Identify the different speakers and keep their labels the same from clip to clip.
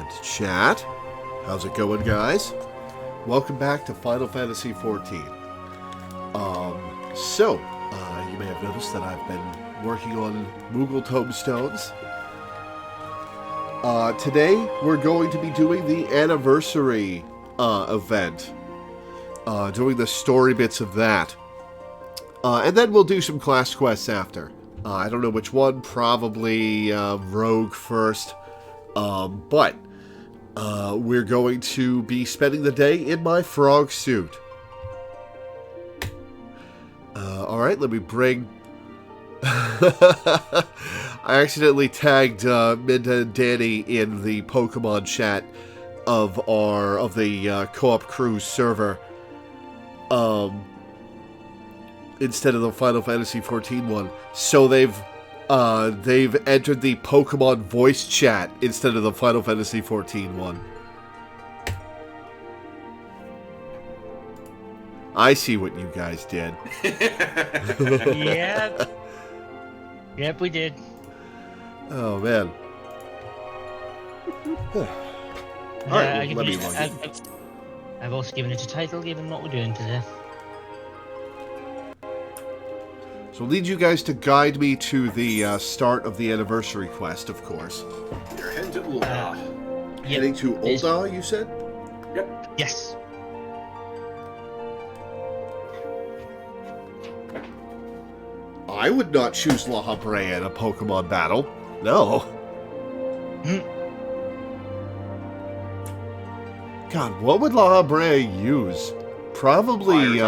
Speaker 1: And chat, how's it going, guys? Welcome back to Final Fantasy XIV. You may have noticed that I've been working on Moogle Tombstones. Today, we're going to be doing the anniversary event. Doing the story bits of that. And then we'll do some class quests after. I don't know which one, probably Rogue first. But we're going to be spending the day in my frog suit. Alright, let me bring... I accidentally tagged Minda and Danny in the Pokemon chat of the Co-op Cruise server. Instead of the Final Fantasy XIV one. So they've entered the Pokemon voice chat instead of the Final Fantasy XIV one. I see what you guys did.
Speaker 2: Yep. Yep, we did.
Speaker 1: Oh, man. Alright, let me log in.
Speaker 2: I've also given it a title, given what we're doing today.
Speaker 1: So I'll need you guys to guide me to the start of the anniversary quest, of course.
Speaker 3: You're heading to Ul'dah.
Speaker 2: Yep.
Speaker 1: Heading to Ul'dah, you said?
Speaker 3: Yep.
Speaker 2: Yes.
Speaker 1: I would not choose La Habrea in a Pokemon battle. No. God, what would La Habrea use? Probably,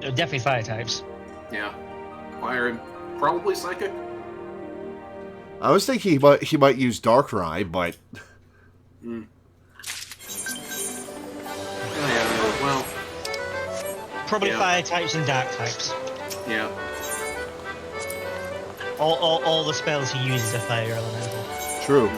Speaker 2: Definitely fire types.
Speaker 3: Yeah. Fire and probably Psychic.
Speaker 1: I was thinking he might use Darkrai, but...
Speaker 3: Oh, yeah, well...
Speaker 2: Probably
Speaker 3: Yeah.
Speaker 2: fire types and dark types.
Speaker 3: Yeah.
Speaker 2: All the spells he uses are fire elemental.
Speaker 1: True.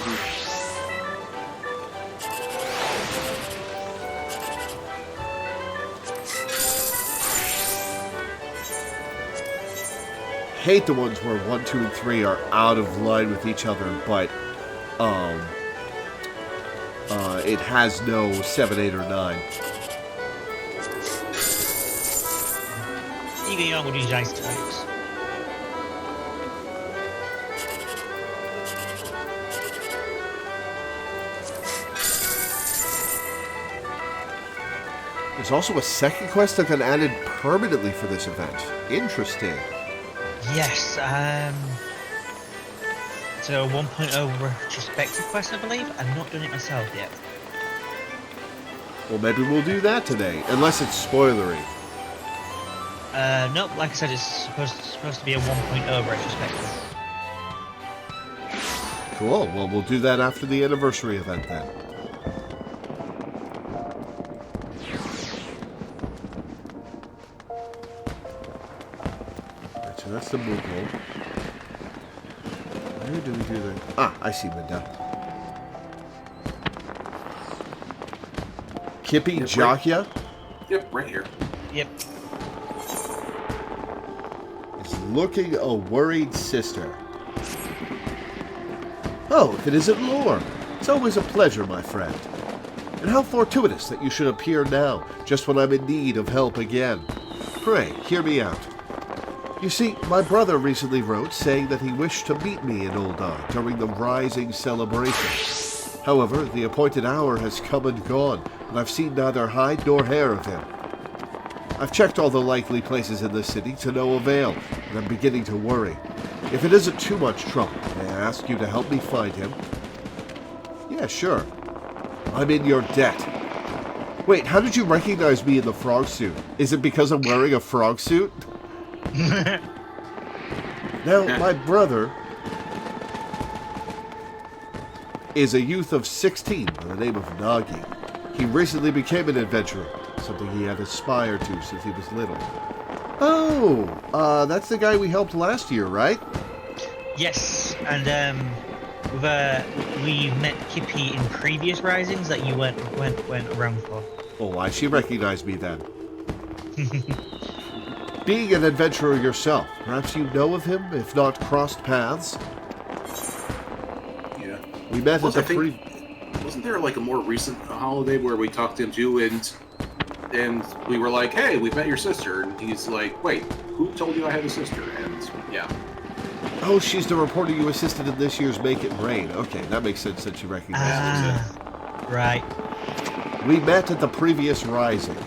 Speaker 1: Hate the ones where 1, 2, and 3 are out of line with each other, but it has no 7, 8, or 9.
Speaker 2: You can go with these ice types.
Speaker 1: There's also a second quest that got added permanently for this event. Interesting.
Speaker 2: Yes, it's a 1.0 retrospective quest, I believe. I've not done it myself yet.
Speaker 1: Well, maybe we'll do that today, unless it's spoilery.
Speaker 2: Nope, like I said, it's supposed to be a 1.0 retrospective.
Speaker 1: Cool. Well, we'll do that after the anniversary event then. Alright, so that's the Moogle. Where do we do that? Ah, I see Minda. Kippy
Speaker 3: Yep,
Speaker 1: Jokia
Speaker 3: Yep, right here.
Speaker 2: Yep.
Speaker 1: is looking a worried sister. Oh, if it isn't Lore. It's always a pleasure, my friend. And how fortuitous that you should appear now, just when I'm in need of help again. Pray, hear me out. You see, my brother recently wrote saying that he wished to meet me in Ul'dah during the Rising celebration. However, the appointed hour has come and gone, and I've seen neither hide nor hair of him. I've checked all the likely places in the city to no avail, and I'm beginning to worry. If it isn't too much trouble, may I ask you to help me find him? Yeah, sure. I'm in your debt. Wait, how did you recognize me in the frog suit? Is it because I'm wearing a frog suit? Now, my brother is a youth of 16 by the name of Nagi. He recently became an adventurer, something he had aspired to since he was little. Oh, that's the guy we helped last year, right?
Speaker 2: Yes, and we've met Kippy in previous risings that you went around for.
Speaker 1: Oh, why she recognized me then? Being an adventurer yourself, perhaps you know of him, if not crossed paths?
Speaker 3: Yeah.
Speaker 1: We met
Speaker 3: Look,
Speaker 1: at the
Speaker 3: I
Speaker 1: pre...
Speaker 3: wasn't there like a more recent holiday where we talked to him too, and we were like, hey, we've met your sister, and he's like, wait, who told you I had a sister? And yeah.
Speaker 1: Oh, she's the reporter you assisted in this year's Make It Rain. Okay, that makes sense that you recognize her.
Speaker 2: Right.
Speaker 1: We met at the previous Rising.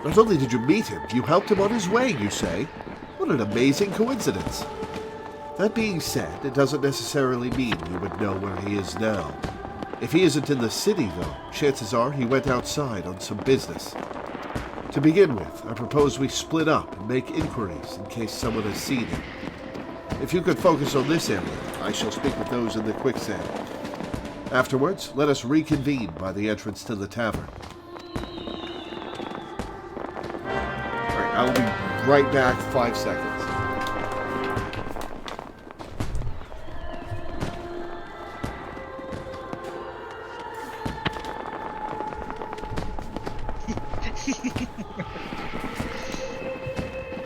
Speaker 1: Not only did you meet him, you helped him on his way, you say? What an amazing coincidence. That being said, it doesn't necessarily mean you would know where he is now. If he isn't in the city, though, chances are he went outside on some business. To begin with, I propose we split up and make inquiries in case someone has seen him. If you could focus on this area, I shall speak with those in the quicksand. Afterwards, let us reconvene by the entrance to the tavern. Alright, I'll be right back 5 seconds.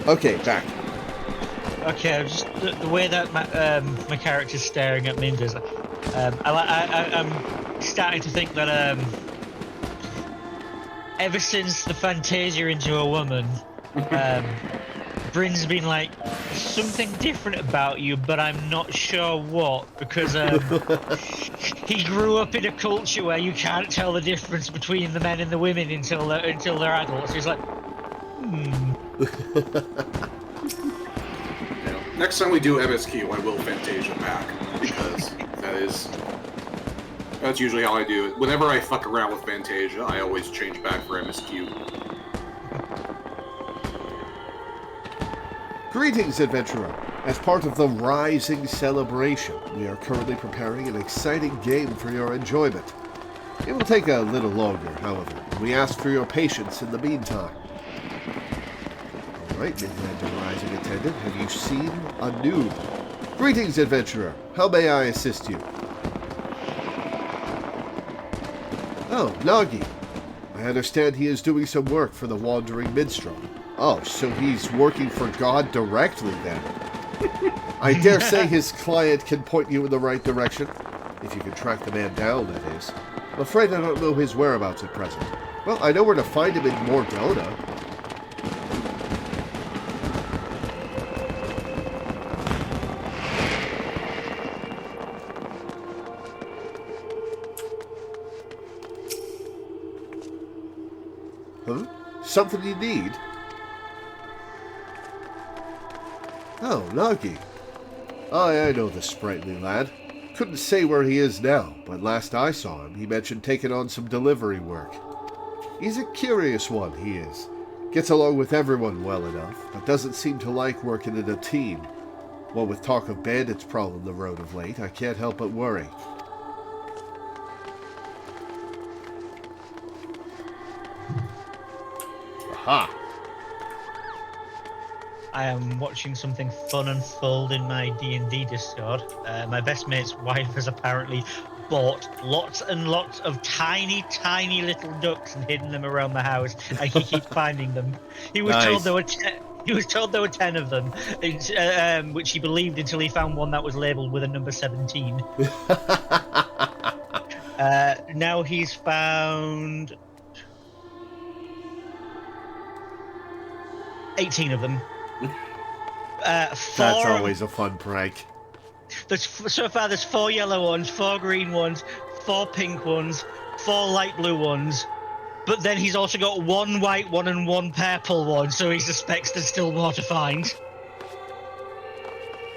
Speaker 1: Okay, back.
Speaker 2: Okay, I'm just the way that my character's staring at me is, I'm starting to think that ever since the Fantasia into a woman, Bryn's been like, something different about you, but I'm not sure what, because he grew up in a culture where you can't tell the difference between the men and the women until they're adults. He's like,
Speaker 3: Next time we do MSQ, I will Fantasia back, because that's usually how I do it. Whenever I fuck around with Fantasia, I always change back for MSQ.
Speaker 1: Greetings, adventurer. As part of the Rising celebration, we are currently preparing an exciting game for your enjoyment. It will take a little longer, however. We ask for your patience in the meantime. Alright, Midlander Rising attendant, have you seen a noob? Greetings, adventurer. How may I assist you? Oh, Nagi. I understand he is doing some work for the Wandering Minstrel. Oh, so he's working for God directly, then. I dare say his client can point you in the right direction. If you can track the man down, that is. I'm afraid I don't know his whereabouts at present. Well, I know where to find him in Morgana. Huh? Something you need? Oh, Nagi. I know the sprightly lad. Couldn't say where he is now, but last I saw him, he mentioned taking on some delivery work. He's a curious one, he is. Gets along with everyone well enough, but doesn't seem to like working in a team. What with talk of bandits prowling the road of late, I can't help but worry. Aha!
Speaker 2: I am watching something fun unfold in my D&D Discord. My best mate's wife has apparently bought lots and lots of tiny, tiny little ducks and hidden them around the house, and he keeps finding them. He was told there were he was told there were 10 of them, which he believed until he found one that was labelled with a number 17. Now he's found 18 of them.
Speaker 1: That's always a fun prank.
Speaker 2: So far, there's 4 yellow ones, 4 green ones, 4 pink ones, 4 light blue ones. But then he's also got 1 white one and 1 purple one, so he suspects there's still more to find.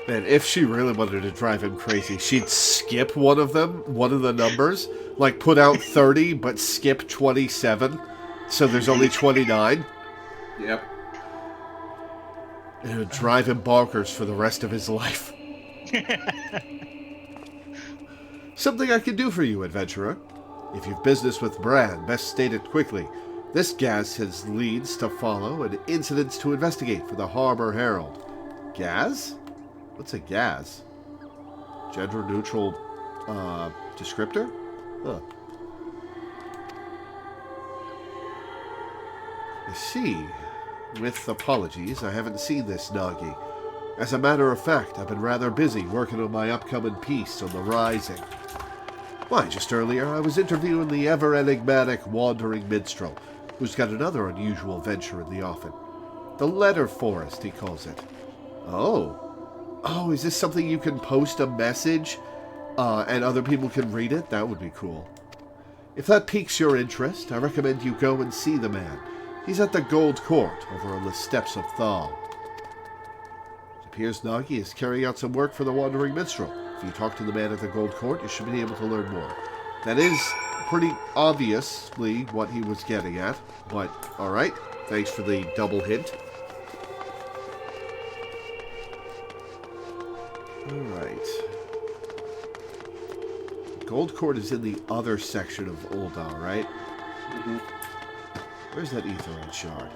Speaker 1: Man, if she really wanted to drive him crazy, she'd skip one of them, one of the numbers. Like, put out 30, but skip 27. So there's only 29.
Speaker 3: Yep.
Speaker 1: It would drive him bonkers for the rest of his life. Something I can do for you, adventurer. If you've business with Bran, best state it quickly. This Gaz has leads to follow and incidents to investigate for the Harbor Herald. Gaz? What's a Gaz? Gender-neutral, descriptor? Huh. I see. With apologies, I haven't seen this Nagi. As a matter of fact, I've been rather busy working on my upcoming piece on the Rising. Why, just earlier I was interviewing the ever-enigmatic wandering minstrel, who's got another unusual venture in the offing. The Letter Forest, he calls it. Oh, is this something you can post a message, and other people can read it? That would be cool. If that piques your interest, I recommend you go and see the man. He's at the Gold Court, over on the steps of Thal. It appears Nagi is carrying out some work for the Wandering Minstrel. If you talk to the man at the Gold Court, you should be able to learn more. That is pretty obviously what he was getting at, but alright, thanks for the double hint. Alright. Gold Court is in the other section of Ul'dah, right?
Speaker 3: Mm-hmm.
Speaker 1: Where's that Aetheryte shard?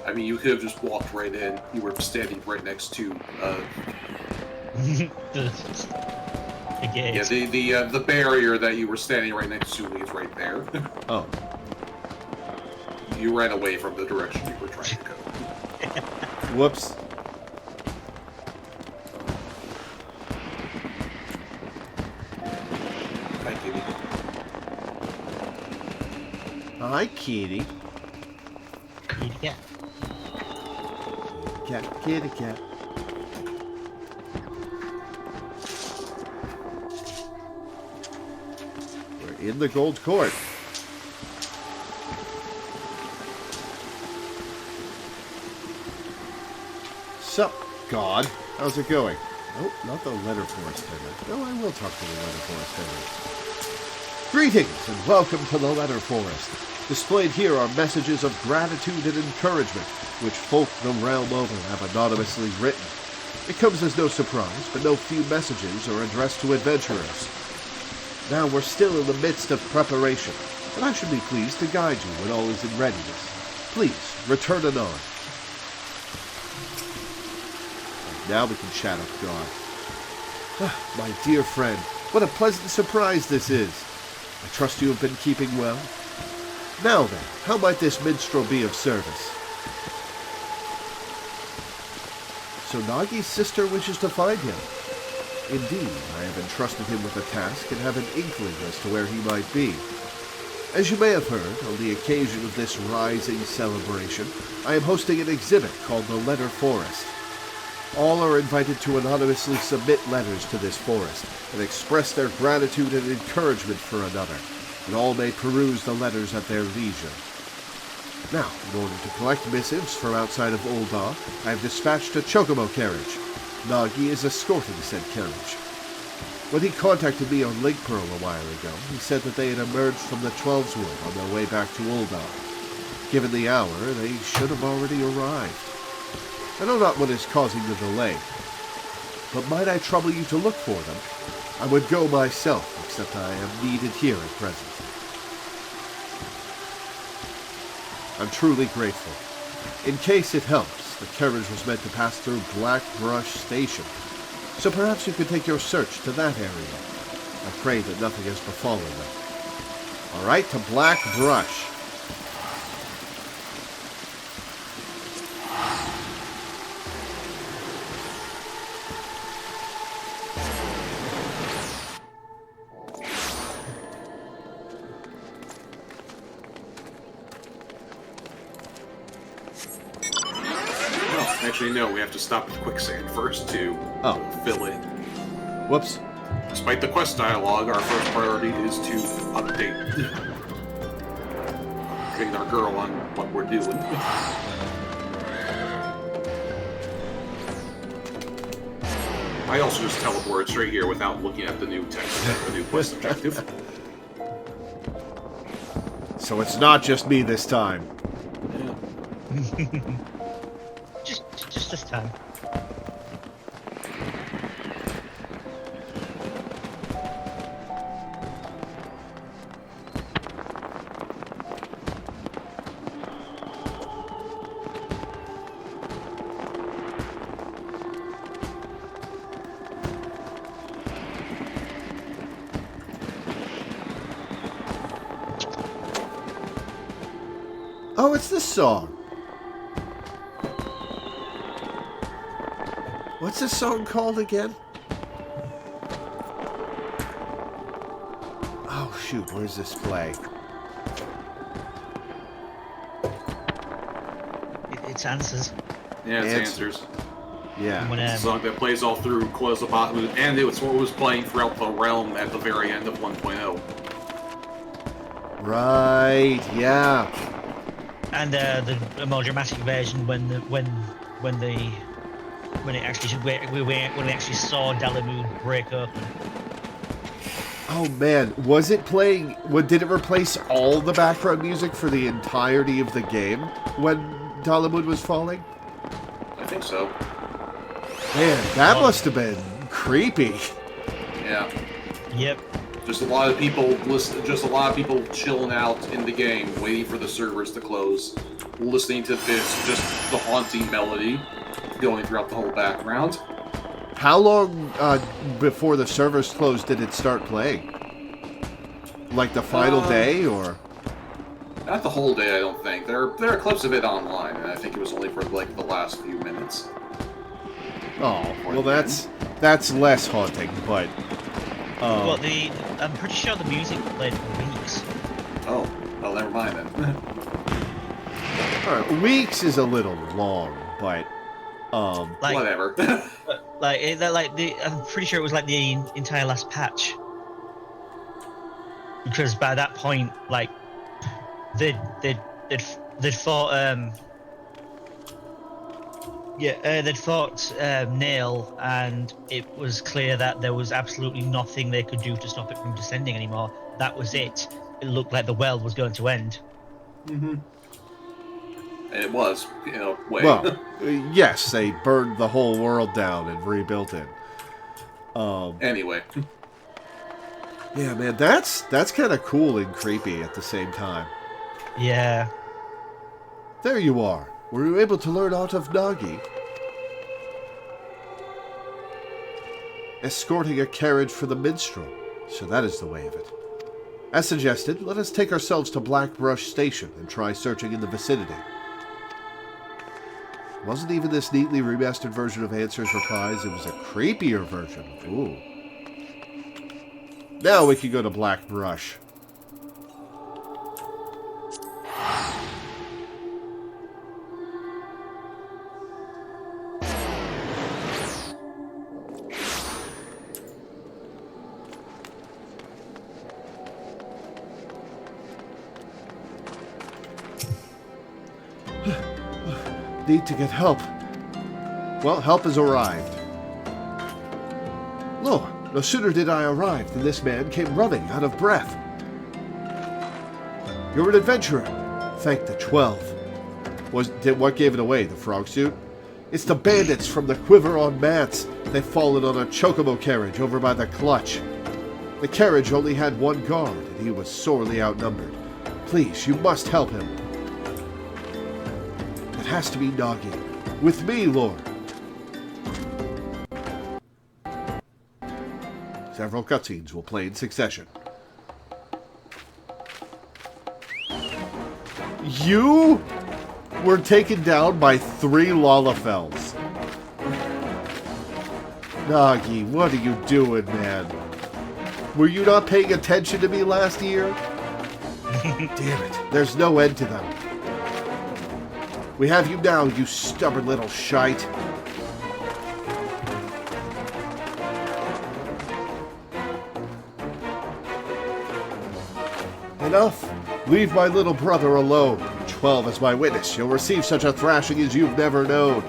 Speaker 3: I mean, you could have just walked right in. You were standing right next to,
Speaker 2: the gate.
Speaker 3: yeah, the barrier that you were standing right next to is right there.
Speaker 1: Oh.
Speaker 3: You ran away from the direction you were trying to go.
Speaker 1: Whoops.
Speaker 3: Hi, Kitty.
Speaker 1: Hi, Kitty.
Speaker 2: Kitty cat.
Speaker 1: Kitty cat. We're in the Gold Court. Sup, God? How's it going? Nope, not the Letter Forest tenant. No, I will talk to the Letter Forest tenant. Greetings and welcome to the Letter Forest. Displayed here are messages of gratitude and encouragement, which folk the realm over have anonymously written. It comes as no surprise, but no few messages are addressed to adventurers. Now we're still in the midst of preparation, and I should be pleased to guide you when all is in readiness. Please, return anon. Now we can chat up God. My dear friend, what a pleasant surprise this is. I trust you have been keeping well. Now then, how might this minstrel be of service? So Nagi's sister wishes to find him. Indeed, I have entrusted him with a task and have an inkling as to where he might be. As you may have heard, on the occasion of this Rising celebration, I am hosting an exhibit called the Letter Forest. All are invited to anonymously submit letters to this forest and express their gratitude and encouragement for another, and all may peruse the letters at their leisure. Now, in order to collect missives from outside of Ul'dah, I have dispatched a chocobo carriage. Nagi is escorting said carriage. When he contacted me on Link Pearl a while ago, he said that they had emerged from the Twelveswood on their way back to Ul'dah. Given the hour, they should have already arrived. I know not what is causing the delay, but might I trouble you to look for them? I would go myself, except I am needed here at present. I'm truly grateful. In case it helps, the carriage was meant to pass through Black Brush Station, so perhaps you could take your search to that area. I pray that nothing has befallen them. All right, to Black Brush.
Speaker 3: Actually, no, we have to stop at quicksand first to fill in.
Speaker 1: Whoops.
Speaker 3: Despite the quest dialogue, our first priority is to update our girl on what we're doing. I also just teleported straight here without looking at the new text, the new quest objective.
Speaker 1: So it's not just me this time.
Speaker 2: Just this time.
Speaker 1: Oh, it's this song. What's this song called again? Oh, shoot. Where's this play?
Speaker 2: It's Answers.
Speaker 3: Yeah, it's Answers.
Speaker 1: Yeah.
Speaker 2: When,
Speaker 3: It's a song that plays all through Close the Bottom, and it was what was playing throughout the realm at the very end of 1.0.
Speaker 1: Right, yeah.
Speaker 2: And the more dramatic version when it actually saw Dalamud break open.
Speaker 1: Oh man, was it playing? Did it replace all the background music for the entirety of the game when Dalamud was falling?
Speaker 3: I think so.
Speaker 1: Man, that must have been creepy.
Speaker 3: Yeah.
Speaker 2: Yep.
Speaker 3: Just a lot of people chilling out in the game, waiting for the servers to close, listening to this, just the haunting melody going throughout the whole background.
Speaker 1: How long before the servers closed did it start playing? Like the final day, or?
Speaker 3: Not the whole day, I don't think. There are clips of it online, and I think it was only for like the last few minutes.
Speaker 1: Oh, well that's less haunting, but...
Speaker 2: Well, I'm pretty sure the music played for weeks.
Speaker 3: Oh, well, never mind then.
Speaker 1: Alright, weeks is a little long, but...
Speaker 3: Whatever.
Speaker 2: I'm pretty sure it was like the entire last patch. Because by that point, like, they'd fought they'd fought Nail, and it was clear that there was absolutely nothing they could do to stop it from descending anymore. That was it. It looked like the world was going to end.
Speaker 3: Mm-hmm. And it was, way.
Speaker 1: Well, yes, they burned the whole world down and rebuilt it.
Speaker 3: Anyway.
Speaker 1: Yeah, man, that's kind of cool and creepy at the same time.
Speaker 2: Yeah.
Speaker 1: There you are. Were you able to learn aught of Nagi? Escorting a carriage for the minstrel. So that is the way of it. As suggested, let us take ourselves to Blackbrush Station and try searching in the vicinity. Wasn't even this neatly remastered version of Answers Replies, it was a creepier version. Ooh. Now we can go to Blackbrush. Need to get help. Well, help has arrived. Lord, no sooner did I arrive than this man came running out of breath. You're an adventurer. Thank the 12. What gave it away, the frog suit? It's the bandits from the Quiver on Mats. They've fallen on a chocobo carriage over by the clutch. The carriage only had one guard, and he was sorely outnumbered. Please, you must help him. It has to be Nagi. With me, Lord. Several cutscenes will play in succession. You were taken down by 3 Lalafels. Nagi, what are you doing, man? Were you not paying attention to me last year? Damn it, there's no end to them. We have you now, you stubborn little shite. Enough. Leave my little brother alone. 12 as my witness. You'll receive such a thrashing as you've never known.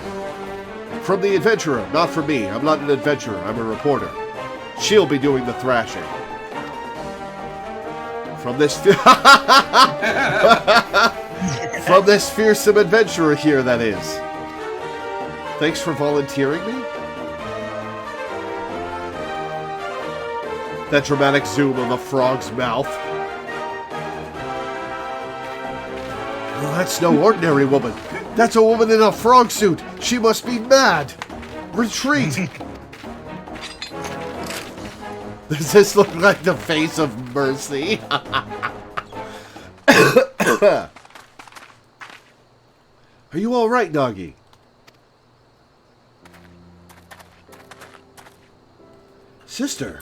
Speaker 1: From the adventurer, not from me. I'm not an adventurer. I'm a reporter. She'll be doing the thrashing. From this... From this fearsome adventurer here, that is. Thanks for volunteering me. That dramatic zoom of a frog's mouth. Well, that's no ordinary woman. That's a woman in a frog suit. She must be mad. Retreat. Does this look like the face of Mercy? Are you all right, Nagi? Sister?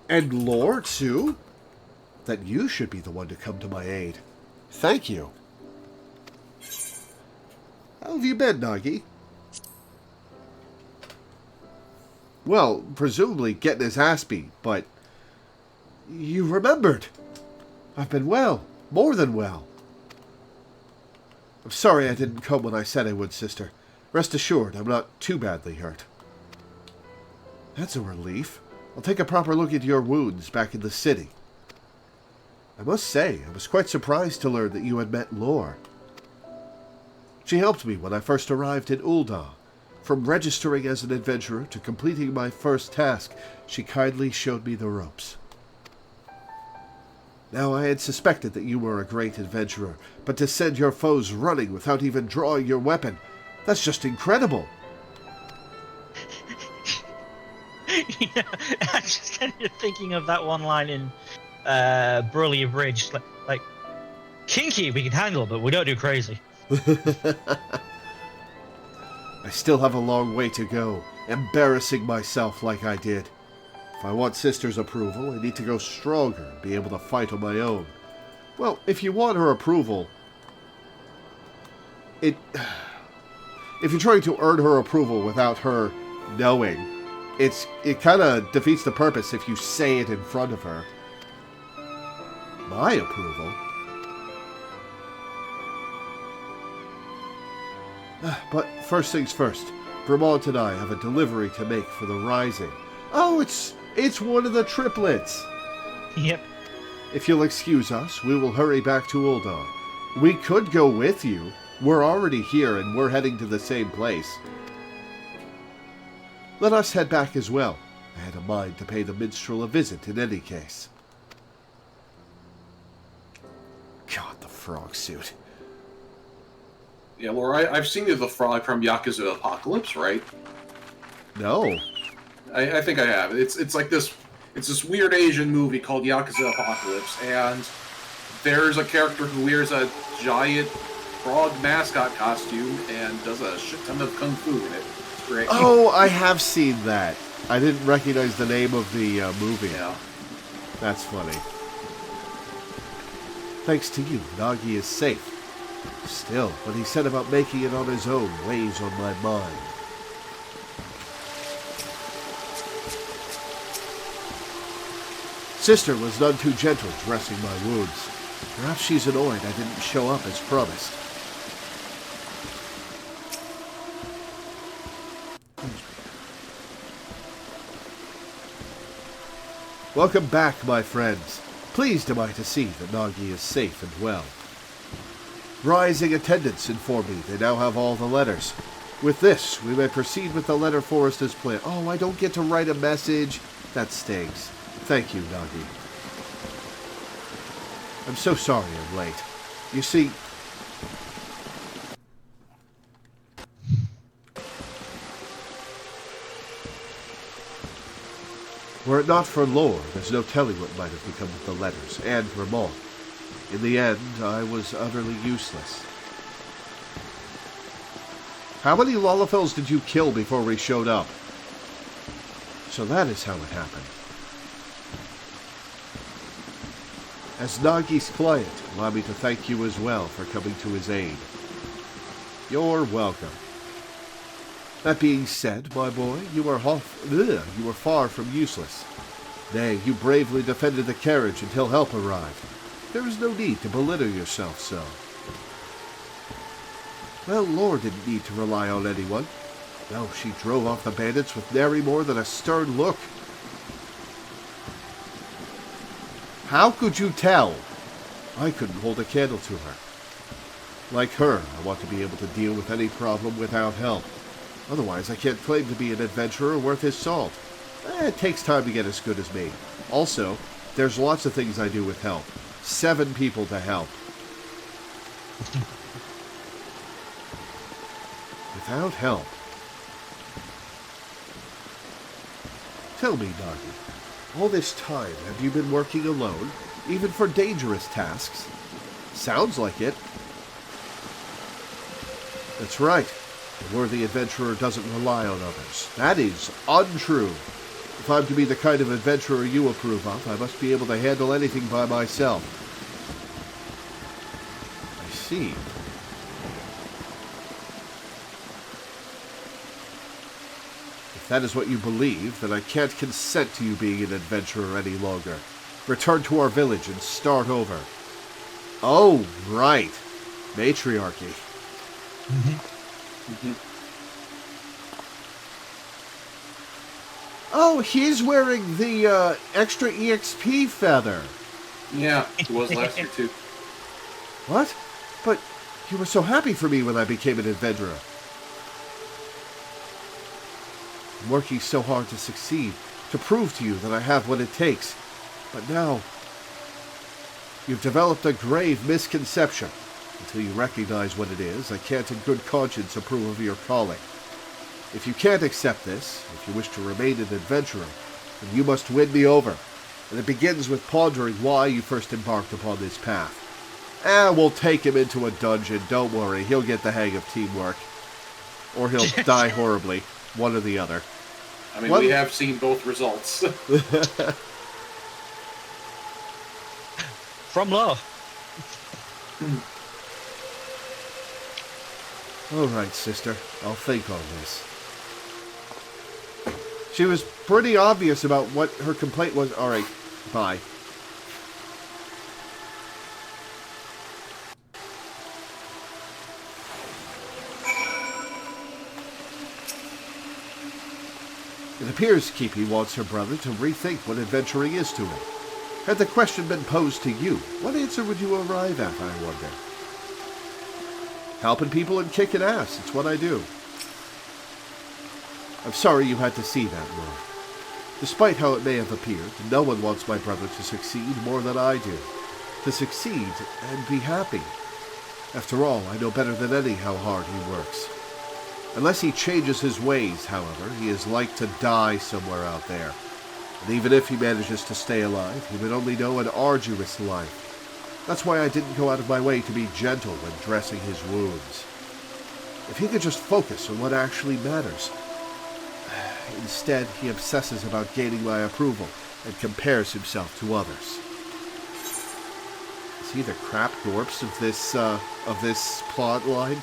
Speaker 1: And Lore, too? Then you should be the one to come to my aid. Thank you. How have you been, Nagi? Well, presumably getting his ass beat, but... You remembered. I've been well. More than well. I'm sorry I didn't come when I said I would, sister. Rest assured, I'm not too badly hurt. That's a relief. I'll take a proper look at your wounds back in the city. I must say, I was quite surprised to learn that you had met Lore. She helped me when I first arrived in Ul'dah. From registering as an adventurer to completing my first task, she kindly showed me the ropes. Now, I had suspected that you were a great adventurer, but to send your foes running without even drawing your weapon, that's just incredible.
Speaker 2: Yeah, I'm just kind of thinking of that one line in Burley Bridge, like, kinky we can handle, but we don't do crazy.
Speaker 1: I still have a long way to go, embarrassing myself like I did. If I want Sister's approval, I need to go stronger and be able to fight on my own. Well, if you want her approval... If you're trying to earn her approval without her knowing, it kind of defeats the purpose if you say it in front of her. My approval? But first things first, Vermont and I have a delivery to make for the Rising. Oh, it's one of the triplets!
Speaker 2: Yep.
Speaker 1: If you'll excuse us, we will hurry back to Ul'dah. We could go with you. We're already here and we're heading to the same place. Let us head back as well. I had a mind to pay the minstrel a visit in any case. God, the frog suit.
Speaker 3: Yeah, Laura, I've seen you the frog from Yakuza Apocalypse, right?
Speaker 1: No.
Speaker 3: I think I have. It's like this. It's this weird Asian movie called Yakuza Apocalypse, and there's a character who wears a giant frog mascot costume and does a shit ton of kung fu in it. It's great.
Speaker 1: Oh, I have seen that. I didn't recognize the name of the movie.
Speaker 3: Yeah.
Speaker 1: That's funny. Thanks to you, Nagi is safe. Still, what he said about making it on his own weighs on my mind. Sister was none too gentle dressing my wounds. Perhaps she's annoyed I didn't show up as promised. Welcome back, my friends. Pleased am I to see that Nagi is safe and well. Rising attendants inform me they now have all the letters. With this, we may proceed with the letter forest as planned. Oh, I don't get to write a message. That stinks. Thank you, Nagi. I'm so sorry I'm late. You see... Were it not for Lore, there's no telling what might have become of the letters, and Ramon. In the end, I was utterly useless. How many Lalafels did you kill before we showed up? So that is how it happened. As Nagi's client, allow me to thank you as well for coming to his aid. You're welcome. That being said, my boy, you are far from useless. Nay, you bravely defended the carriage until help arrived. There is no need to belittle yourself so. Well, Lore didn't need to rely on anyone. No, she drove off the bandits with nary more than a stern look. How could you tell? I couldn't hold a candle to her. Like her, I want to be able to deal with any problem without help. Otherwise, I can't claim to be an adventurer worth his salt. It takes time to get as good as me. Also, there's lots of things I do with help. 7 people to help. Without help. Tell me, Nagi, all this time have you been working alone, even for dangerous tasks? Sounds like it. That's right. The worthy adventurer doesn't rely on others. That is untrue. If I'm to be the kind of adventurer you approve of, I must be able to handle anything by myself. I see. If that is what you believe, then I can't consent to you being an adventurer any longer. Return to our village and start over. Oh, right. Matriarchy. Oh, he's wearing the extra EXP feather.
Speaker 3: Yeah, he was last year too.
Speaker 1: What? But you were so happy for me when I became an adventurer. I'm working so hard to succeed, to prove to you that I have what it takes. But now, you've developed a grave misconception. Until you recognize what it is, I can't in good conscience approve of your calling. If you can't accept this, if you wish to remain an adventurer, then you must win me over. And it begins with pondering why you first embarked upon this path. We'll take him into a dungeon, don't worry, he'll get the hang of teamwork. Or he'll die horribly, one or the other.
Speaker 3: I mean, we have seen both results.
Speaker 2: From Lore.
Speaker 1: All right, sister, I'll think on this. She was pretty obvious about what her complaint was. All right, bye. It appears Keepy wants her brother to rethink what adventuring is to him. Had the question been posed to you, what answer would you arrive at, I wonder? Helping people and kicking ass, it's what I do. I'm sorry you had to see that, Lord. Despite how it may have appeared, no one wants my brother to succeed more than I do. To succeed and be happy. After all, I know better than any how hard he works. Unless he changes his ways, however, he is like to die somewhere out there. And even if he manages to stay alive, he would only know an arduous life. That's why I didn't go out of my way to be gentle when dressing his wounds. If he could just focus on what actually matters. Instead, he obsesses about gaining my approval and compares himself to others. Is he the crap gorps of this plot line?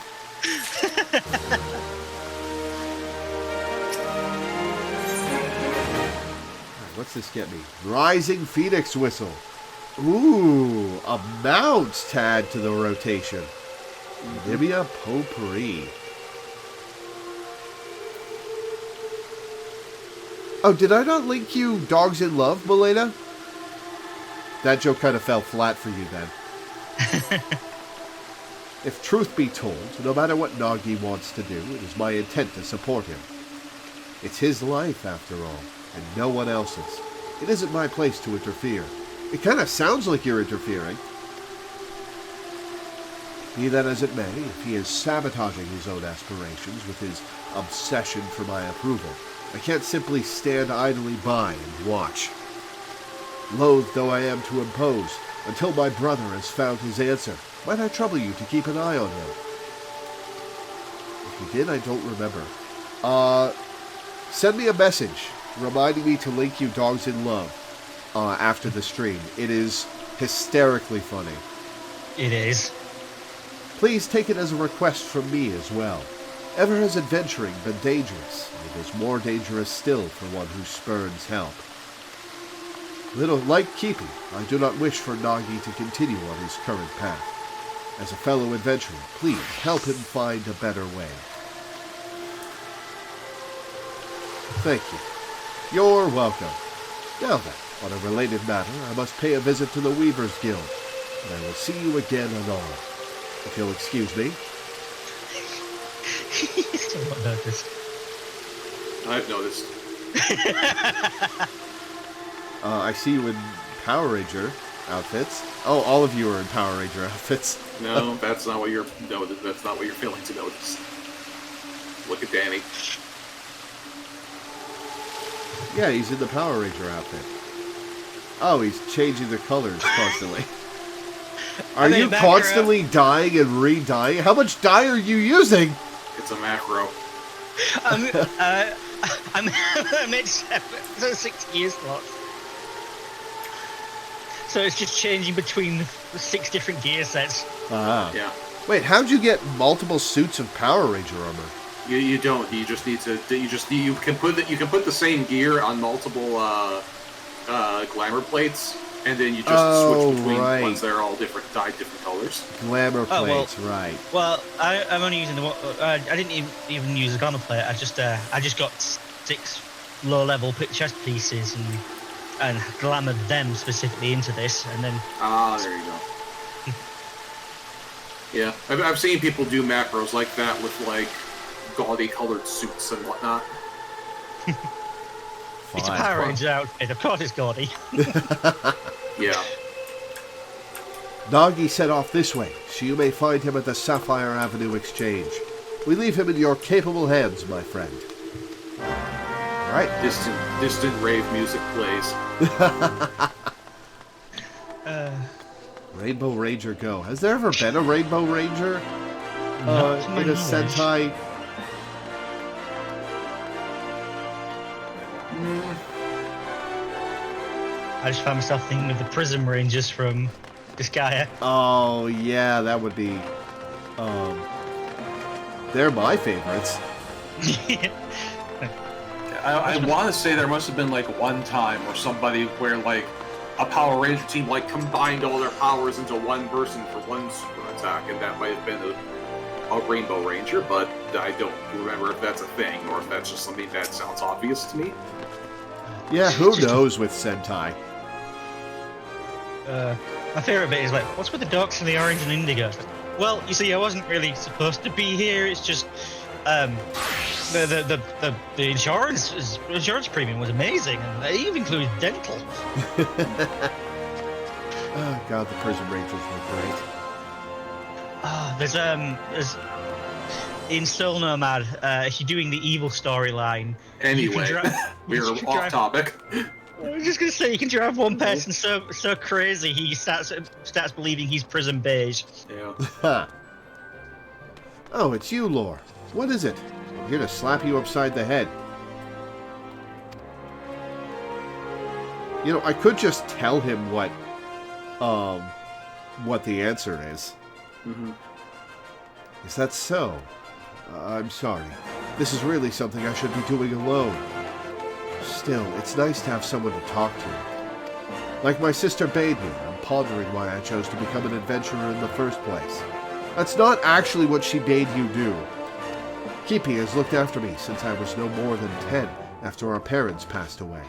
Speaker 1: What's this get me? Rising Phoenix Whistle. Ooh, a mount to add to the rotation. Libya Potpourri. Oh, did I not link you Dogs in Love, Milena? That joke kind of fell flat for you then. If truth be told, no matter what Nagi wants to do, it is my intent to support him. It's his life, after all, and no one else's. It isn't my place to interfere. It kind of sounds like you're interfering. Be that as it may, if he is sabotaging his own aspirations with his obsession for my approval, I can't simply stand idly by and watch. Loath though I am to impose, until my brother has found his answer, might I trouble you to keep an eye on him? If you did, I don't remember. Send me a message reminding me to link you Dogs in Love after the stream. It is hysterically funny.
Speaker 2: It is.
Speaker 1: Please take it as a request from me as well. Ever has adventuring been dangerous, and it is more dangerous still for one who spurns help. Little like Keepy, I do not wish for Nagi to continue on his current path. As a fellow adventurer, please help him find a better way. Thank you. You're welcome. Now then, on a related matter, I must pay a visit to the Weavers Guild, and I will see you again anon. If you'll excuse me.
Speaker 2: You still not noticed.
Speaker 3: I've noticed.
Speaker 1: I see you in Power Ranger outfits. Oh, all of you are in Power Ranger outfits.
Speaker 3: No, that's not what you're. No, that's not what you're feeling to notice. Look at Danny.
Speaker 1: Yeah, he's in the Power Ranger outfit. Oh, he's changing the colors constantly. Are you constantly dyeing and re-dyeing? How much dye are you using?
Speaker 3: It's a macro.
Speaker 2: I'm made 6 gear slots. So it's just changing between the 6 different gear sets.
Speaker 1: Ah.
Speaker 3: Yeah.
Speaker 1: Wait, how'd you get multiple suits of Power Ranger armor?
Speaker 3: You don't. You just need to. You can put the same gear on multiple glamour plates, and then you just switch between ones that are all dyed different colors.
Speaker 1: Glamour plates, right?
Speaker 2: Well, I'm only using the one. I didn't even use a glamour plate. I just got 6 low-level chest pieces and glamoured them specifically into this, and then.
Speaker 3: There you go. Yeah, I've seen people do macros like that with like gaudy colored suits and whatnot.
Speaker 2: It's a Power Ranger outfit. Of course, it's gaudy.
Speaker 3: Yeah.
Speaker 1: Nagi set off this way, so you may find him at the Sapphire Avenue Exchange. We leave him in your capable hands, my friend. All right.
Speaker 3: Distant rave music plays.
Speaker 1: Rainbow Ranger Go. Has there ever been a Rainbow Ranger in a Sentai?
Speaker 2: I just found myself thinking of the Prism Rangers from Disgaea.
Speaker 1: Oh, yeah, that would be... they're my favorites.
Speaker 3: I want to say there must have been like one time where like a Power Ranger team like combined all their powers into one person for one super attack, and that might have been a Rainbow Ranger, but I don't remember if that's a thing or if that's just something that sounds obvious to me.
Speaker 1: Yeah, who knows with Sentai?
Speaker 2: My favourite bit is like, what's with the ducks and the orange and indigo? Well, you see, I wasn't really supposed to be here. It's just the insurance premium was amazing, and it even included dental.
Speaker 1: Oh God, the Prism Rangers were great.
Speaker 2: There's in Soul Nomad, if you're doing the evil storyline.
Speaker 3: Anyway, we're off topic.
Speaker 2: I was just gonna say, you can drive one person so crazy he starts believing he's Prism Beige.
Speaker 3: Yeah.
Speaker 1: Oh, it's you, Lore. What is it? I'm here to slap you upside the head. You know, I could just tell him what the answer is.
Speaker 3: Mm-hmm.
Speaker 1: Is that so? I'm sorry. This is really something I should be doing alone. Still, it's nice to have someone to talk to. Like my sister bade me, I'm pondering why I chose to become an adventurer in the first place. That's not actually what she bade you do. Kipi has looked after me since I was no more than 10, after our parents passed away.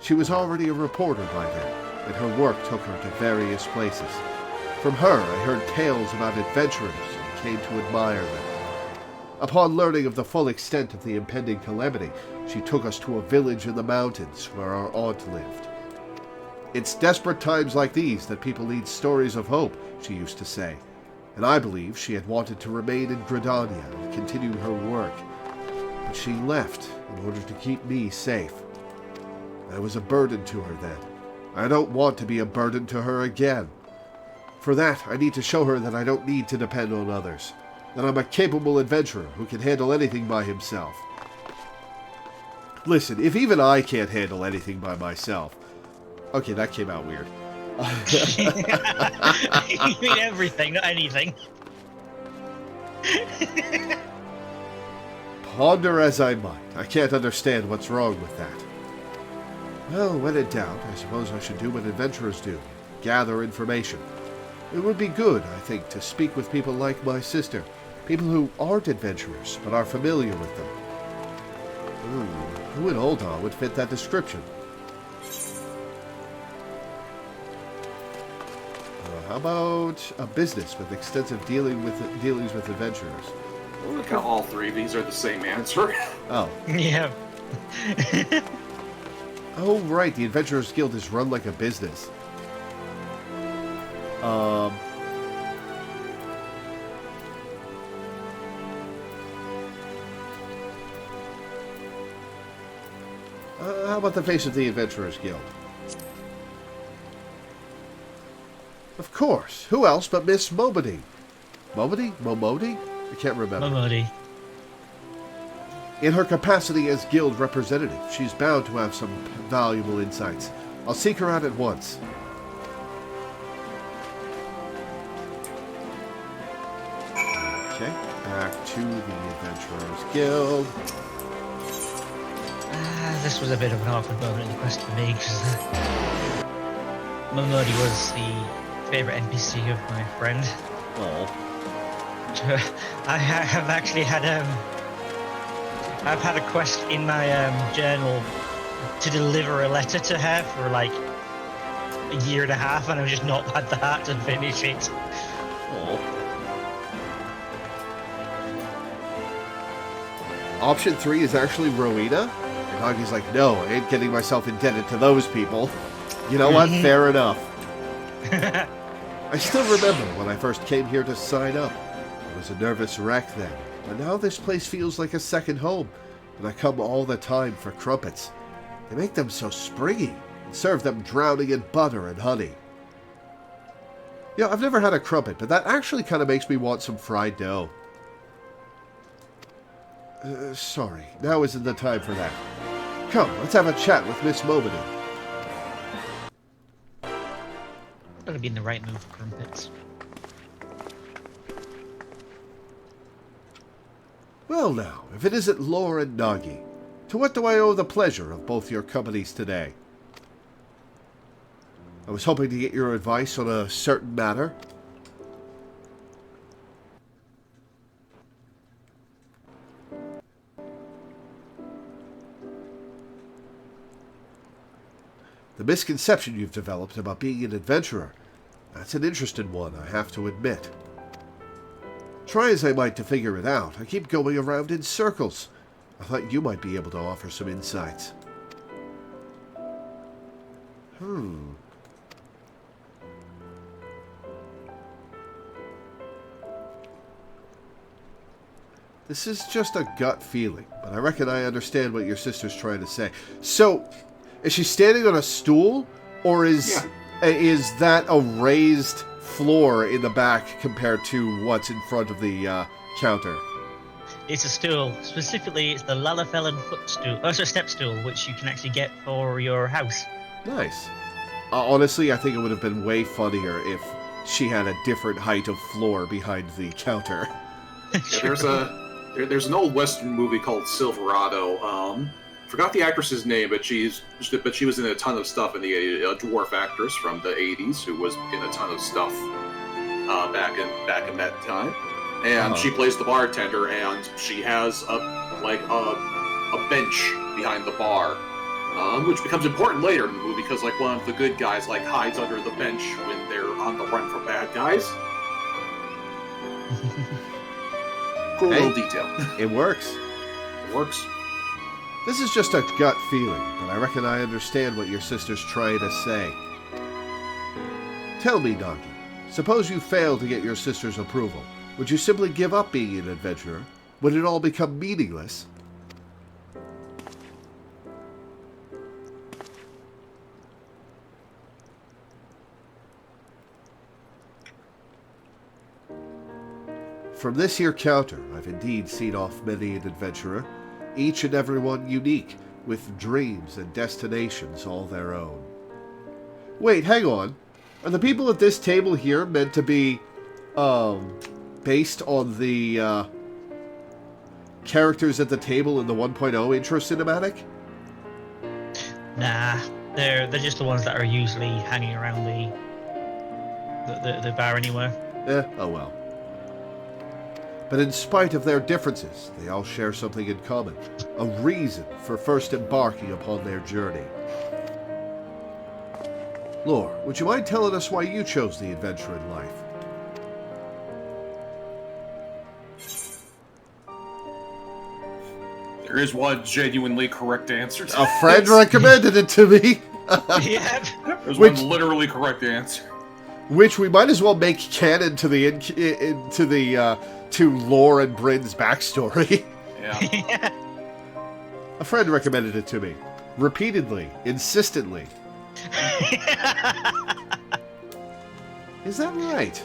Speaker 1: She was already a reporter by then, and her work took her to various places. From her, I heard tales about adventurers and came to admire them. Upon learning of the full extent of the impending calamity, she took us to a village in the mountains where our aunt lived. It's desperate times like these that people need stories of hope, she used to say, and I believe she had wanted to remain in Gridania and continue her work. But she left in order to keep me safe. I was a burden to her then. I don't want to be a burden to her again. For that, I need to show her that I don't need to depend on others, that I'm a capable adventurer who can handle anything by himself. Listen, if even I can't handle anything by myself... Okay, that came out weird.
Speaker 2: You mean everything, not anything.
Speaker 1: Ponder as I might, I can't understand what's wrong with that. Well, when in doubt, I suppose I should do what adventurers do, gather information. It would be good, I think, to speak with people like my sister, people who aren't adventurers, but are familiar with them. Who in Ul'dah would fit that description? How about a business with extensive dealings with adventurers?
Speaker 3: Well, look how all three of these are the same answer.
Speaker 1: Oh.
Speaker 2: Yeah.
Speaker 1: Oh, right. The Adventurers Guild is run like a business. How about the face of the Adventurers Guild? Of course. Who else but Miss Momody? Momody? Momody? I can't remember.
Speaker 2: Momody.
Speaker 1: In her capacity as guild representative, she's bound to have some valuable insights. I'll seek her out at once. Okay, back to the Adventurers Guild.
Speaker 2: This was a bit of an awkward moment in the quest for me, because Momodi was the favourite NPC of my friend.
Speaker 1: Oh.
Speaker 2: I have actually had I've had a quest in my journal to deliver a letter to her for like a year and a half, and I've just not had the heart to finish it.
Speaker 1: Oh. Option 3 is actually Rowena. And Hagi's like, no, I ain't getting myself indebted to those people. You know what? Fair enough. I still remember when I first came here to sign up. I was a nervous wreck then. But now this place feels like a second home. And I come all the time for crumpets. They make them so springy. And serve them drowning in butter and honey. Yeah, I've never had a crumpet, but that actually kind of makes me want some fried dough. Sorry, now isn't the time for that. Come, let's have a chat with Miss Momody.
Speaker 2: Gotta be in the right mood for crumpets.
Speaker 1: Well now, if it isn't Lore and Nagi, to what do I owe the pleasure of both your companies today? I was hoping to get your advice on a certain matter. The misconception you've developed about being an adventurer, that's an interesting one, I have to admit. Try as I might to figure it out, I keep going around in circles. I thought you might be able to offer some insights. This is just a gut feeling, but I reckon I understand what your sister's trying to say. So, is she standing on a stool, or is that a raised floor in the back compared to what's in front of the counter?
Speaker 2: It's a stool. Specifically, it's the Lalafellin footstool. Oh, it's a step stool, which you can actually get for your house.
Speaker 1: Nice. Honestly, I think it would have been way funnier if she had a different height of floor behind the counter.
Speaker 3: There's an old Western movie called Silverado. Forgot the actress's name, but she was in a ton of stuff, and a dwarf actress from the 80s who was in a ton of stuff back in that time. And she plays the bartender, and she has a bench behind the bar, which becomes important later in the movie because one of the good guys hides under the bench when they're on the run from bad guys. Cool little detail.
Speaker 1: It works.
Speaker 3: It works.
Speaker 1: This is just a gut feeling, but I reckon I understand what your sister's trying to say. Tell me, Nagi, suppose you fail to get your sister's approval. Would you simply give up being an adventurer? Would it all become meaningless? From this here counter, I've indeed seen off many an adventurer, each and every one unique, with dreams and destinations all their own. Wait, hang on. Are the people at this table here meant to be, based on the, characters at the table in the 1.0 intro cinematic?
Speaker 2: Nah, they're just the ones that are usually hanging around the bar anywhere.
Speaker 1: Oh well. But in spite of their differences, they all share something in common. A reason for first embarking upon their journey. Lore, would you mind telling us why you chose the adventure in life?
Speaker 3: There is one genuinely correct answer to
Speaker 1: A friend recommended it to me.
Speaker 2: Yep.
Speaker 3: There's one literally correct answer.
Speaker 1: Which we might as well make canon to the to Lore and Bryn's backstory.
Speaker 3: Yeah.
Speaker 1: A friend recommended it to me. Repeatedly. Insistently. Is that right?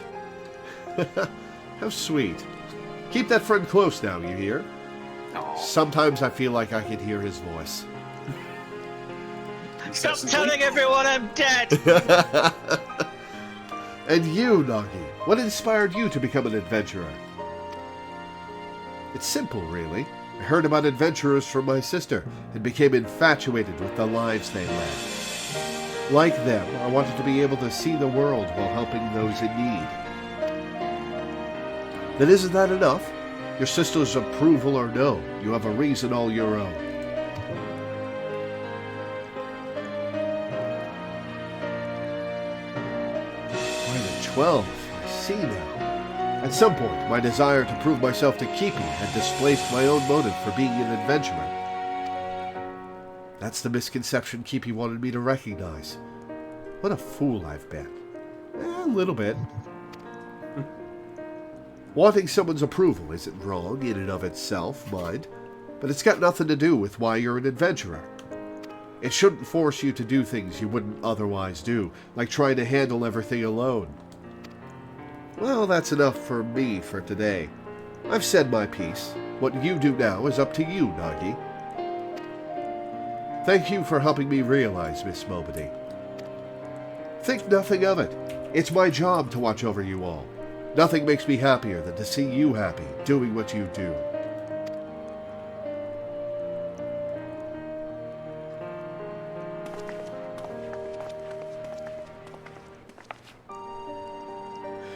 Speaker 1: How sweet. Keep that friend close now, you hear?
Speaker 3: Aw.
Speaker 1: Sometimes I feel like I can hear his voice.
Speaker 2: Stop telling everyone I'm dead!
Speaker 1: And you, Nagi, what inspired you to become an adventurer? It's simple, really. I heard about adventurers from my sister and became infatuated with the lives they led. Like them, I wanted to be able to see the world while helping those in need. Then isn't that enough? Your sister's approval or no, you have a reason all your own. Final 12, I see now. At some point, my desire to prove myself to Kipi had displaced my own motive for being an adventurer. That's the misconception Kipi wanted me to recognize. What a fool I've been. A little bit. Wanting someone's approval isn't wrong in and of itself, mind, but it's got nothing to do with why you're an adventurer. It shouldn't force you to do things you wouldn't otherwise do, like trying to handle everything alone. Well, that's enough for me for today. I've said my piece. What you do now is up to you, Nagi. Thank you for helping me realize, Miss Mobity. Think nothing of it. It's my job to watch over you all. Nothing makes me happier than to see you happy, doing what you do.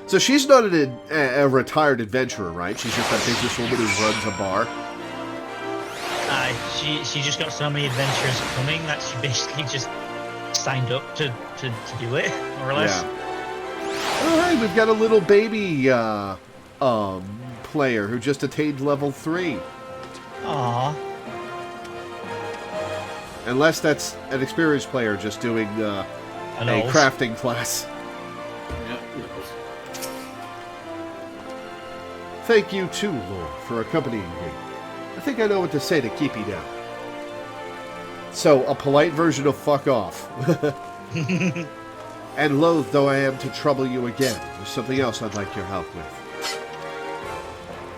Speaker 1: So she's not a retired adventurer, right? She's just a businesswoman who runs a bar.
Speaker 2: She just got so many adventures coming that she basically just signed up to do it, more or less.
Speaker 1: Yeah. All right, we've got a little baby player who just attained level 3.
Speaker 2: Aww.
Speaker 1: Unless that's an experienced player just doing a crafting class.
Speaker 3: Yeah, who knows?
Speaker 1: Thank you too, Lord, for accompanying me. I think I know what to say to Kipi now. So, a polite version of fuck off. And loath though I am to trouble you again, there's something else I'd like your help with.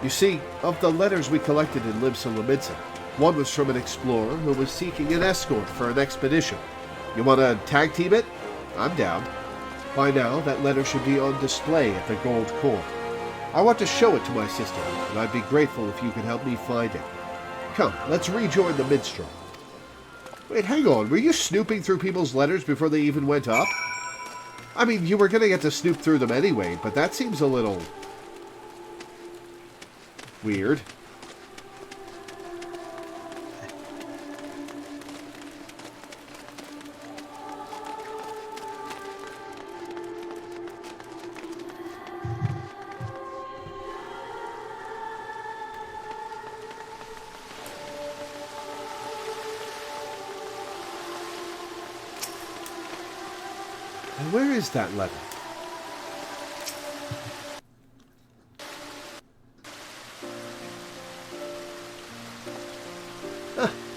Speaker 1: You see, of the letters we collected in Limsa Lominsa, one was from an explorer who was seeking an escort for an expedition. You want to tag team it? I'm down. By now, that letter should be on display at the Gold Court. I want to show it to my sister, and I'd be grateful if you could help me find it. Come, let's rejoin the minstrel. Wait, hang on, were you snooping through people's letters before they even went up? I mean, you were going to get to snoop through them anyway, but that seems a little weird. And where is that letter?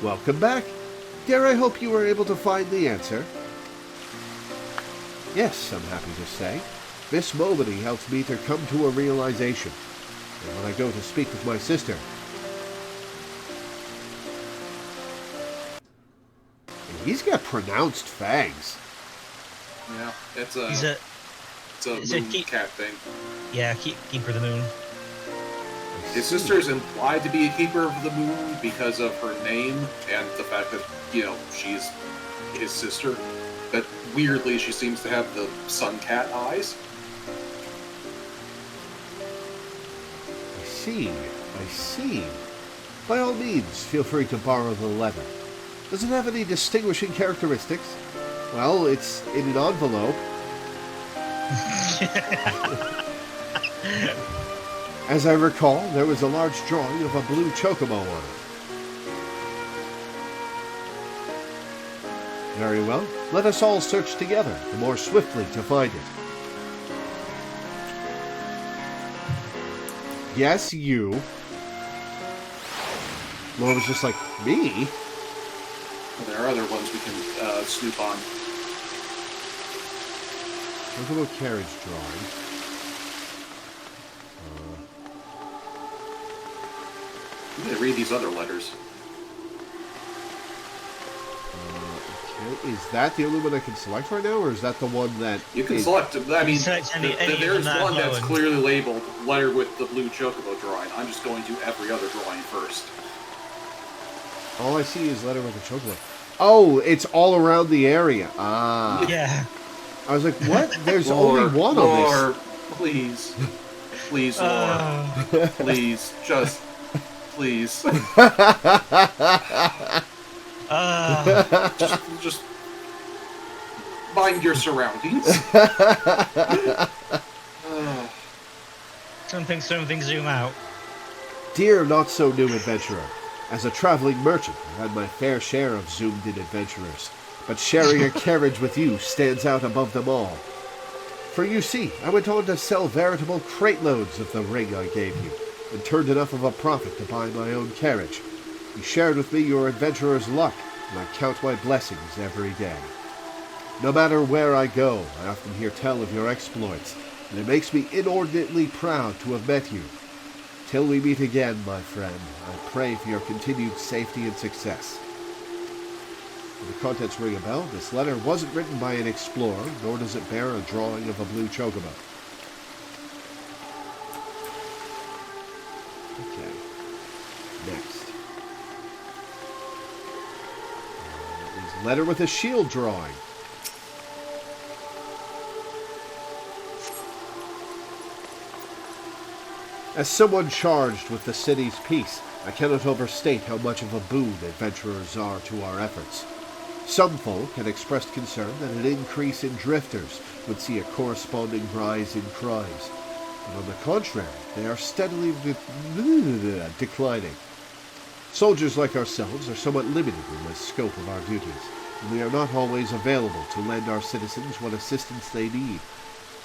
Speaker 1: Welcome back. Dare I hope you were able to find the answer? Yes, I'm happy to say. Miss Mobity helps me to come to a realization. And when I go to speak with my sister... He's got pronounced fangs.
Speaker 3: Yeah, it's a moon cat thing.
Speaker 2: Yeah, keeper of the moon.
Speaker 3: His sister is implied to be a keeper of the moon because of her name and the fact that, she's his sister. But weirdly, she seems to have the sun cat eyes.
Speaker 1: I see. By all means, feel free to borrow the letter. Does it have any distinguishing characteristics? Well, it's in an envelope. As I recall, there was a large drawing of a blue chocobo on it. Very well. Let us all search together, the more swiftly to find it. Yes, you. Lore was just like, me?
Speaker 3: There are other ones we can snoop on.
Speaker 1: Look at a carriage drawing.
Speaker 3: I'm gonna read these other letters.
Speaker 1: Okay, is that the only one I can select right now, or is that the one that...
Speaker 3: You can select... I mean,
Speaker 2: select any
Speaker 3: there's one that's
Speaker 2: and...
Speaker 3: clearly labeled letter with the blue chocobo drawing. I'm just going to every other drawing first.
Speaker 1: All I see is letter with a chocolate. Oh, it's all around the area. Ah.
Speaker 2: Yeah.
Speaker 1: I was like, what? There's
Speaker 3: Lore,
Speaker 1: only one
Speaker 3: Lore,
Speaker 1: on this.
Speaker 3: Please. Please, Lore. Please. Just... Please. Just mind your surroundings.
Speaker 2: Something, zoom out.
Speaker 1: Dear not-so-new adventurer, as a traveling merchant, I've had my fair share of zoomed-in adventurers, but sharing a carriage with you stands out above them all. For you see, I went on to sell veritable crate-loads of the ring I gave you, and turned enough of a profit to buy my own carriage. You shared with me your adventurer's luck, and I count my blessings every day. No matter where I go, I often hear tell of your exploits, and it makes me inordinately proud to have met you. Till we meet again, my friend, I pray for your continued safety and success. And the contents ring a bell. This letter wasn't written by an explorer, nor does it bear a drawing of a blue chocobo. Okay. Next. Is letter with a shield drawing. As someone charged with the city's peace, I cannot overstate how much of a boon adventurers are to our efforts. Some folk had expressed concern that an increase in drifters would see a corresponding rise in crimes, but on the contrary, they are steadily declining. Soldiers like ourselves are somewhat limited in the scope of our duties, and we are not always available to lend our citizens what assistance they need.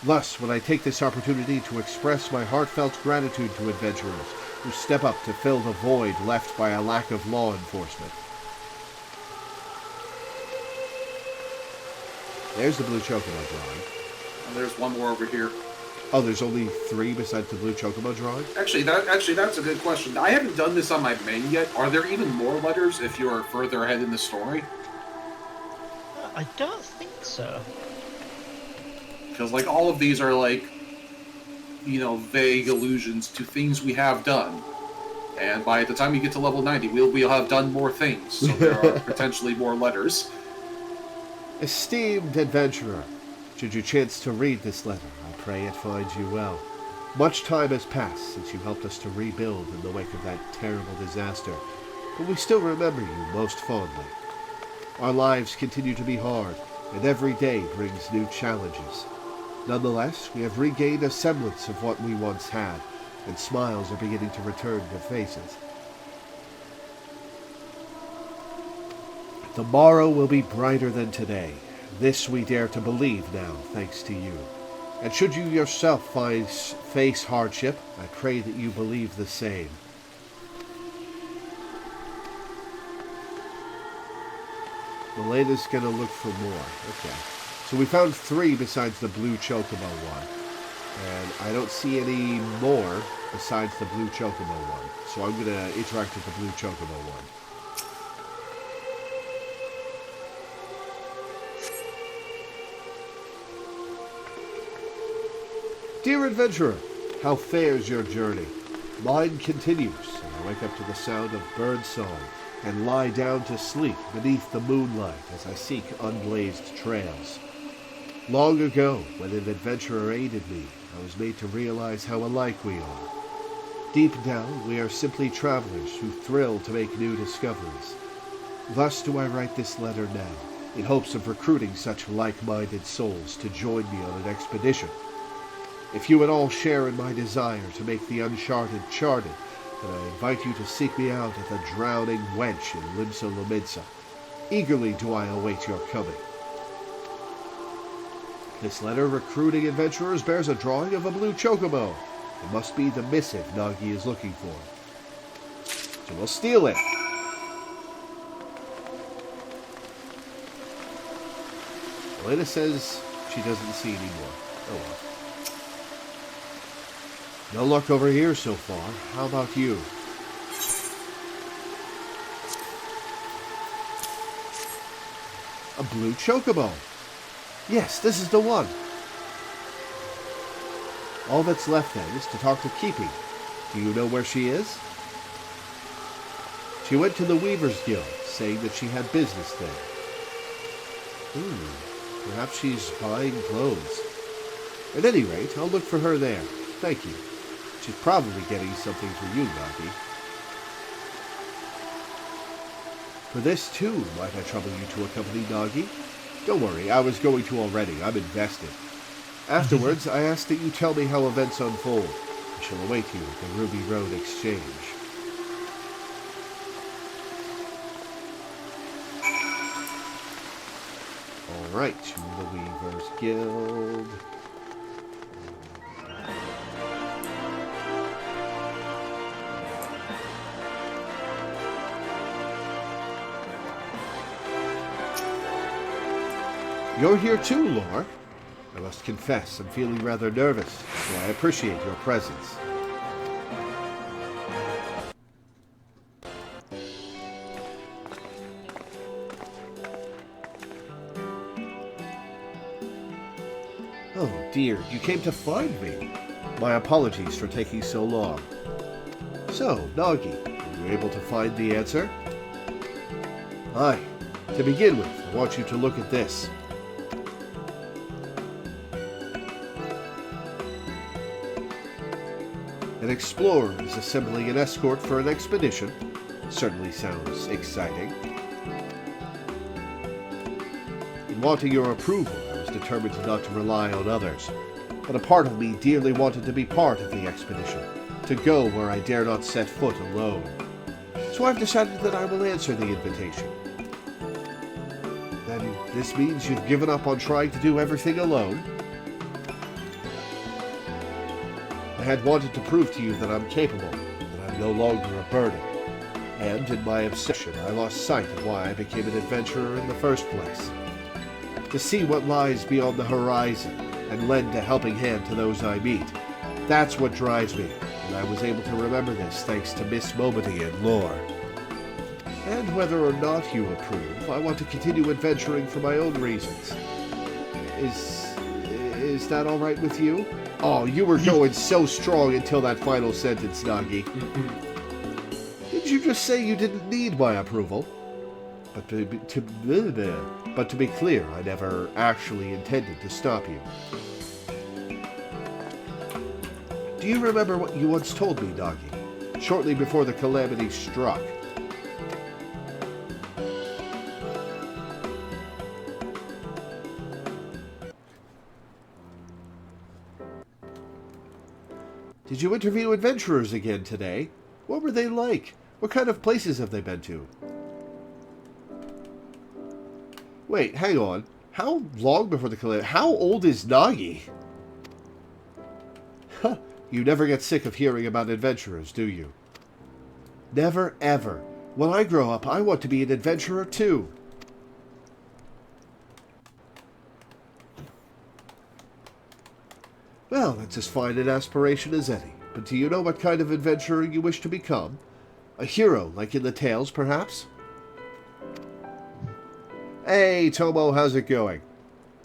Speaker 1: Thus, when I take this opportunity to express my heartfelt gratitude to adventurers who step up to fill the void left by a lack of law enforcement. There's the blue chocobo drawing.
Speaker 3: And there's one more over here.
Speaker 1: Oh, there's only 3 besides the blue chocobo drawing?
Speaker 3: Actually, that's a good question. I haven't done this on my main yet. Are there even more letters if you are further ahead in the story?
Speaker 2: I don't think so.
Speaker 3: Because, like, all of these are, like, you know, vague allusions to things we have done. And by the time you get to level 90, we'll have done more things. So there are potentially more letters.
Speaker 1: Esteemed adventurer, should you chance to read this letter, I pray it finds you well. Much time has passed since you helped us to rebuild in the wake of that terrible disaster, but we still remember you most fondly. Our lives continue to be hard, and every day brings new challenges. Nonetheless, we have regained a semblance of what we once had, and smiles are beginning to return to faces. The morrow will be brighter than today. This we dare to believe now, thanks to you. And should you yourself face hardship, I pray that you believe the same. Melena's gonna look for more. Okay. So we found 3 besides the blue chocobo one. And I don't see any more besides the blue chocobo one. So I'm gonna interact with the blue chocobo one. Dear adventurer, how fares your journey? Mine continues, and I wake up to the sound of bird song and lie down to sleep beneath the moonlight as I seek unblazed trails. Long ago, when an adventurer aided me, I was made to realize how alike we are. Deep down, we are simply travelers who thrill to make new discoveries. Thus do I write this letter now, in hopes of recruiting such like-minded souls to join me on an expedition. If you at all share in my desire to make the uncharted charted, then I invite you to seek me out at the Drowning Wench in Limsa Lominsa. Eagerly do I await your coming. This letter recruiting adventurers bears a drawing of a blue chocobo. It must be the missive Nagi is looking for. So we'll steal it. Elena says she doesn't see any more. Oh well. No luck over here so far. How about you? A blue chocobo. Yes, this is the one. All that's left then is to talk to Keepy. Do you know where she is? She went to the Weavers Guild, saying that she had business there. Perhaps she's buying clothes. At any rate, I'll look for her there. Thank you. She's probably getting something for you, Nagi. For this, too, might I trouble you to accompany Nagi? Don't worry, I was going to already. I'm invested. Afterwards, I ask that you tell me how events unfold. I shall await you at the Ruby Road Exchange. Alright, to the Weavers Guild. You're here too, Lore. I must confess, I'm feeling rather nervous, so I appreciate your presence. Oh dear, you came to find me. My apologies for taking so long. So, Nagi, were you able to find the answer? Aye. To begin with, I want you to look at this. An explorer is assembling an escort for an expedition. Certainly sounds exciting. In wanting your approval, I was determined not to rely on others, but a part of me dearly wanted to be part of the expedition, to go where I dare not set foot alone. So I've decided that I will answer the invitation. Then this means you've given up on trying to do everything alone? I had wanted to prove to you that I'm capable, that I'm no longer a burden. And in my obsession, I lost sight of why I became an adventurer in the first place. To see what lies beyond the horizon and lend a helping hand to those I meet. That's what drives me, and I was able to remember this thanks to Miss Momody and Lore. And whether or not you approve, I want to continue adventuring for my own reasons. Is that all right with you? Oh, you were going so strong until that final sentence, Nagi. Didn't you just say you didn't need my approval? But to be clear, I never actually intended to stop you. Do you remember what you once told me, Nagi, shortly before the calamity struck? Did you interview adventurers again today? What were they like? What kind of places have they been to? Wait, hang on. How long before the calamity? How old is Nagi? Huh, you never get sick of hearing about adventurers, do you? Never, ever. When I grow up, I want to be an adventurer too. Well, that's as fine an aspiration as any. But do you know what kind of adventurer you wish to become? A hero, like in the tales, perhaps? Hey, Tomo, how's it going?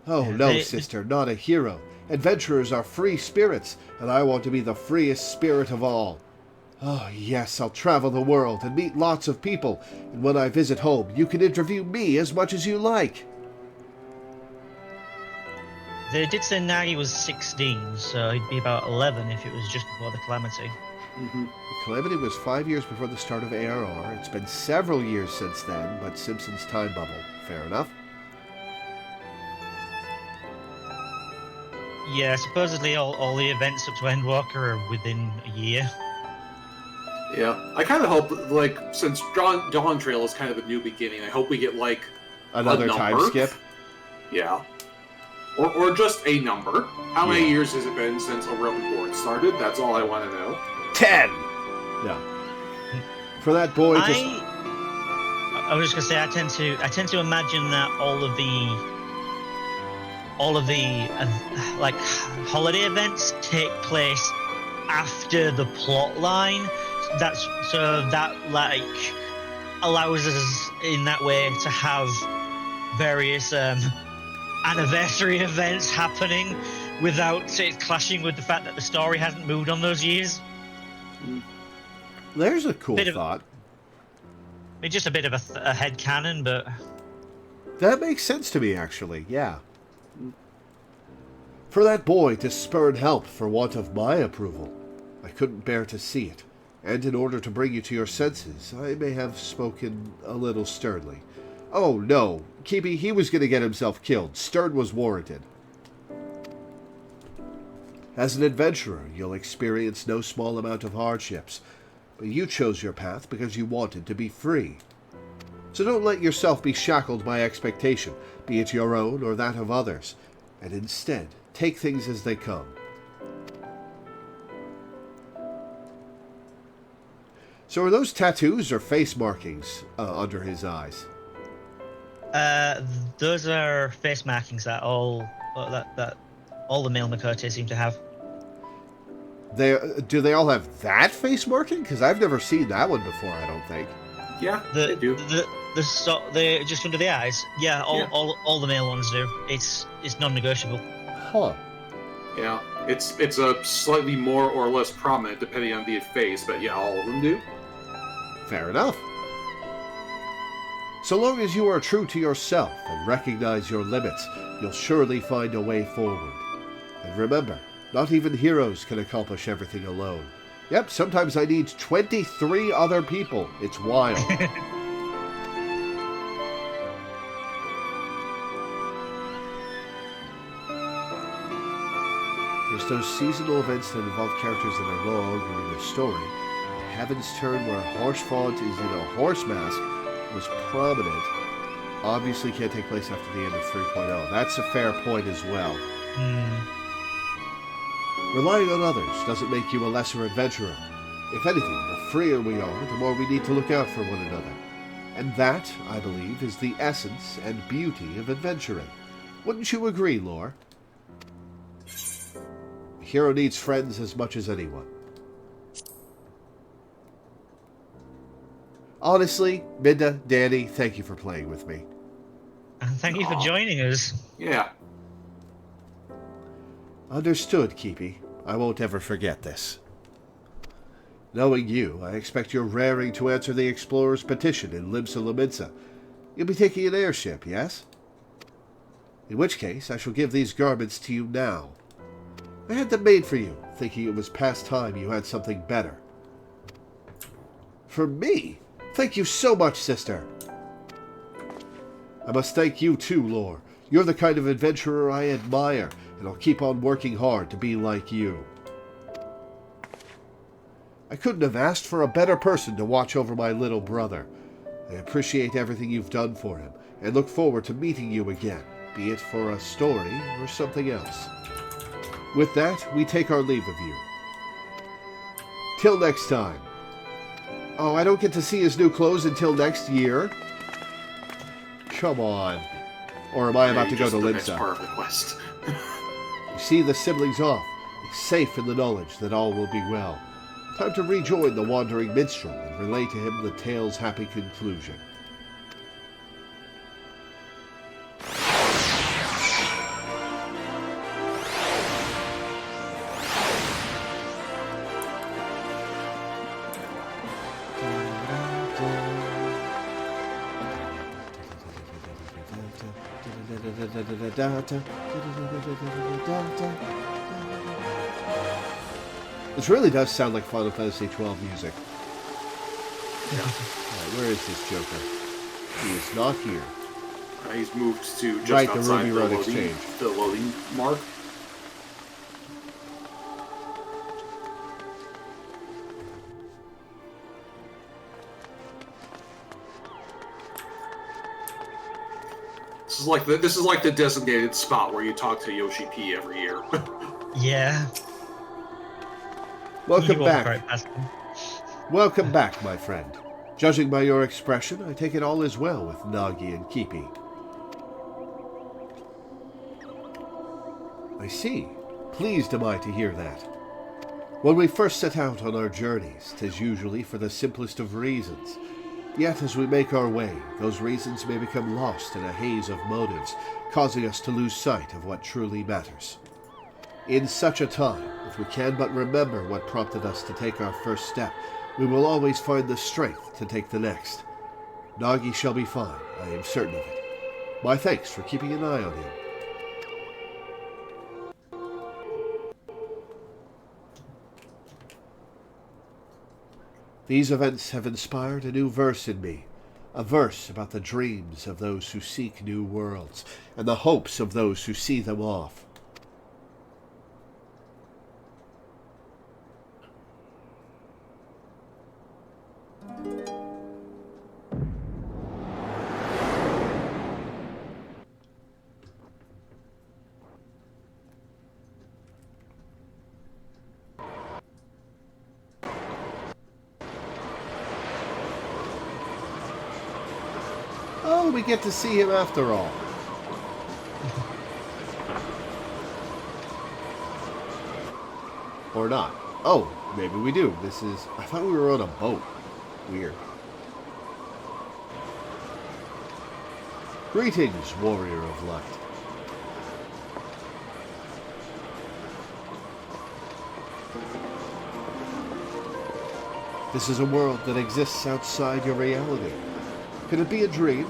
Speaker 1: Oh, no, sister, not a hero. Adventurers are free spirits, and I want to be the freest spirit of all. Oh, yes, I'll travel the world and meet lots of people, and when I visit home, you can interview me as much as you like.
Speaker 2: They did say Nagi was 16, so he'd be about 11 if it was just before the calamity.
Speaker 1: Mm-hmm. The calamity was 5 years before the start of ARR. It's been several years since then, but Simpson's time bubble. Fair enough.
Speaker 2: Yeah, supposedly all the events up to Endwalker are within a year.
Speaker 3: Yeah, I kind of hope, like, since Dawn Trail is kind of a new beginning, I hope we get, like,
Speaker 1: another time skip?
Speaker 3: Yeah. Or just a number. How many years has it been since A Realm Reborn started? That's all I want to know.
Speaker 1: 10! No. For that boy,
Speaker 2: I was just gonna say, I tend to imagine that all of the like holiday events take place after the plot line. That like allows us in that way to have various anniversary events happening without it clashing with the fact that the story hasn't moved on those years.
Speaker 1: There's a cool
Speaker 2: Bit of-
Speaker 1: thought.
Speaker 2: I mean, just a bit of a headcanon, but
Speaker 1: That makes sense to me, actually, yeah. For that boy to spurn help for want of my approval, I couldn't bear to see it, and in order to bring you to your senses, I may have spoken a little sternly. Oh, no, Keepy, he was going to get himself killed. Stern was warranted. As an adventurer, you'll experience no small amount of hardships, but you chose your path because you wanted to be free. So don't let yourself be shackled by expectation, be it your own or that of others, and instead, take things as they come. So are those tattoos or face markings under his eyes?
Speaker 2: those are face markings that all the male Makote seem to have.
Speaker 1: Do they all have that face marking? Because I've never seen that one before, I don't think.
Speaker 3: Yeah, they do.
Speaker 2: The just under the eyes. Yeah, all the male ones do. It's non-negotiable.
Speaker 1: Huh.
Speaker 3: Yeah, it's a slightly more or less prominent depending on the face, but yeah, all of them do.
Speaker 1: Fair enough. So long as you are true to yourself and recognize your limits, you'll surely find a way forward. And remember, not even heroes can accomplish everything alone. Yep, sometimes I need 23 other people. It's wild. There's those seasonal events that involve characters that are no longer in the story. Heaven's Turn, where Horsefont is in a horse mask, was prominent. Obviously can't take place after the end of 3.0. That's a fair point as well. Relying on others doesn't make you a lesser adventurer. If anything, the freer we are, the more we need to look out for one another. And that, I believe, is the essence and beauty of adventuring. Wouldn't you agree, Lore? A hero needs friends as much as anyone. Honestly, Minda, Danny, thank you for playing with me.
Speaker 2: And thank you for joining us.
Speaker 3: Yeah.
Speaker 1: Understood, Keepy. I won't ever forget this. Knowing you, I expect you're raring to answer the Explorer's petition in Limsa Lominsa. You'll be taking an airship, yes? In which case, I shall give these garments to you now. I had them made for you, thinking it was past time you had something better. For me? Thank you so much, sister. I must thank you too, Lore. You're the kind of adventurer I admire, and I'll keep on working hard to be like you. I couldn't have asked for a better person to watch over my little brother. I appreciate everything you've done for him, and look forward to meeting you again, be it for a story or something else. With that, we take our leave of you. Till next time. Oh, I don't get to see his new clothes until next year? Come on. Or am I about to go to
Speaker 3: That's
Speaker 1: Limsa?
Speaker 3: part of the quest.
Speaker 1: You see the siblings off, safe in the knowledge that all will be well. Time to rejoin the wandering minstrel and relay to him the tale's happy conclusion. This really does sound like Final Fantasy XII music.
Speaker 3: Yeah.
Speaker 1: Alright, where is this Joker? He is not here.
Speaker 3: He's moved to just
Speaker 1: Right, the
Speaker 3: outside
Speaker 1: Ruby Road Exchange.
Speaker 3: the loading mark. This is like the designated spot where you talk to Yoshi P every year.
Speaker 2: Yeah.
Speaker 1: Welcome
Speaker 2: You walk
Speaker 1: back.
Speaker 2: right past them.
Speaker 1: Welcome back, my friend. Judging by your expression, I take it all is well with Nagi and Keepy. I see. Pleased am I to hear that. When we first set out on our journeys, 'tis usually for the simplest of reasons. Yet as we make our way, those reasons may become lost in a haze of motives, causing us to lose sight of what truly matters. In such a time, if we can but remember what prompted us to take our first step, we will always find the strength to take the next. Nagi shall be fine, I am certain of it. My thanks for keeping an eye on him. These events have inspired a new verse in me, a verse about the dreams of those who seek new worlds, and the hopes of those who see them off. Oh, we get to see him after all. Or not. Oh, maybe we do. I thought we were on a boat. Weird. Greetings, warrior of light. This is a world that exists outside your reality. Could it be a dream?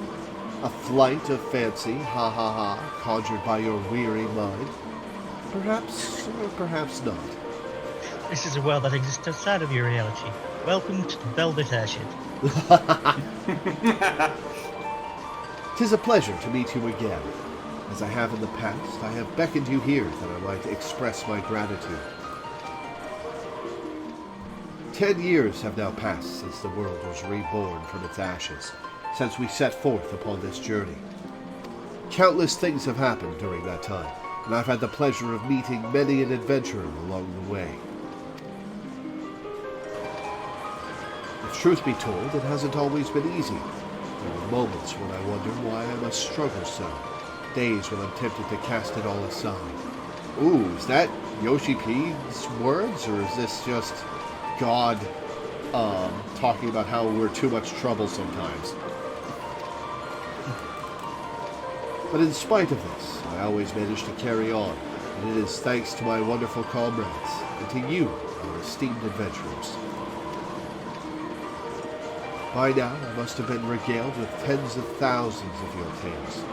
Speaker 1: A flight of fancy, ha ha ha, conjured by your weary mind? Perhaps, or perhaps not.
Speaker 2: This is a world that exists outside of your reality. Welcome to the Velvet Airship.
Speaker 1: 'Tis a pleasure to meet you again. As I have in the past, I have beckoned you here that I might express my gratitude. 10 years have now passed since the world was reborn from its ashes, since we set forth upon this journey. Countless things have happened during that time, and I've had the pleasure of meeting many an adventurer along the way. If truth be told, it hasn't always been easy. There were moments when I wonder why I must struggle so. Days when I'm tempted to cast it all aside. Ooh, is that Yoshi P's words, or is this just God talking about how we're too much trouble sometimes? But in spite of this, I always manage to carry on, and it is thanks to my wonderful comrades, and to you, our esteemed adventurers. By now, I must have been regaled with tens of thousands of your tales.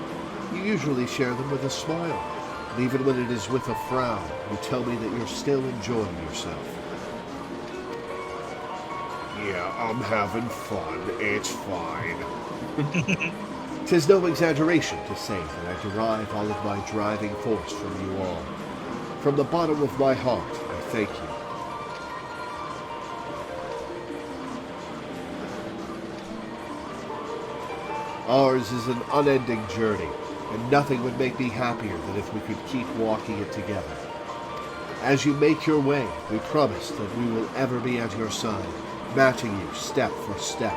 Speaker 1: You usually share them with a smile, and even when it is with a frown, you tell me that you're still enjoying yourself. Yeah, I'm having fun. It's fine. 'Tis no exaggeration to say that I derive all of my driving force from you all. From the bottom of my heart, I thank you. Ours is an unending journey, and nothing would make me happier than if we could keep walking it together. As you make your way, we promise that we will ever be at your side, matching you step for step.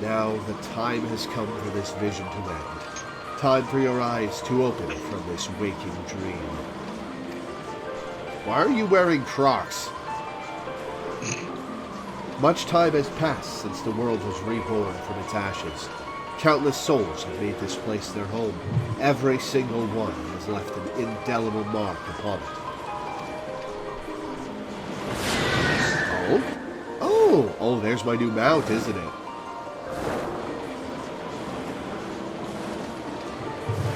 Speaker 1: Now the time has come for this vision to end. Time for your eyes to open from this waking dream. Why are you wearing Crocs? Much time has passed since the world was reborn from its ashes. Countless souls have made this place their home. Every single one has left an indelible mark upon it. Oh, there's my new mount, isn't it?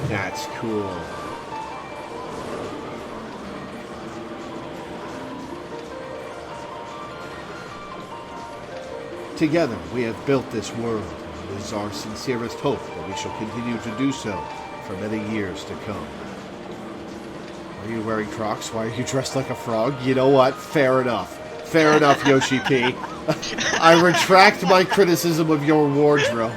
Speaker 1: That's cool. Together, we have built this world, and it is our sincerest hope that we shall continue to do so for many years to come. Are you wearing Crocs? Why are you dressed like a frog? You know what? Fair enough. Fair enough, Yoshi P. I retract my criticism of your wardrobe.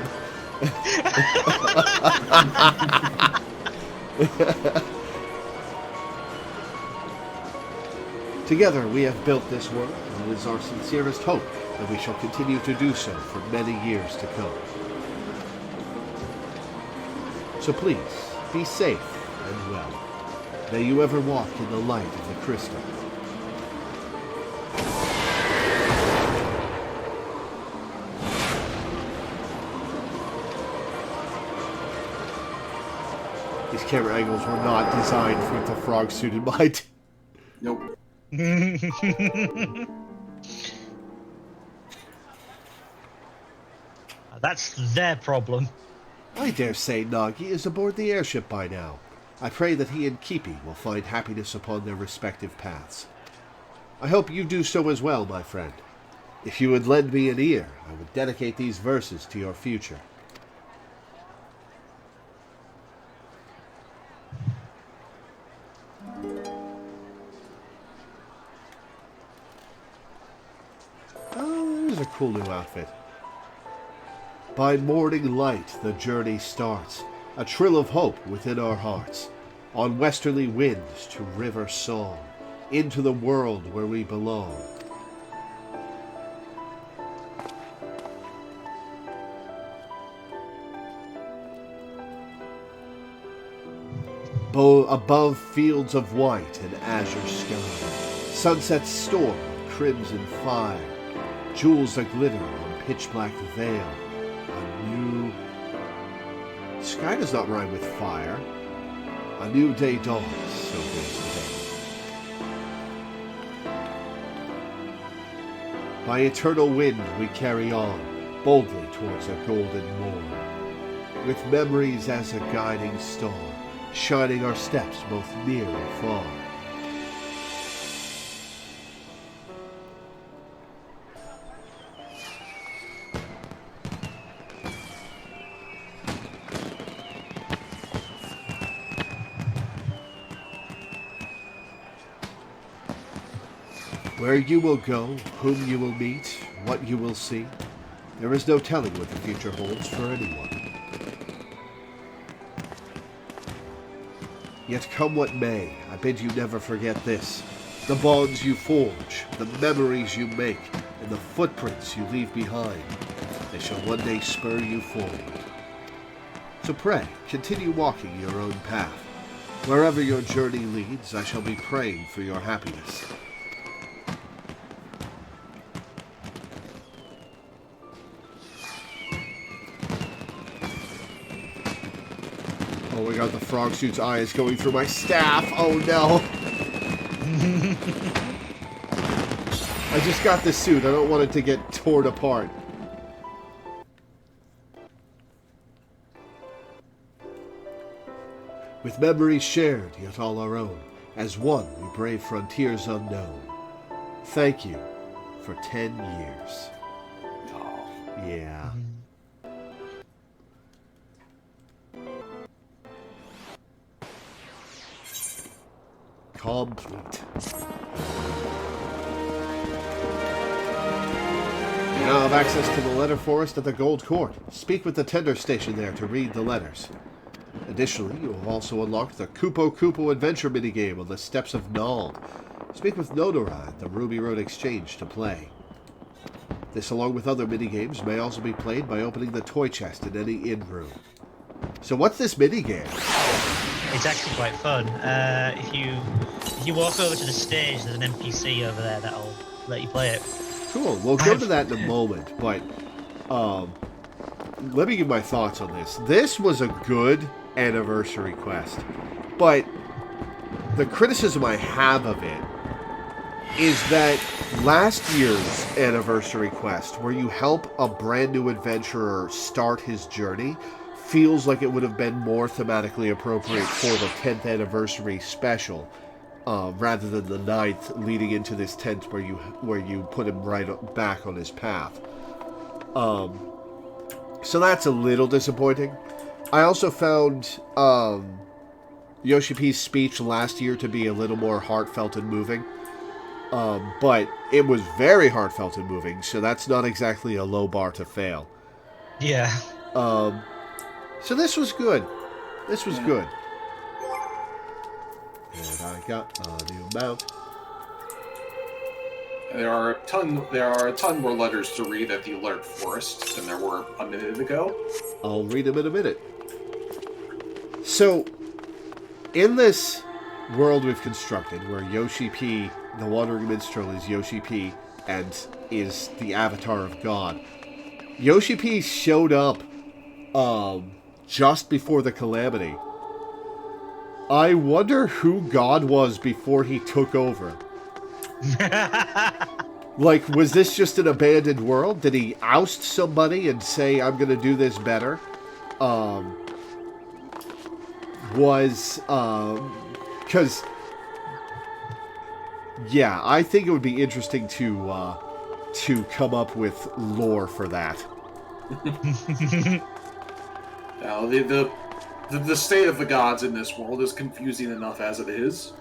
Speaker 1: Together, we have built this world, and it is our sincerest hope that we shall continue to do so for many years to come. So please, be safe and well. May you ever walk in the light of the crystal. These camera angles were not designed with the frog suit in mind.
Speaker 3: Nope.
Speaker 2: That's their problem.
Speaker 1: I dare say Nagi is aboard the airship by now. I pray that he and Kipi will find happiness upon their respective paths. I hope you do so as well, my friend. If you would lend me an ear, I would dedicate these verses to your future. Oh, there's a cool new outfit. By morning light the journey starts, a trill of hope within our hearts. On westerly winds to river song, into the world where we belong. Above fields of white and azure sky, sunsets storm of crimson fire, jewels that glitter on pitch-black veil. A new... Sky does not rhyme with fire. A new day dawns, so goes the day. By eternal wind we carry on, boldly towards a golden morn, with memories as a guiding star, shining our steps both near and far. Where you will go, whom you will meet, what you will see, there is no telling what the future holds for anyone. Yet come what may, I bid you never forget this. The bonds you forge, the memories you make, and the footprints you leave behind, they shall one day spur you forward. So pray, continue walking your own path. Wherever your journey leads, I shall be praying for your happiness. Oh my god, the frog suit's eye is going through my staff. Oh no. I just got this suit. I don't want it to get torn apart. With memories shared, yet all our own, as one we brave frontiers unknown. Thank you for 10 years.
Speaker 3: Oh.
Speaker 1: Yeah. Complete. You now have access to the letter forest at the Gold Court. Speak with the tender station there to read the letters. Additionally, you have also unlocked the Kupo Kupo adventure minigame on the steps of Nald. Speak with Nodora at the Ruby Road Exchange to play. This, along with other minigames, may also be played by opening the toy chest in any inn room. So what's this minigame?
Speaker 2: It's actually quite fun. If you walk over to the stage, there's an NPC over there that'll let you play it.
Speaker 1: Cool. We'll go to that in a moment, but let me give my thoughts on this. This was a good anniversary quest, but the criticism I have of it is that last year's anniversary quest, where you help a brand new adventurer start his journey, feels like it would have been more thematically appropriate for the 10th anniversary special, rather than the 9th leading into this tent where you put him right back on his path. So that's a little disappointing. I also found Yoshi P's speech last year to be a little more heartfelt and moving. But it was very heartfelt and moving, so that's not exactly a low bar to fail.
Speaker 2: Yeah.
Speaker 1: So this was good. This was good. And I got a new mount.
Speaker 3: There are a ton more letters to read at the Alert Forest than there were a minute ago.
Speaker 1: I'll read them in a minute. So, in this world we've constructed, where Yoshi P, the Wandering Minstrel, is Yoshi P and is the avatar of God, Yoshi P showed up just before the calamity I wonder who God was before he took over. Like, was this just an abandoned world? Did he oust somebody and say, I'm going to do this better? Because, yeah, I think it would be interesting to come up with lore for that.
Speaker 3: Now, the state of the gods in this world is confusing enough as it is.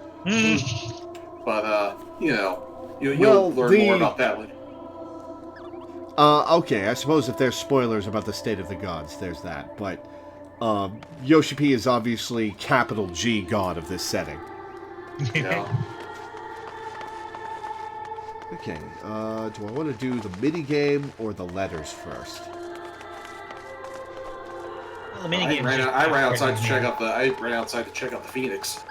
Speaker 3: But, you'll learn more about that later.
Speaker 1: Okay, I suppose if there's spoilers about the state of the gods, there's that. But Yoshi P is obviously capital G god of this setting.
Speaker 3: Yeah.
Speaker 1: Okay, do I want to do the minigame or the letters first?
Speaker 2: Well, the minigame.
Speaker 3: I ran outside to check out the Phoenix.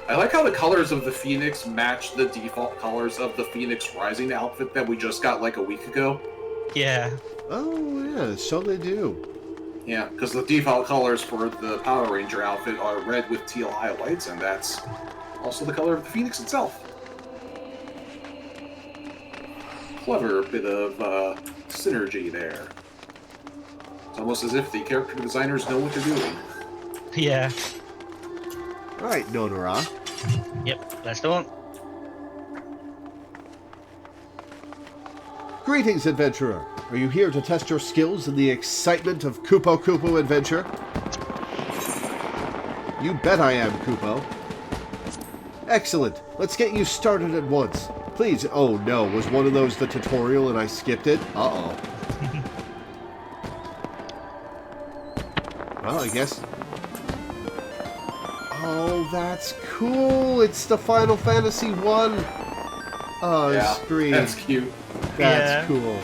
Speaker 3: I like how the colors of the Phoenix match the default colors of the Phoenix Rising outfit that we just got like a week ago.
Speaker 2: Yeah.
Speaker 1: Oh, yeah, so they do.
Speaker 3: Yeah, because the default colors for the Power Ranger outfit are red with teal highlights, and that's also the color of the Phoenix itself. Clever bit of synergy there. It's almost as if the character designers know what they're doing.
Speaker 2: Yeah.
Speaker 1: Alright, Nonora.
Speaker 2: Yep, that's the one.
Speaker 1: Greetings, adventurer. Are you here to test your skills in the excitement of Kupo Kupo adventure? You bet I am, Kupo. Excellent. Let's get you started at once. Please. Oh no, was one of those the tutorial and I skipped it? Uh-oh. Well, I guess... Oh, that's cool. It's the Final Fantasy 1. Oh,
Speaker 3: Yeah,
Speaker 1: screen.
Speaker 3: that's cute.
Speaker 1: That's cool.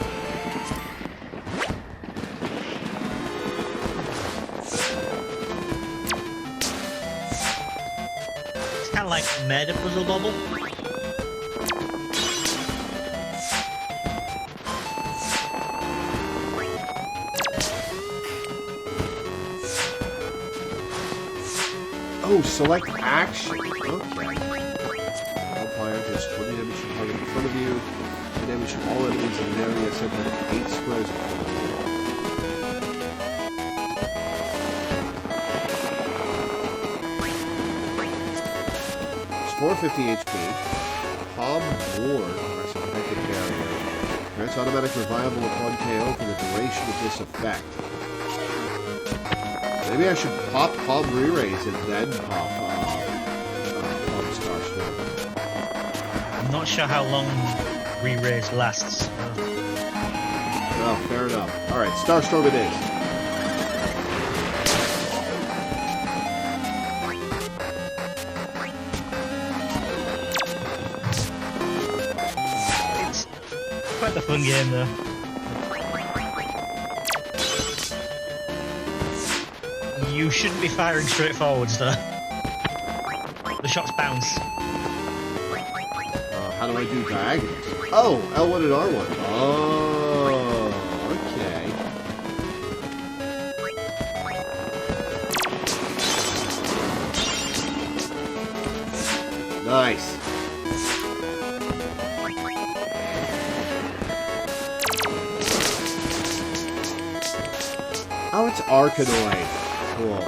Speaker 2: It's kind of like Meta Puzzle Bobble.
Speaker 1: Oh, select action. Okay. Wildfire does 20 damage to target in front of you. 10 damage to all enemies in an area set back 8 squares in front of you. It's 450 HP. Palm Ward press a protected barrier. Grants automatic revival upon KO for the duration of this effect. Maybe I should pop Palm Re-Raise and then pop Palm Starstorm.
Speaker 2: I'm not sure how long re-raise lasts.
Speaker 1: Oh, fair enough. Alright, Starstorm it is.
Speaker 2: It's quite a fun game, though. You shouldn't be firing straight forwards, though. The shots bounce.
Speaker 1: How do I do diagonals? Oh, L1 and R1. Oh, okay. Nice. Oh, it's Arkanoid. Cool.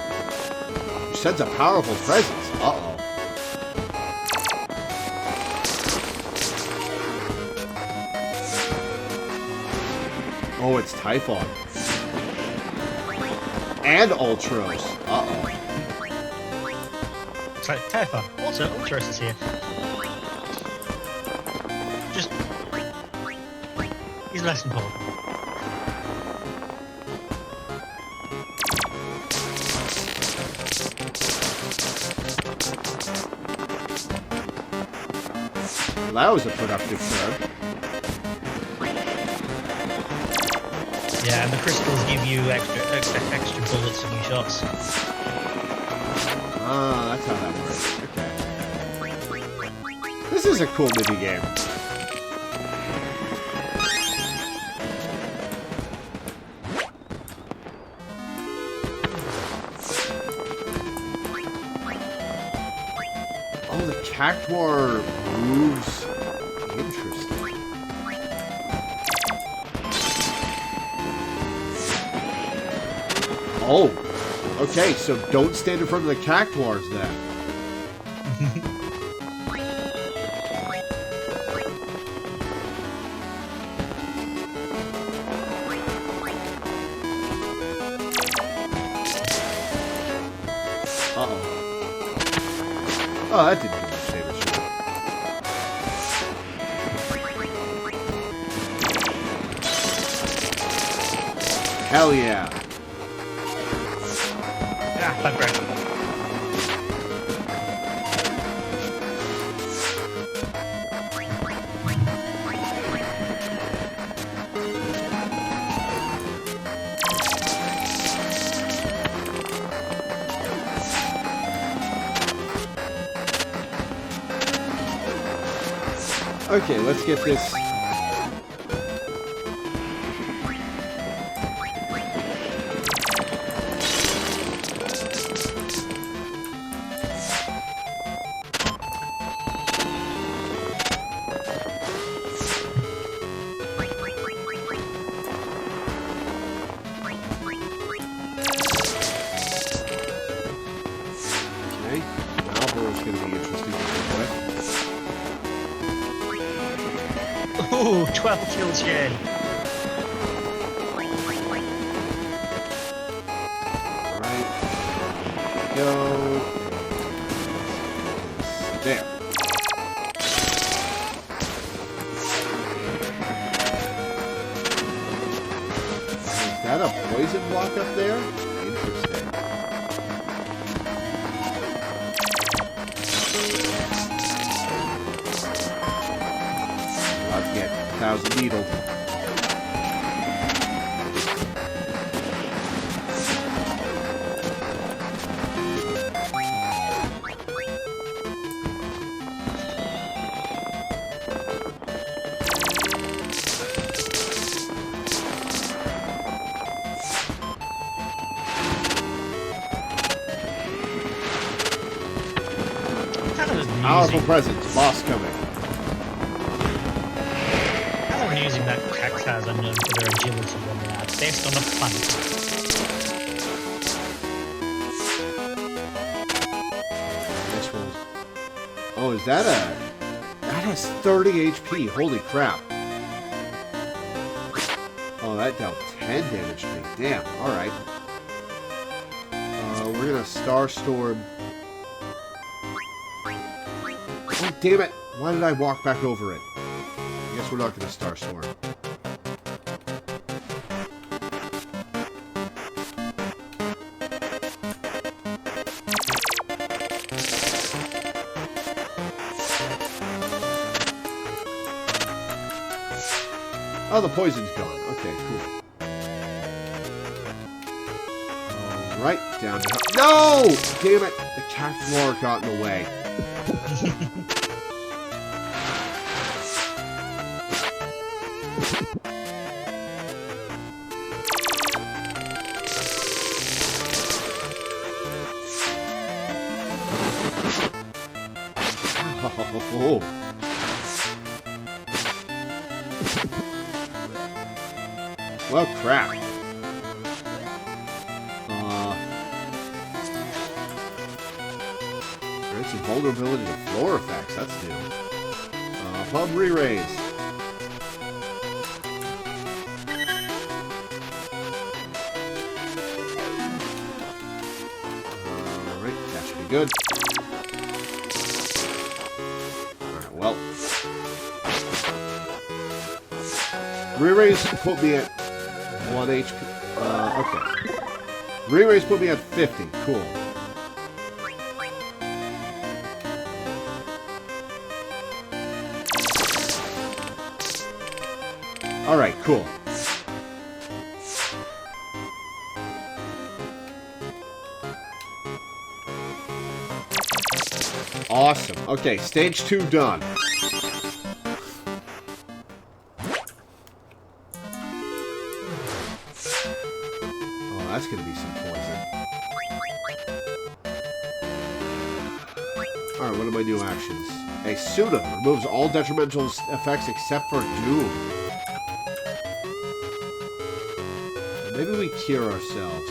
Speaker 1: Which sends a powerful presence. Uh-oh. Oh, it's Typhon. And Ultros. Uh-oh.
Speaker 2: Sorry, Typhon. Also, Ultros is here. Just... He's less important.
Speaker 1: That was a productive turn.
Speaker 2: Yeah, and the crystals give you extra bullets on your shots.
Speaker 1: Ah, that's how that works. Okay. This is a cool mini game. Cactuar moves. Interesting. Oh, okay, so don't stand in front of the Cactuars then. Uh-oh. Oh, that didn't do much damage. Hell yeah.
Speaker 2: Ah, bug break.
Speaker 1: Okay, let's get this. Okay, Malboro's going to be interesting to work with.
Speaker 2: Ooh, 12 kills again.
Speaker 1: Alright. Go. There. Is that a poison block up there? Interesting. About to get 1,000 needled. Powerful presence, boss coming.
Speaker 2: Kind of amusing that cactuars are known for their agility when they are based on a plant.
Speaker 1: This one. Oh, is that a... That has 30 HP. Holy crap. Oh, that dealt 10 damage to me. Damn, alright. We're gonna Starstorm... Oh, damn it! Why did I walk back over it? I guess we're not gonna Starstorm. Oh, the poison's gone. Okay, cool. Alright, down to... No! Damn it! The Cactuar got in the way. Oh. Well, crap. There's some vulnerability to floor effects. That's new. Pub re-raise. Alright, that should be good. Alright, well. Re-raise put me at 1 HP. Okay. Re-raise put me at 50. Cool. Alright, cool. Awesome. Okay, stage 2 done. Oh, that's gonna be some poison. Alright, Alright, what are my new actions? A Suna removes all detrimental effects except for Doom. Maybe we cure ourselves.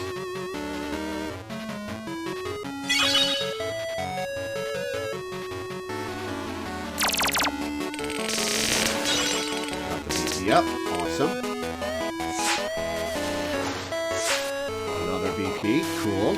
Speaker 1: Got the BP up. Awesome. Another BP. Cool.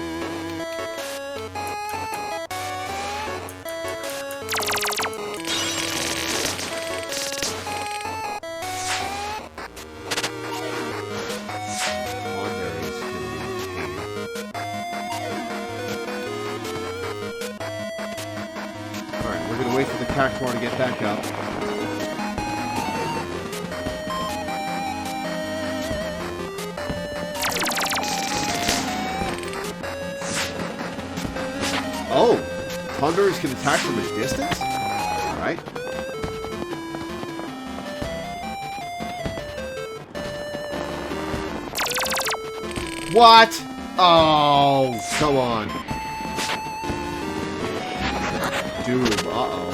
Speaker 1: Cactuar to get back up. Oh! Thunders can attack from a distance? Alright. What? Oh, come on. Doom, uh-oh.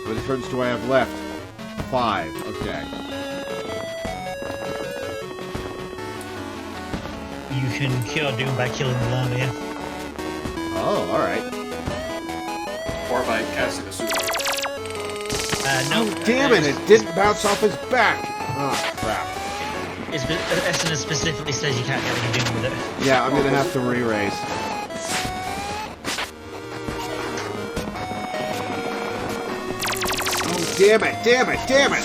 Speaker 1: How many turns do I have left? 5, okay.
Speaker 2: You can cure Doom by killing the Lamia.
Speaker 1: Oh, alright.
Speaker 3: Or by casting a super.
Speaker 2: No.
Speaker 1: Oh, damn it, it didn't bounce off his back! Oh, crap.
Speaker 2: Essence specifically says you can't get any Doom with it.
Speaker 1: Yeah, I'm gonna have to re-raise. Damn it, damn it, damn it!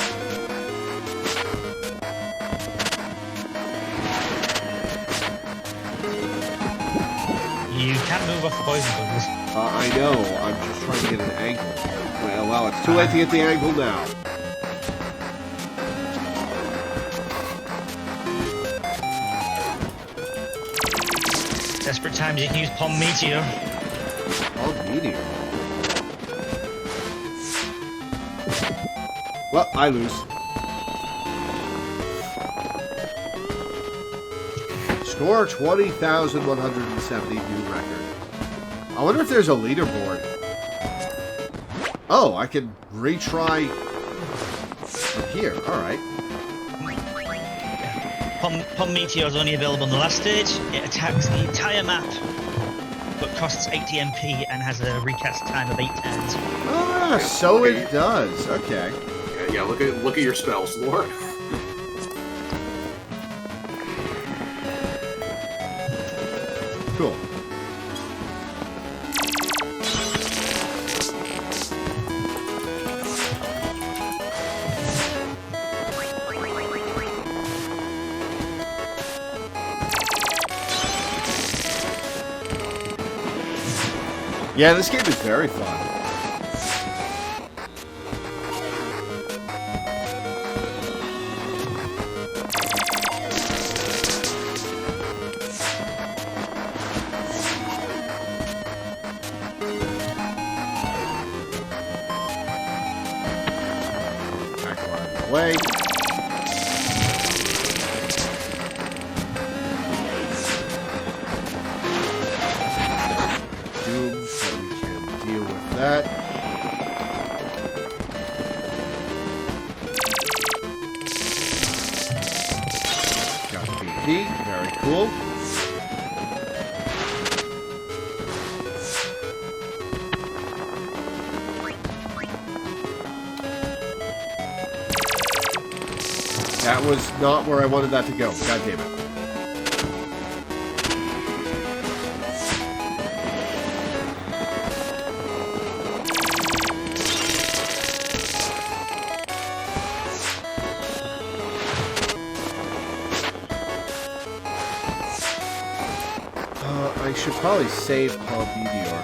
Speaker 2: You can't move off the poison bubbles.
Speaker 1: I know, I'm just trying to get an angle. Well, it's too late to get the angle now.
Speaker 2: Desperate times you can use Palm Meteor.
Speaker 1: Palm Meteor? Well, I lose. Score 20,170, new record. I wonder if there's a leaderboard. Oh, I can retry from here. Alright.
Speaker 2: Palm Meteor is only available on the last stage. It attacks the entire map, but costs 80 MP and has a recast time of 8 turns.
Speaker 1: Ah, so it does. Okay.
Speaker 3: Yeah, look at your spells, Lore.
Speaker 1: Cool. Yeah, this game is very fun. Way. Doom, so we can deal with that. Got the BP, very cool. That was not where I wanted that to go. God damn it. I should probably save Palm Meteor.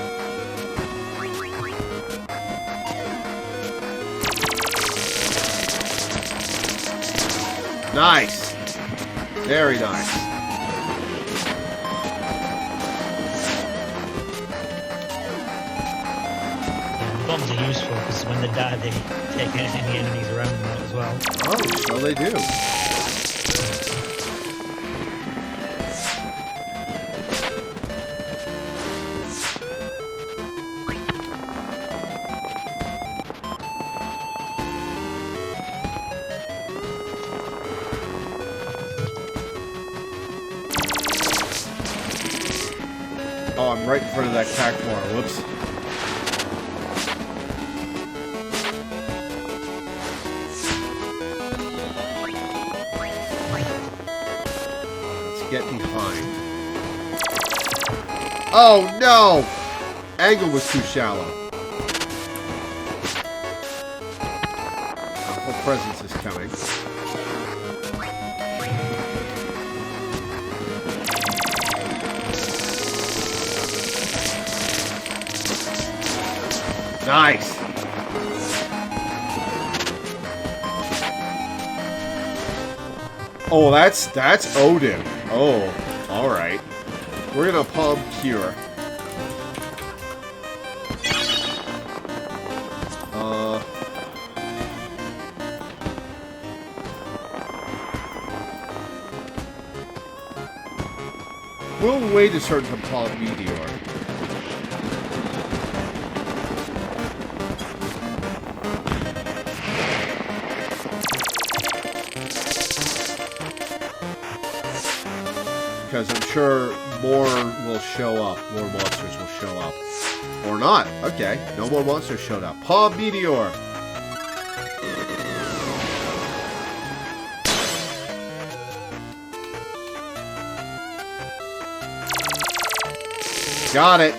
Speaker 1: Nice! Very nice.
Speaker 2: Bombs are useful because when they die, they take anything the enemies around them out as well.
Speaker 1: Oh, so they do. right in front of that cactuar. Whoops. Let's get behind. Oh no! Angle was too shallow. Powerful presence is coming. Nice. Oh, that's Odin. Oh, all right. We're gonna palm cure. We'll wait a certain to palm meteor. Because I'm sure more will show up. More monsters will show up. Or not. Okay. No more monsters showed up. Palm Meteor. Got it.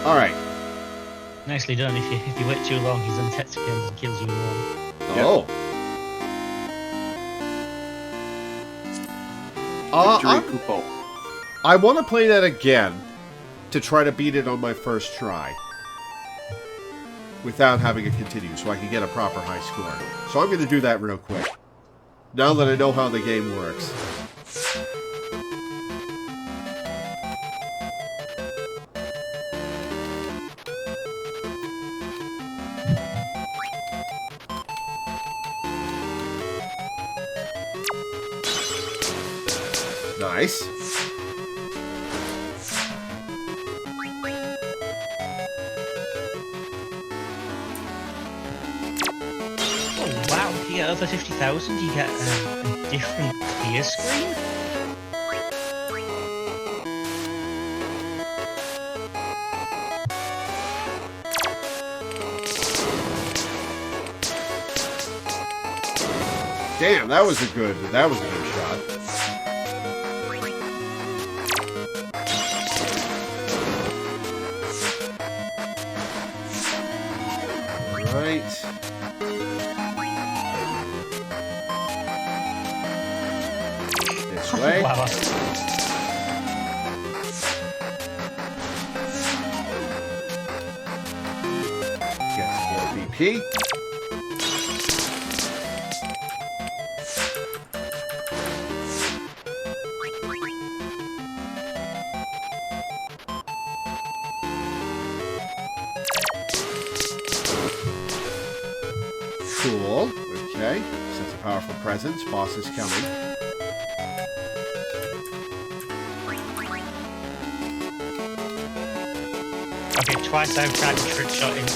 Speaker 1: Alright.
Speaker 2: Nicely done. If you wait too long, he's intoxicated and kills you in one.
Speaker 1: Oh.
Speaker 3: Victory Kupo.
Speaker 1: I want to play that again to try to beat it on my first try without having it continue so I can get a proper high score. So I'm going to do that real quick. Now that I know how the game works. Nice.
Speaker 2: Oh wow, if you get over 50,000, you get a different clear screen?
Speaker 1: Damn, that was a good shot. Right. This way.
Speaker 2: Wow.
Speaker 1: Get some more BP. Cool. Okay. Sense of powerful presence. Boss is coming.
Speaker 2: Okay, twice I've tried to trick shot into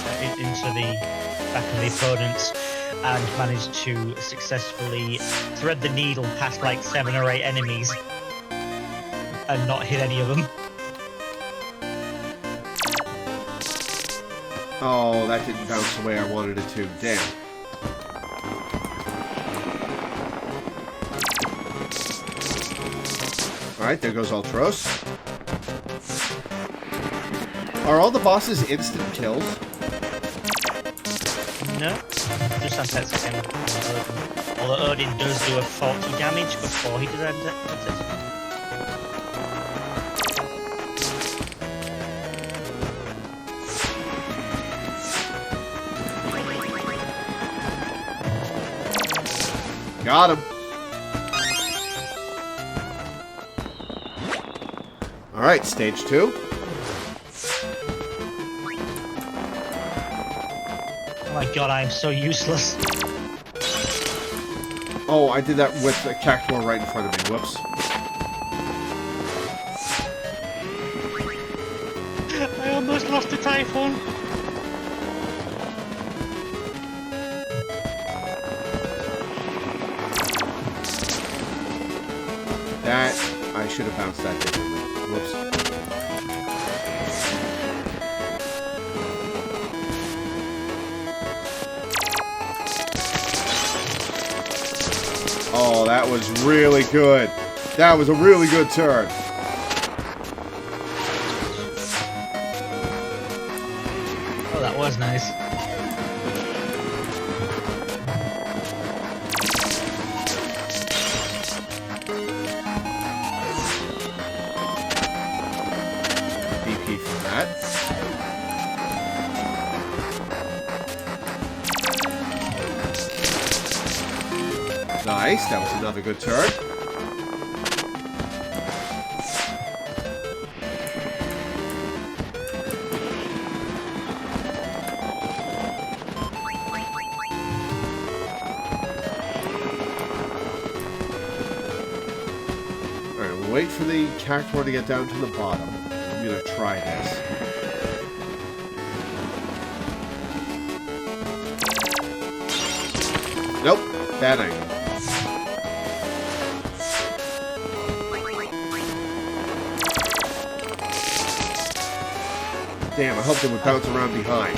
Speaker 2: the back of the opponents and managed to successfully thread the needle past like 7 or 8 enemies and not hit any of them.
Speaker 1: Oh, that didn't bounce the way I wanted it to. Damn. Alright, there goes Ultros. Are all the bosses instant kills?
Speaker 2: No, just on that second. Although Odin does do a 40 damage before he does that.
Speaker 1: Got him. Alright, stage 2.
Speaker 2: Oh my god, I am so useless.
Speaker 1: Oh, I did that with the cactuar right in front of me. Whoops.
Speaker 2: I almost lost the Typhoon.
Speaker 1: should have bounced that differently. Whoops. Oh, that was really good. That was a really good turn.
Speaker 2: Oh, that was nice.
Speaker 1: BP for that. Nice, that was another good turn. Alright, we'll wait for the cactuar to get down to the bottom. I'm gonna try this. Nope, bad angle. Damn, I hoped it would bounce around behind.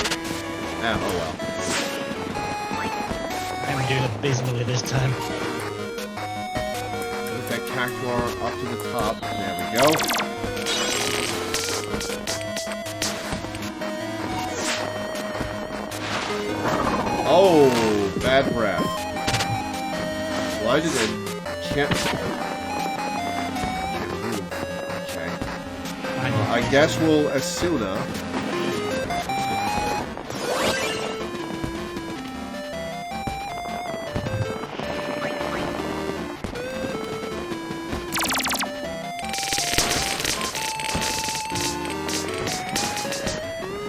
Speaker 1: Ah, oh well.
Speaker 2: I'm doing abysmally this time.
Speaker 1: Move that cactuar up to the top. There we go. Oh, bad breath. Slided in. Can't move. Okay. I guess we'll Asuna.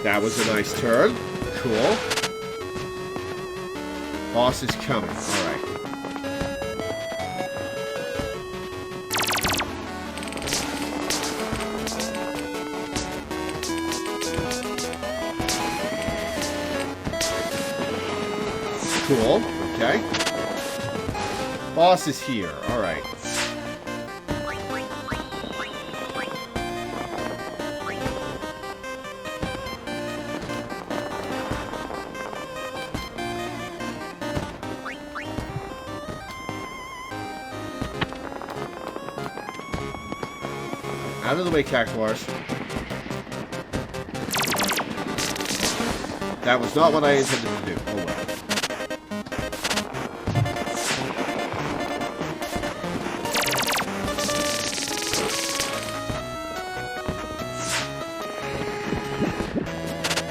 Speaker 1: That was a nice turn. Cool. Boss is coming. Alright. Cool. Okay. Boss is here. Alright. Out of the way, cactuars. That was not what I intended to do. Oh well.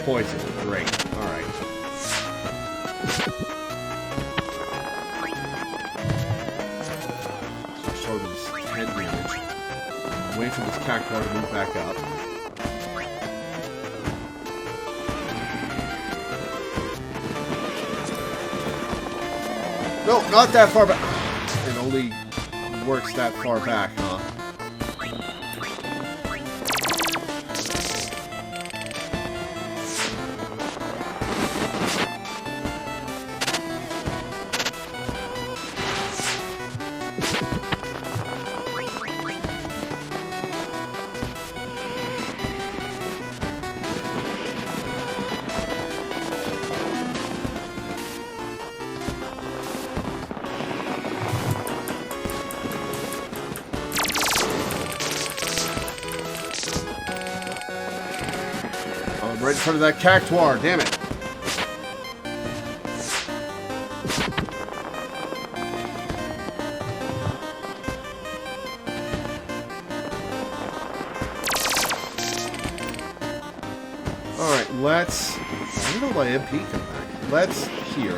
Speaker 1: Poison. Great. Alright. So show this 10 damage. Wait for this cactuar to move back up. No, not that far back. It only works that far back, huh? Right in front of that cactuar, damn it. Alright, let's... I don't know why MP come back. Let's heal.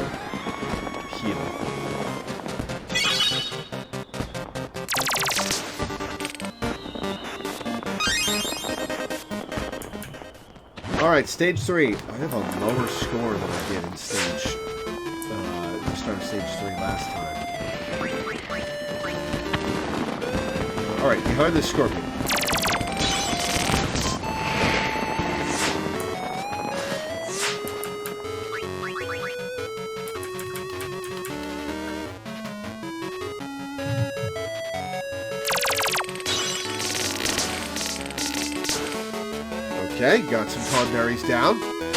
Speaker 1: Alright, stage 3. I have a lower score than I did in stage... the start of stage 3 last time. Alright, behind the scorpion. Okay, got some Tonberries down. Let's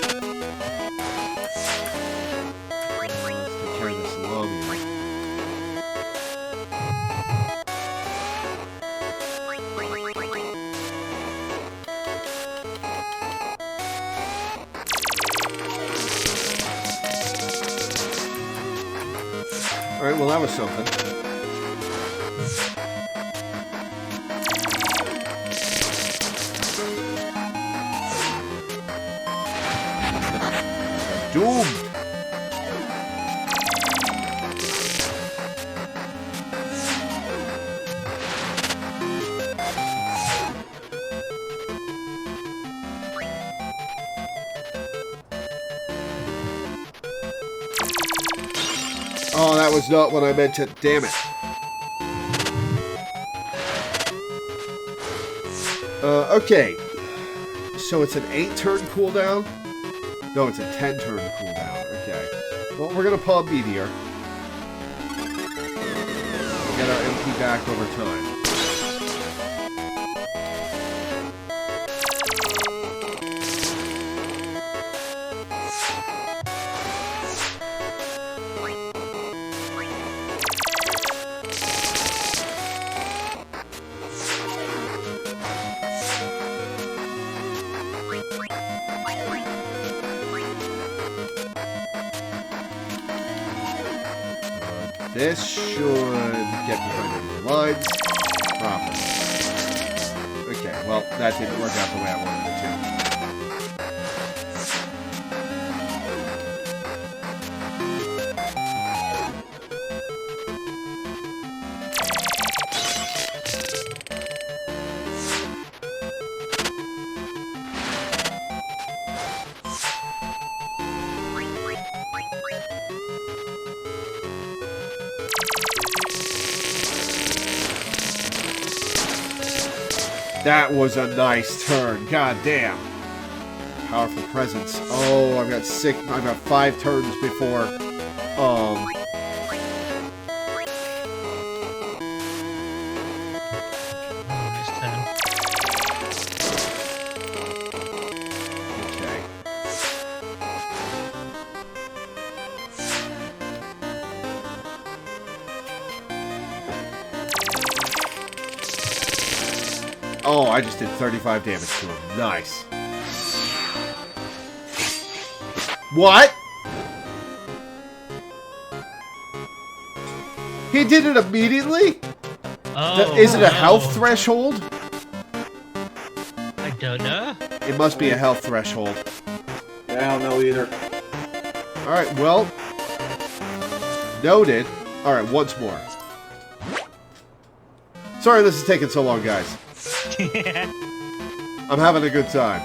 Speaker 1: take care of this lobby. Alright, well that was something. Doomed! Oh, that was not what I meant to... Damn it. Okay. So it's an 8-turn cooldown? No, it's a 10-turn cooldown. Okay. Well, we're going to palm Meteor. We'll get our MP back over time. This should get behind the lines. Properly. Okay, well, that didn't work out the way I wanted it to. That was a nice turn. God damn. Powerful presence. Oh, I've got 5 turns before.
Speaker 2: This turn.
Speaker 1: Okay. Oh, I just did 35 damage to him. Nice. What? He did it immediately?
Speaker 2: Oh,
Speaker 1: Is it a
Speaker 2: no.
Speaker 1: health threshold?
Speaker 2: I don't know.
Speaker 1: It must be a health threshold.
Speaker 3: Yeah, I don't know either.
Speaker 1: Alright, well. Noted. Alright, once more. Sorry this is taking so long, guys. I'm having a good time.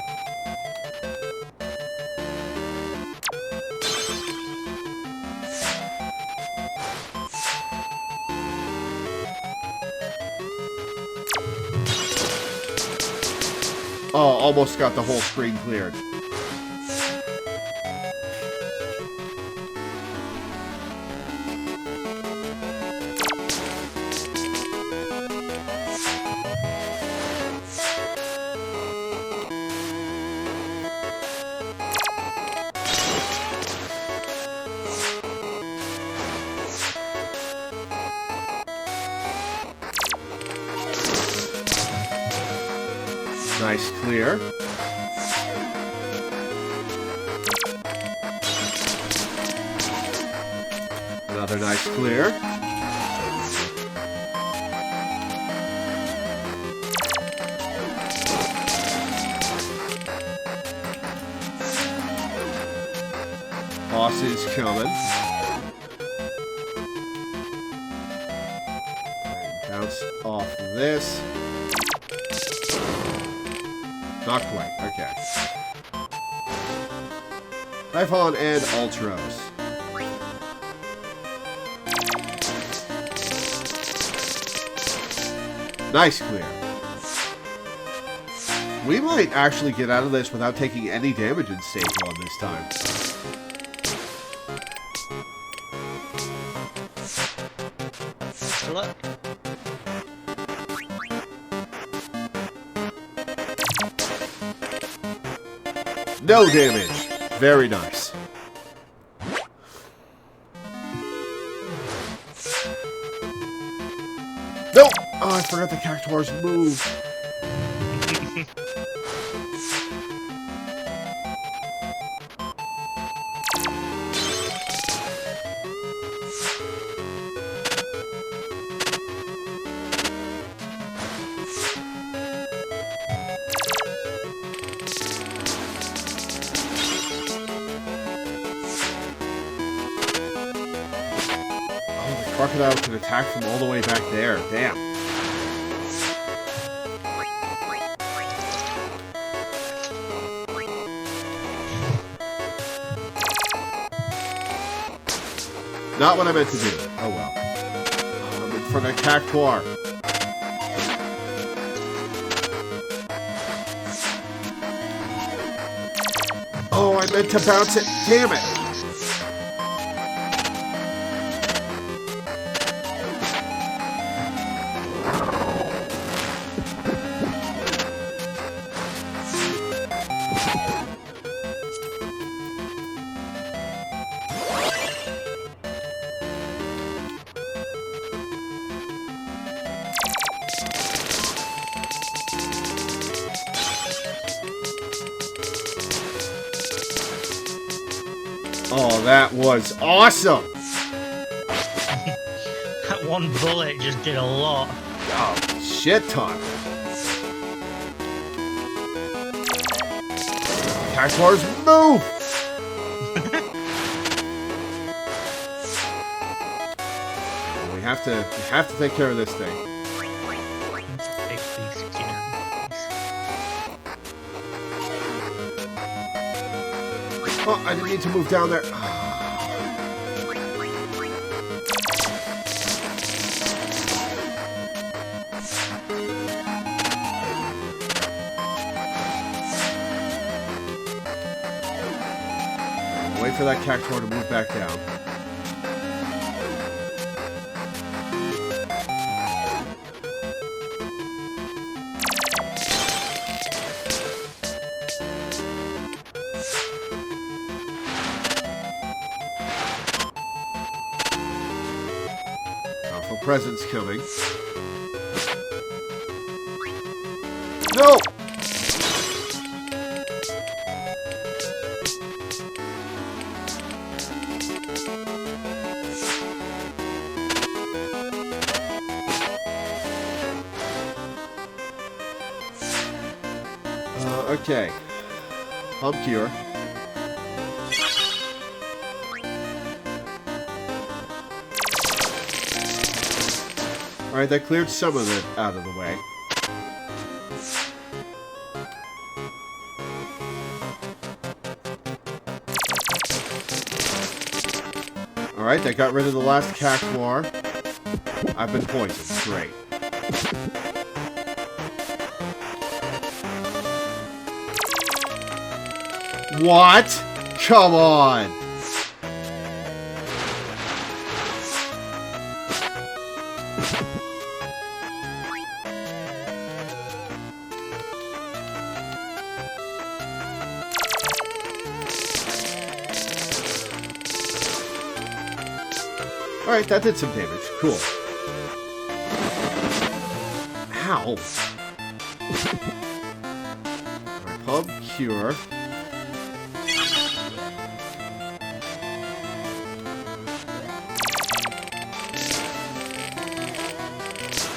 Speaker 1: Oh, almost got the whole screen cleared. Nice clear. Another nice clear. Boss is coming. Bounce off this. Not quite, okay. Typhon and Ultros. Nice clear. We might actually get out of this without taking any damage in stage 1 this time.
Speaker 2: Good luck.
Speaker 1: No damage. Very nice. No! Oh, I forgot the Cactuar's move. Crocodile can attack from all the way back there. Damn. Not what I meant to do. Oh well. I'm in front of Cactuar. Oh, I meant to bounce it. Damn it. Oh, that was awesome!
Speaker 2: That one bullet just did a lot.
Speaker 1: Oh, shit ton. Cactuar's move! We have to take care of this thing. Oh, I didn't need to move down there. Wait for that Cactuar to move back down. Presents coming. No! Okay. Pump cure. Alright, that cleared some of it out of the way. Alright, that got rid of the last Cactuar. I've been poisoned. Great. What? Come on! Alright, that did some damage. Cool. Ow. Alright, pump, cure.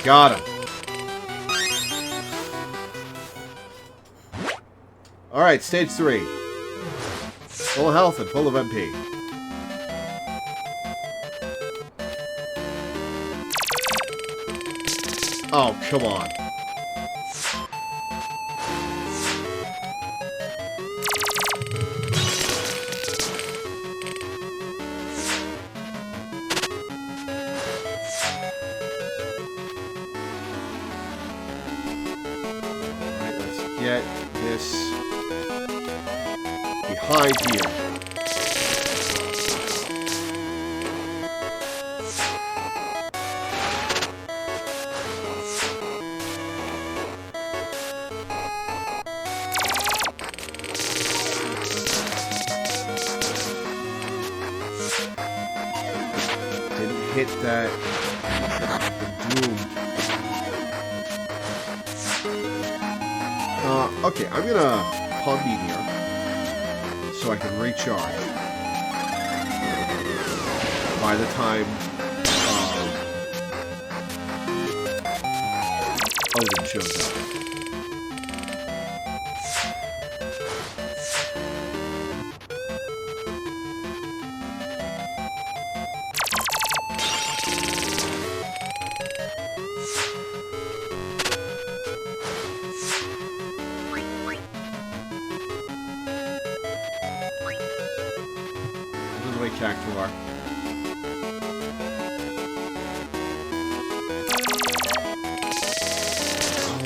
Speaker 1: Got him. Alright, stage 3. Full health and full of MP. Oh, come on. Alright, let's get this behind here. hit that doom. Okay, I'm gonna Palm Meteor so I can recharge. By the time Odin shows up. Another way, Cactuar.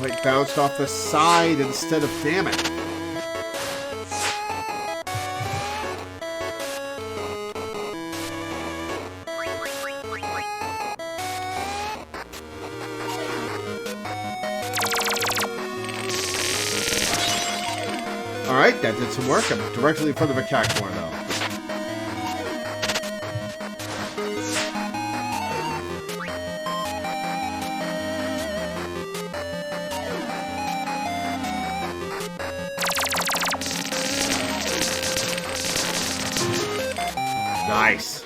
Speaker 1: It bounced off the side instead of, damn it. Alright, that did some work. I'm directly in front of a Cactuar though. Nice.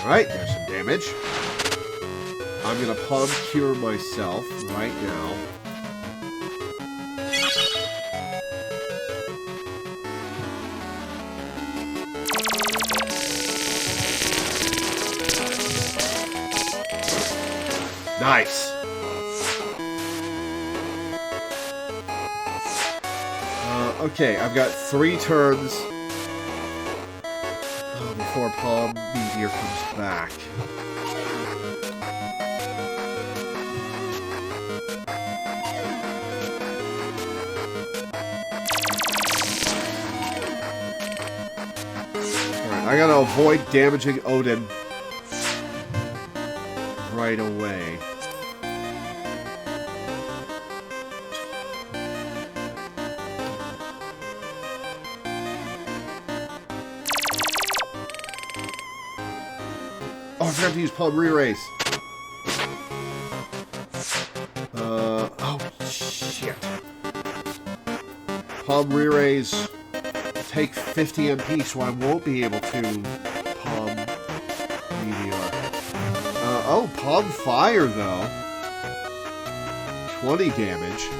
Speaker 1: Alright, there's some damage. I'm gonna Palm Cure myself right now. Nice. Okay, I've got 3 turns before Palm Meteor comes back. Alright, I gotta avoid damaging Odin right away. Oh, I forgot to use Palm Re-Raise. Oh, shit. Palm Re-Raise take 50 MP, so I won't be able to Palm Meteor. Oh, Palm Fire, though. 20 damage.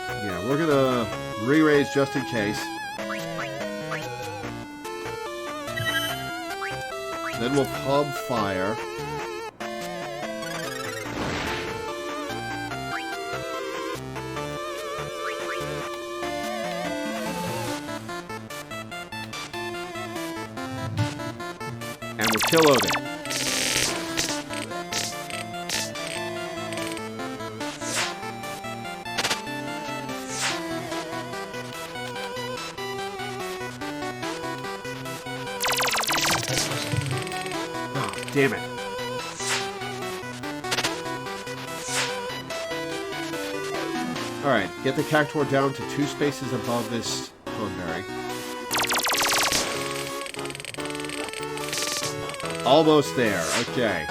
Speaker 1: Yeah, we're gonna Re-Raise just in case. Then we'll Palm Fire. And we'll kill Odin. Damn it. Alright, get the Cactuar down to 2 spaces above this Thornberry. Almost there, okay.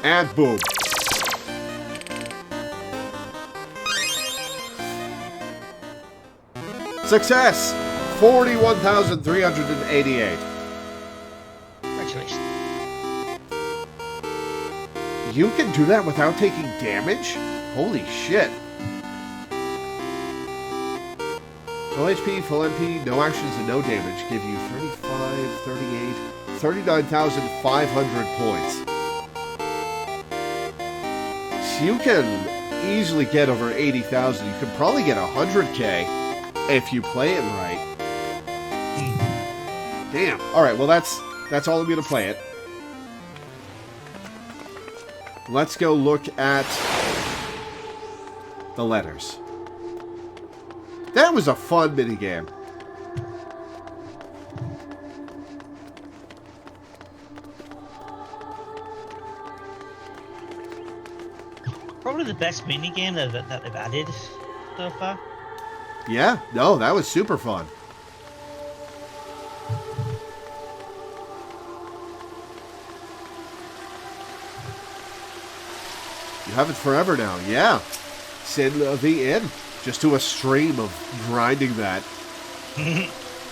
Speaker 1: And boom. Success! 41,388.
Speaker 2: Congratulations.
Speaker 1: You can do that without taking damage? Holy shit. Full HP, full MP, no actions and no damage give you 35, 38, 39,500 points. So you can easily get over 80,000. You can probably get 100k if you play it right. Damn. Alright, well that's all I'm going to play it. Let's go look at the letters. That was a fun minigame.
Speaker 2: probably the best minigame that they've added so far.
Speaker 1: Yeah, no, that was super fun. You have it forever now, yeah. Send the in. Just do a stream of grinding that.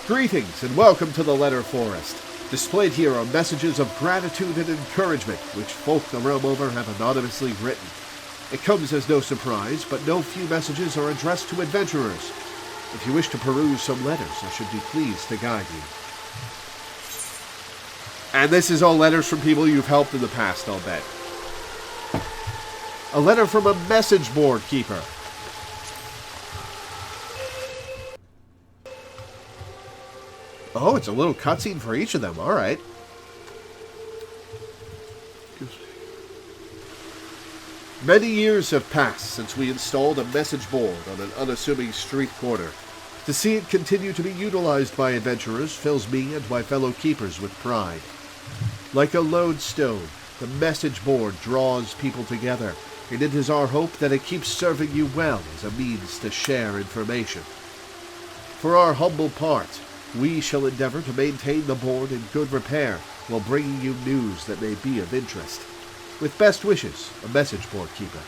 Speaker 1: Greetings and welcome to the Letter Forest. Displayed here are messages of gratitude and encouragement, which folk the realm over have anonymously written. It comes as no surprise, but no few messages are addressed to adventurers. If you wish to peruse some letters, I should be pleased to guide you. And this is all letters from people you've helped in the past, I'll bet. A letter from a message board keeper. Oh, it's a little cutscene for each of them. All right. Many years have passed since we installed a message board on an unassuming street corner. To see it continue to be utilized by adventurers fills me and my fellow keepers with pride. Like a lodestone, the message board draws people together, and it is our hope that it keeps serving you well as a means to share information. For our humble part, we shall endeavor to maintain the board in good repair while bringing you news that may be of interest. With best wishes, a message board keeper.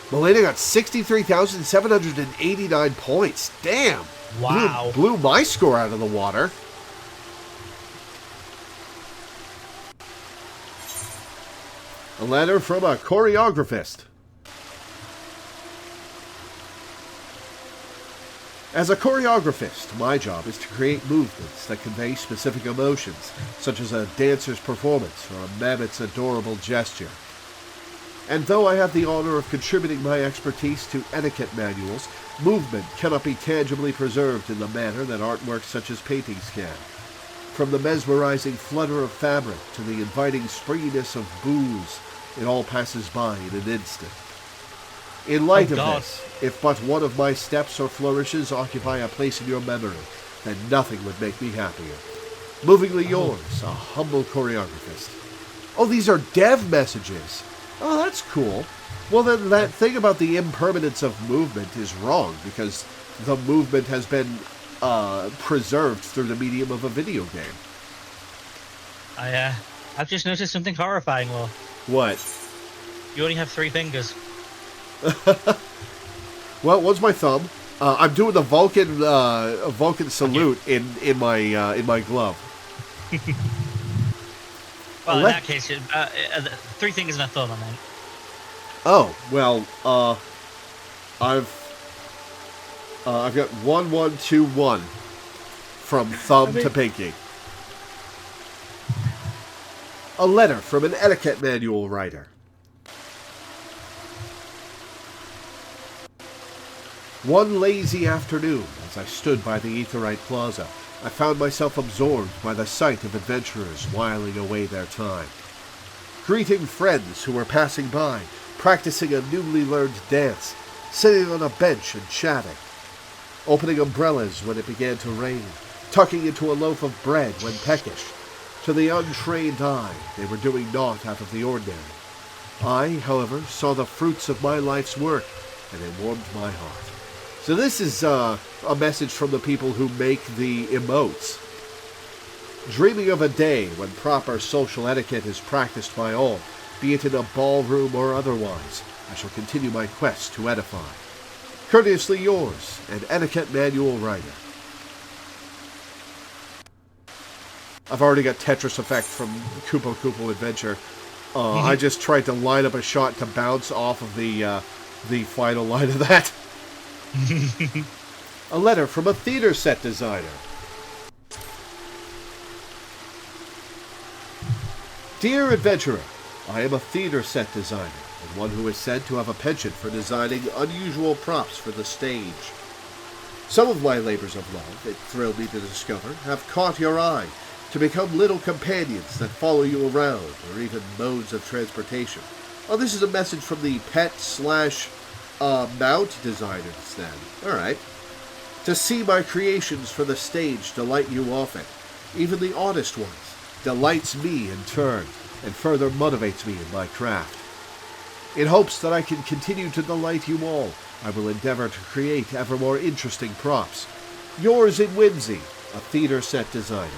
Speaker 1: Melena got 63,789 points. Damn!
Speaker 2: Wow.
Speaker 1: Blew my score out of the water. A letter from a choreographist. As a choreographist, my job is to create movements that convey specific emotions, such as a dancer's performance or a mammoth's adorable gesture. And though I have the honor of contributing my expertise to etiquette manuals, movement cannot be tangibly preserved in the manner that artwork such as paintings can. From the mesmerizing flutter of fabric to the inviting springiness of booze, it all passes by in an instant. In light of this, if but one of my steps or flourishes occupy a place in your memory, then nothing would make me happier. Movingly yours, a humble choreographist. Oh, these are dev messages. Oh, that's cool. Well, then that thing about the impermanence of movement is wrong, because the movement has been preserved through the medium of a video game.
Speaker 2: I've just noticed something horrifying, Will.
Speaker 1: What?
Speaker 2: You only have 3 fingers.
Speaker 1: Well, one's my thumb. I'm doing the Vulcan salute in my glove.
Speaker 2: Well, in that case, 3 fingers and a thumb, I mean.
Speaker 1: Oh well, I've got 1, 1, 2, 1 from thumb to pinky. A letter from an etiquette manual writer. One lazy afternoon, as I stood by the Aetheryte Plaza, I found myself absorbed by the sight of adventurers whiling away their time. Greeting friends who were passing by, practicing a newly learned dance, sitting on a bench and chatting, opening umbrellas when it began to rain, tucking into a loaf of bread when peckish. To the untrained eye, they were doing naught out of the ordinary. I, however, saw the fruits of my life's work, and it warmed my heart. So this is a message from the people who make the emotes. Dreaming of a day when proper social etiquette is practiced by all, be it in a ballroom or otherwise, I shall continue my quest to edify. Courteously yours, an etiquette manual writer. I've already got Tetris Effect from Kupo Kupo Adventure. I just tried to line up a shot to bounce off of the final line of that. A letter from a theater set designer. Dear adventurer, I am a theater set designer, and one who is said to have a penchant for designing unusual props for the stage. Some of my labors of love, it thrilled me to discover, have caught your eye, to become little companions that follow you around, or even modes of transportation. Oh, this is a message from the pet/mount designers, then. Alright. To see my creations for the stage delight you often, even the oddest ones, delights me in turn, and further motivates me in my craft. In hopes that I can continue to delight you all, I will endeavor to create ever more interesting props. Yours in whimsy, a theater set designer.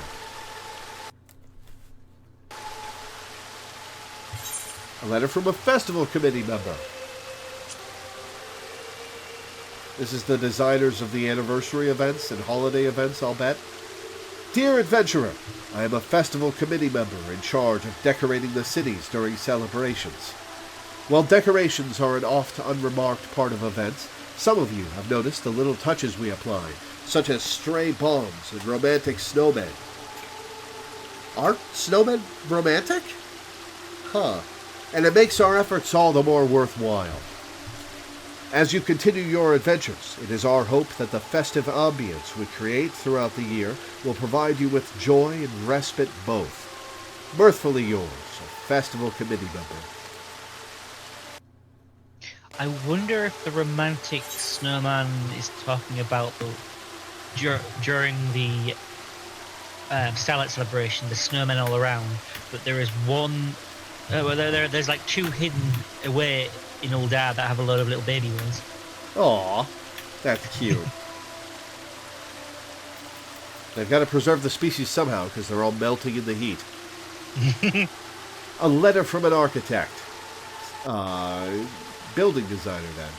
Speaker 1: A letter from a festival committee member. This is the designers of the anniversary events and holiday events, I'll bet. Dear Adventurer, I am a festival committee member in charge of decorating the cities during celebrations. While decorations are an oft-unremarked part of events, some of you have noticed the little touches we apply, such as stray bombs and romantic snowmen. Aren't snowmen romantic? Huh. And it makes our efforts all the more worthwhile. As you continue your adventures, it is our hope that the festive ambience we create throughout the year will provide you with joy and respite both. Mirthfully yours, a festival committee member.
Speaker 2: I wonder if the romantic snowman is talking about during the Starlight celebration, the snowmen all around, but there is one. There's like two hidden away in Uldar that have a load of little baby ones.
Speaker 1: Aw, that's cute. They've got to preserve the species somehow because they're all melting in the heat. A letter from an architect. Building designer, then.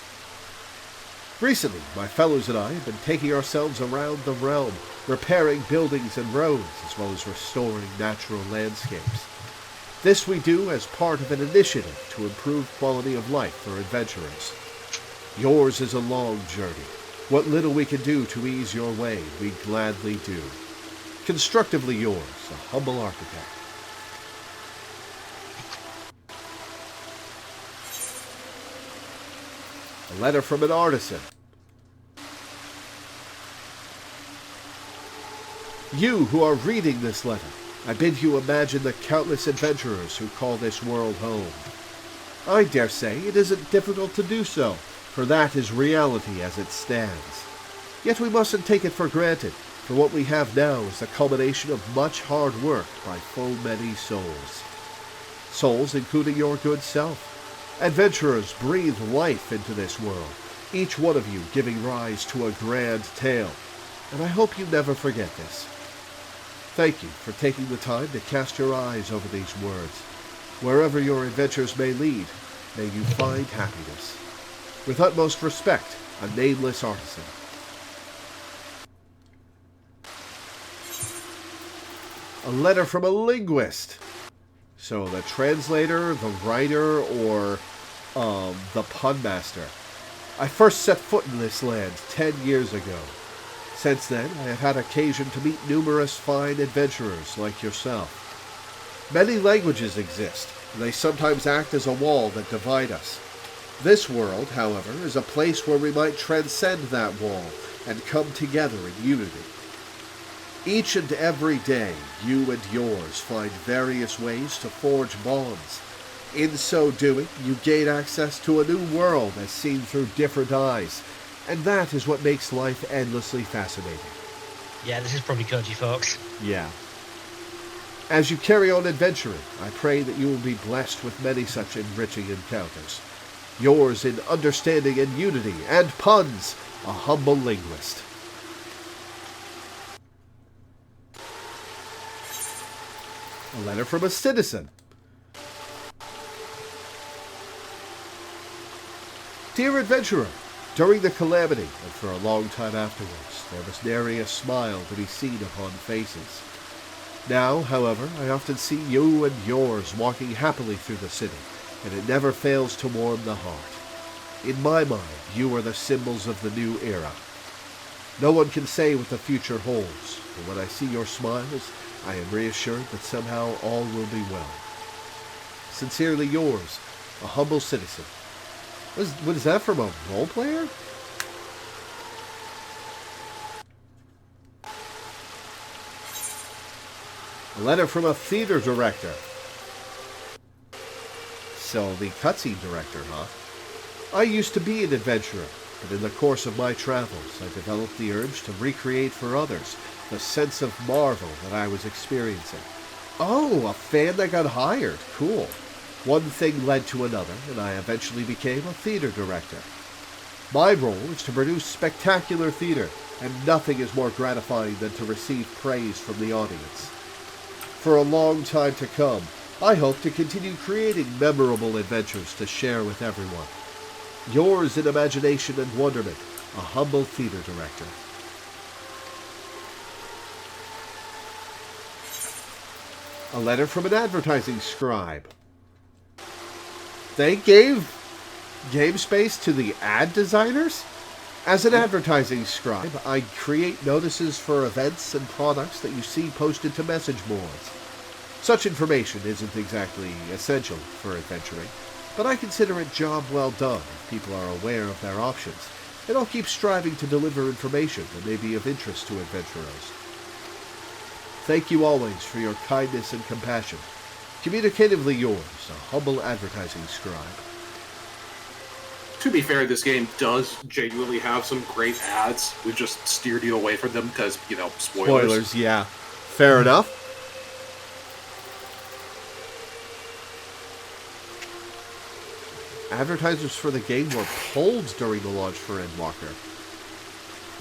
Speaker 1: Recently, my fellows and I have been taking ourselves around the realm, repairing buildings and roads, as well as restoring natural landscapes. This we do as part of an initiative to improve quality of life for adventurers. Yours is a long journey. What little we can do to ease your way, we gladly do. Constructively yours, a humble architect. A letter from an artisan. You who are reading this letter, I bid you imagine the countless adventurers who call this world home. I dare say it isn't difficult to do so, for that is reality as it stands. Yet we mustn't take it for granted, for what we have now is the culmination of much hard work by full many souls. Souls including your good self. Adventurers breathe life into this world, each one of you giving rise to a grand tale, and I hope you never forget this. Thank you for taking the time to cast your eyes over these words. Wherever your adventures may lead, may you find happiness. With utmost respect, a nameless artisan. A letter from a linguist. So the translator, the writer, or the pun master. I first set foot in this land 10 years ago. Since then, I have had occasion to meet numerous fine adventurers like yourself. Many languages exist, and they sometimes act as a wall that divide us. This world, however, is a place where we might transcend that wall and come together in unity. Each and every day, you and yours find various ways to forge bonds. In so doing, you gain access to a new world as seen through different eyes, and that is what makes life endlessly fascinating.
Speaker 2: Yeah, this is probably Koji, folks.
Speaker 1: Yeah. As you carry on adventuring, I pray that you will be blessed with many such enriching encounters. Yours in understanding and unity and puns, a humble linguist. A letter from a citizen. Dear Adventurer, during the calamity, and for a long time afterwards, there was nary a smile to be seen upon faces. Now, however, I often see you and yours walking happily through the city, and it never fails to warm the heart. In my mind, you are the symbols of the new era. No one can say what the future holds, but when I see your smiles, I am reassured that somehow all will be well. Sincerely yours, a humble citizen. What is that from, a role player? A letter from a theater director. So, the cutscene director, huh? I used to be an adventurer, but in the course of my travels, I developed the urge to recreate for others the sense of marvel that I was experiencing. Oh, a fan that got hired. Cool. One thing led to another, and I eventually became a theater director. My role is to produce spectacular theater, and nothing is more gratifying than to receive praise from the audience. For a long time to come, I hope to continue creating memorable adventures to share with everyone. Yours in imagination and wonderment, a humble theater director. A letter from an advertising scribe. They gave game space to the ad designers? As an advertising scribe, I create notices for events and products that you see posted to message boards. Such information isn't exactly essential for adventuring, but I consider it job well done if people are aware of their options, and I'll keep striving to deliver information that may be of interest to adventurers. Thank you always for your kindness and compassion. Communicatively yours, a humble advertising scribe.
Speaker 3: To be fair, this game does genuinely have some great ads. We've just steered you away from them because, spoilers.
Speaker 1: Spoilers, yeah. Fair enough. Advertisers for the game were pulled during the launch for Endwalker.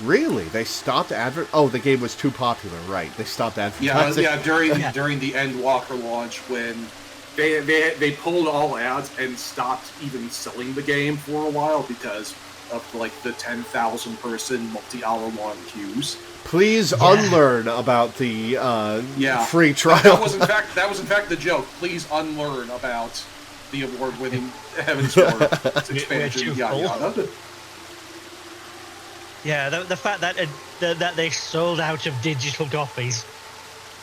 Speaker 1: Really? They stopped Oh, the game was too popular, right. They stopped advertising.
Speaker 3: Yeah, during the Endwalker launch when they pulled all ads and stopped even selling the game for a while because of the 10,000 person multi-hour long queues.
Speaker 1: Please unlearn about the free trial.
Speaker 3: That was in fact the joke. Please unlearn about the award-winning Heaven's Sword expansion. Yada yada.
Speaker 2: Yeah, the fact that they sold out of digital copies.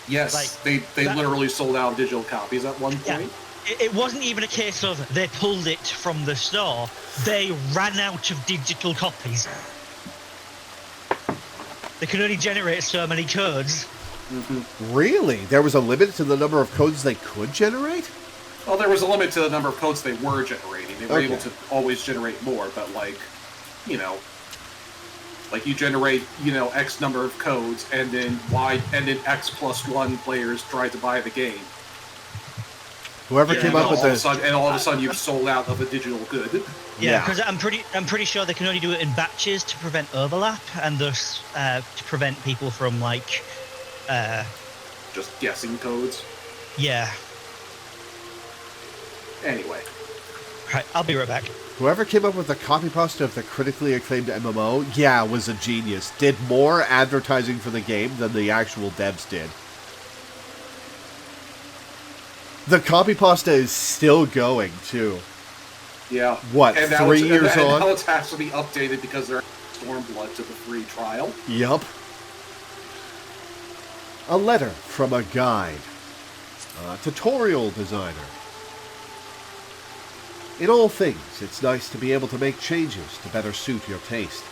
Speaker 3: Yes, they literally sold out digital copies at one point.
Speaker 2: Yeah, it wasn't even a case of they pulled it from the store. They ran out of digital copies. They could only generate so many codes.
Speaker 3: Mm-hmm.
Speaker 1: Really? There was a limit to the number of codes they could generate?
Speaker 3: Well, there was a limit to the number of codes they were generating. They were able to always generate more, but you generate, X number of codes, and then X plus 1 players try to buy the game.
Speaker 1: Whoever came up with this,
Speaker 3: and all of a sudden you've sold out of a digital good.
Speaker 2: Yeah, because I'm pretty sure they can only do it in batches to prevent overlap, and thus to prevent people from
Speaker 3: just guessing codes.
Speaker 2: Yeah.
Speaker 3: Anyway.
Speaker 2: Right, I'll be right back.
Speaker 1: Whoever came up with the copy pasta of the critically acclaimed MMO, was a genius. Did more advertising for the game than the actual devs did. The copy pasta is still going, too.
Speaker 3: Yeah.
Speaker 1: What, 3 years on?
Speaker 3: And now it has to be updated because they're Stormblood to the free trial.
Speaker 1: Yup. A letter from a guide. A tutorial designer. In all things, it's nice to be able to make changes to better suit your taste.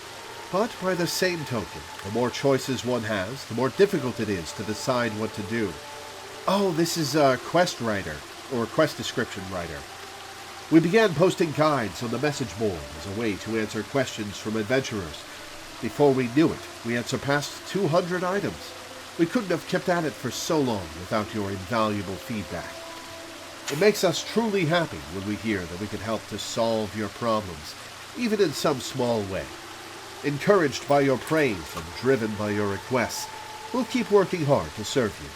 Speaker 1: But by the same token, the more choices one has, the more difficult it is to decide what to do. Oh, this is a quest writer, or quest description writer. We began posting guides on the message board as a way to answer questions from adventurers. Before we knew it, we had surpassed 200 items. We couldn't have kept at it for so long without your invaluable feedback. It makes us truly happy when we hear that we can help to solve your problems, even in some small way. Encouraged by your praise and driven by your requests, we'll keep working hard to serve you.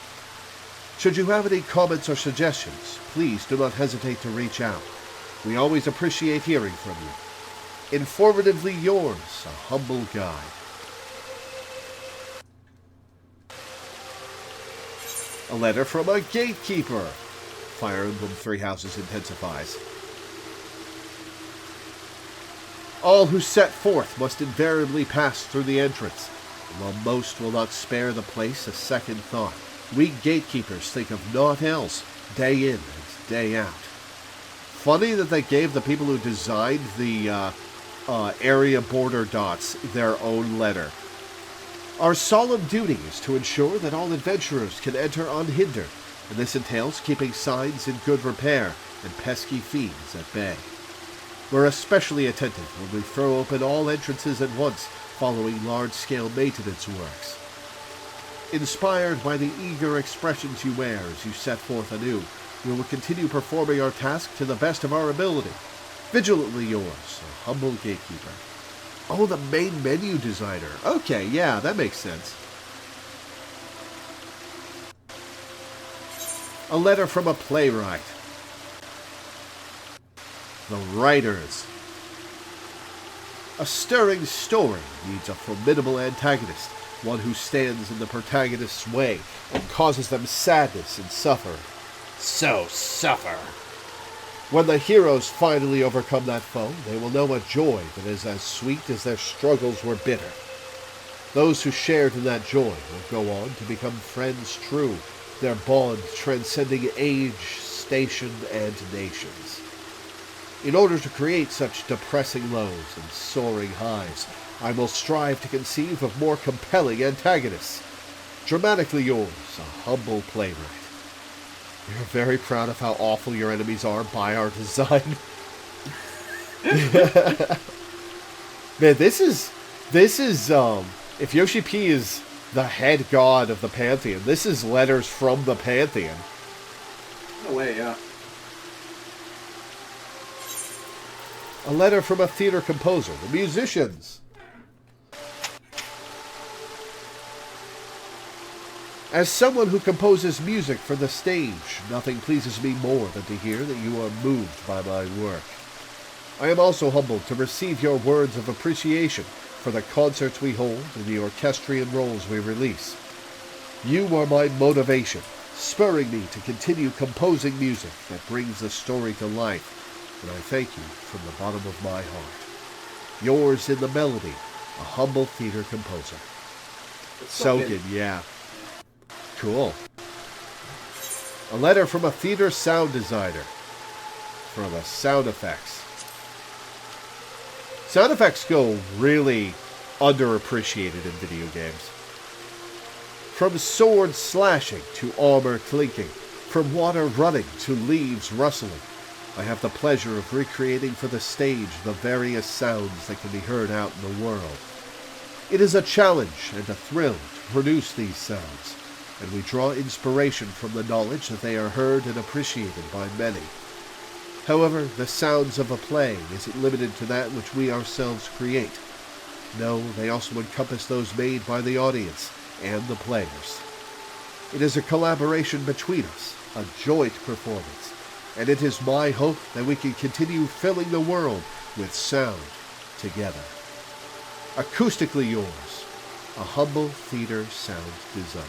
Speaker 1: Should you have any comments or suggestions, please do not hesitate to reach out. We always appreciate hearing from you. Informatively yours, a humble guide. A letter from a gatekeeper. Fire Emblem Three Houses intensifies. All who set forth must invariably pass through the entrance, and while most will not spare the place a second thought, we gatekeepers think of naught else, day in and day out. Funny that they gave the people who designed the area border dots their own letter. Our solemn duty is to ensure that all adventurers can enter unhindered, and this entails keeping signs in good repair and pesky fiends at bay. We're especially attentive when we throw open all entrances at once following large-scale maintenance works. Inspired by the eager expressions you wear as you set forth anew, We will continue performing our task to the best of our ability. Vigilantly yours, a humble gatekeeper. Oh, the main menu designer. Okay, yeah, that makes sense. A letter from a playwright. The writers. A stirring story needs a formidable antagonist, one who stands in the protagonist's way and causes them sadness and suffer. So suffer. When the heroes finally overcome that foe, they will know a joy that is as sweet as their struggles were bitter. Those who shared in that joy will go on to become friends true, their bond transcending age, station, and nations. In order to create such depressing lows and soaring highs, I will strive to conceive of more compelling antagonists. Dramatically yours, a humble playwright. We are very proud of how awful your enemies are by our design. Man, this is if Yoshi P is the head god of the Pantheon, this is letters from the Pantheon.
Speaker 3: No way, yeah.
Speaker 1: A letter from a theater composer, the musicians. As someone who composes music for the stage, nothing pleases me more than to hear that you are moved by my work. I am also humbled to receive your words of appreciation for the concerts we hold and the orchestrion roles we release. You are my motivation, spurring me to continue composing music that brings the story to life, and I thank you from the bottom of my heart. Yours in the melody, a humble theater composer. Soken, yeah. Cool. A letter from a theater sound designer. For the sound effects. Sound effects go really underappreciated in video games. From sword slashing to armor clinking, from water running to leaves rustling, I have the pleasure of recreating for the stage the various sounds that can be heard out in the world. It is a challenge and a thrill to produce these sounds, and we draw inspiration from the knowledge that they are heard and appreciated by many. However, the sounds of a play isn't limited to that which we ourselves create. No, they also encompass those made by the audience and the players. It is a collaboration between us, a joint performance, and it is my hope that we can continue filling the world with sound together. Acoustically yours, a humble theater sound designer.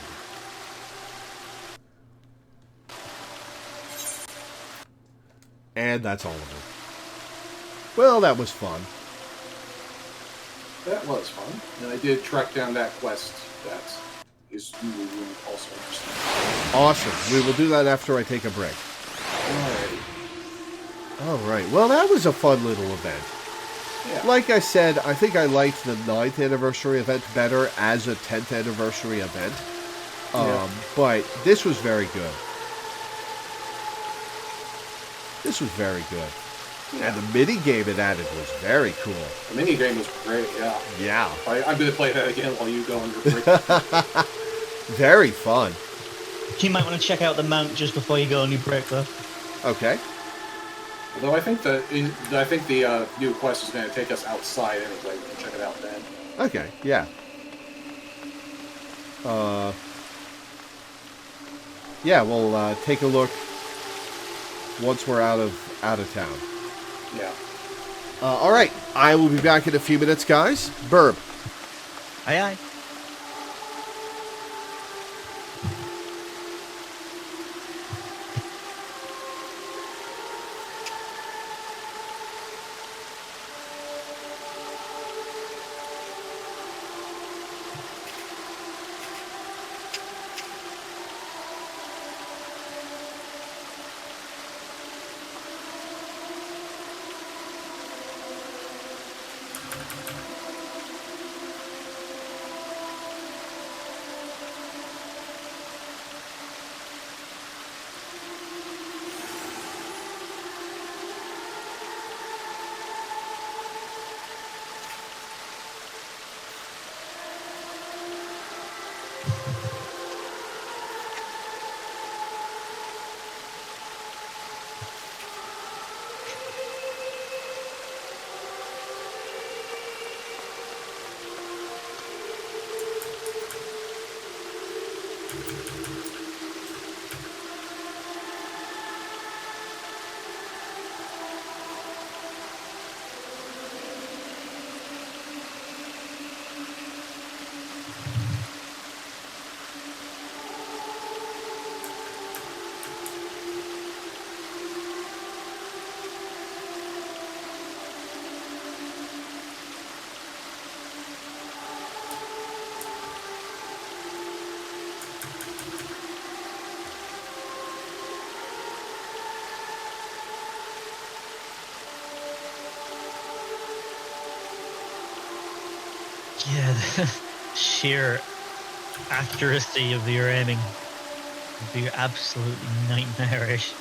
Speaker 1: And that's all of it. Well, that was fun.
Speaker 3: That was fun. And I did track down that quest that is also interesting.
Speaker 1: Awesome. We will do that after I take a break.
Speaker 3: Alrighty.
Speaker 1: Alright. Well, that was a fun little event.
Speaker 3: Yeah.
Speaker 1: Like I said, I think I liked the 9th anniversary event better as a 10th anniversary event. But this was very good. This was very good. Yeah. And the mini-game it added was very cool.
Speaker 3: The mini-game was great, yeah.
Speaker 1: Yeah.
Speaker 3: I'm going to play that again while you go on your break.
Speaker 1: Very fun.
Speaker 2: You might want to check out the mount just before you go on your break, though.
Speaker 1: Okay.
Speaker 3: Although I think the new quest is going to take us outside anyway. We can check it out then.
Speaker 1: Okay, yeah. Yeah, we'll take a look once we're out of town.
Speaker 3: Yeah.
Speaker 1: All right. I will be back in a few minutes, guys. Burb.
Speaker 2: Aye, aye. Yeah, the sheer accuracy of your aiming would be absolutely nightmarish.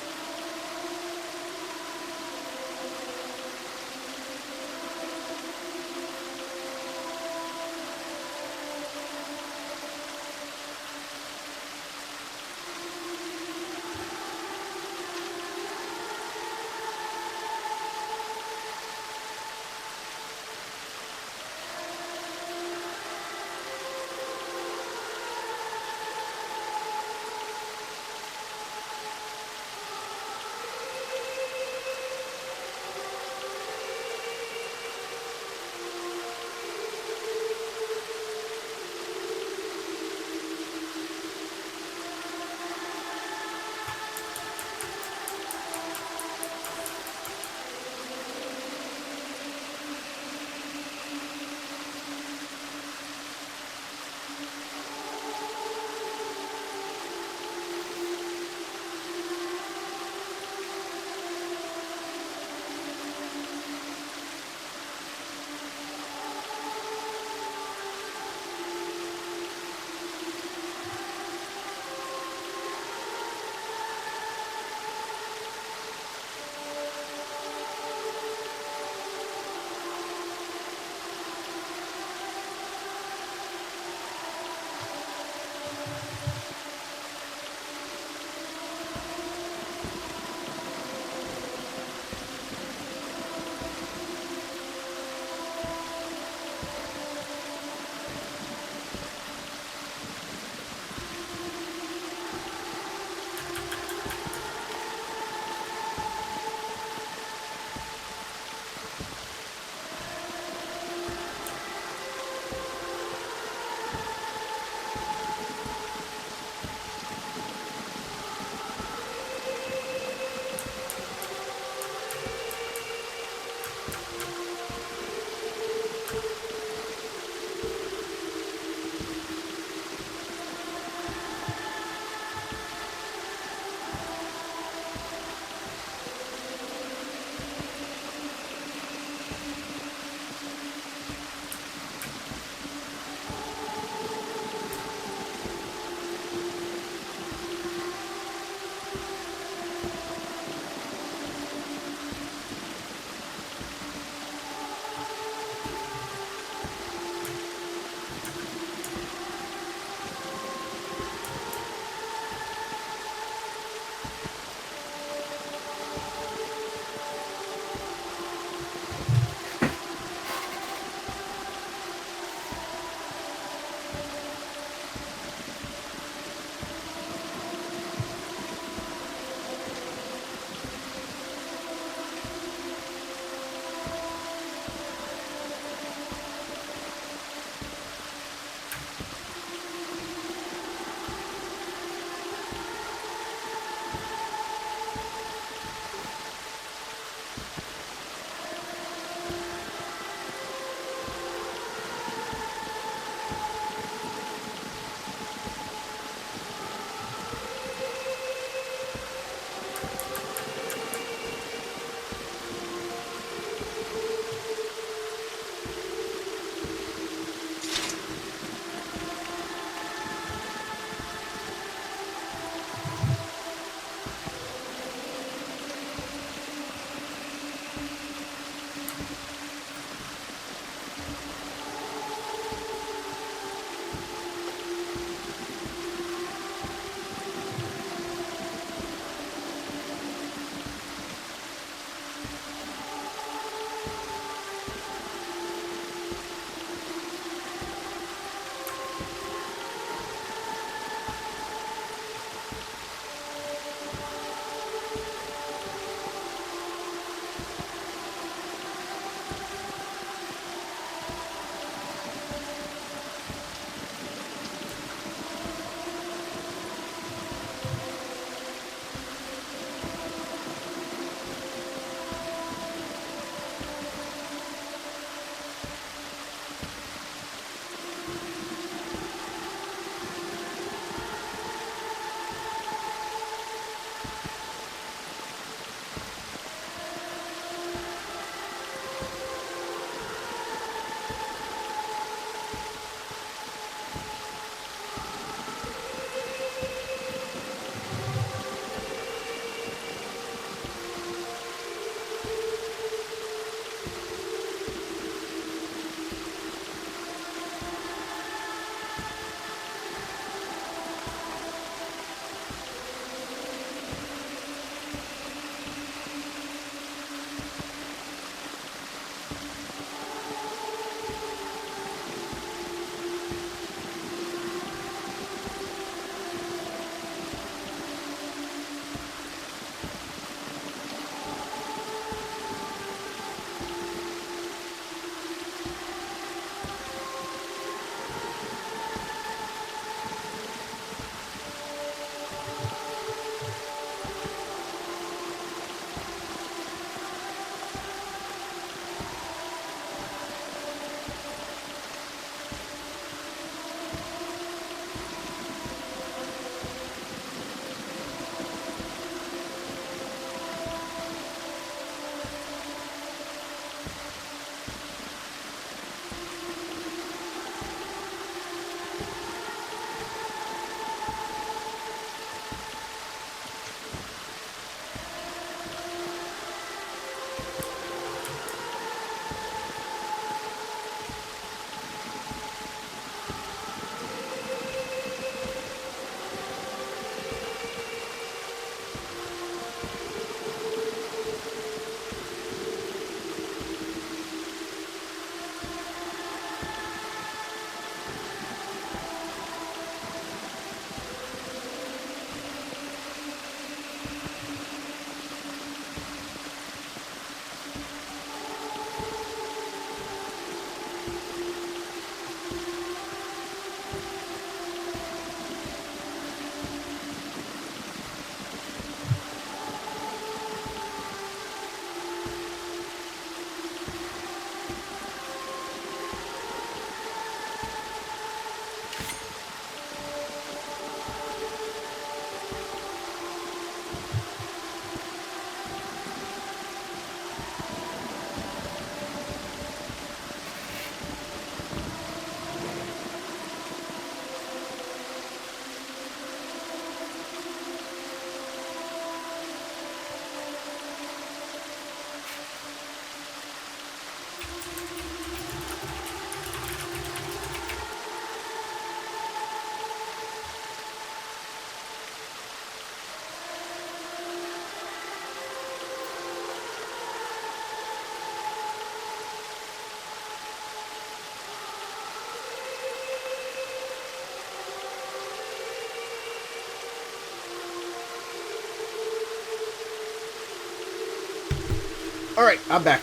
Speaker 1: All right, I'm back.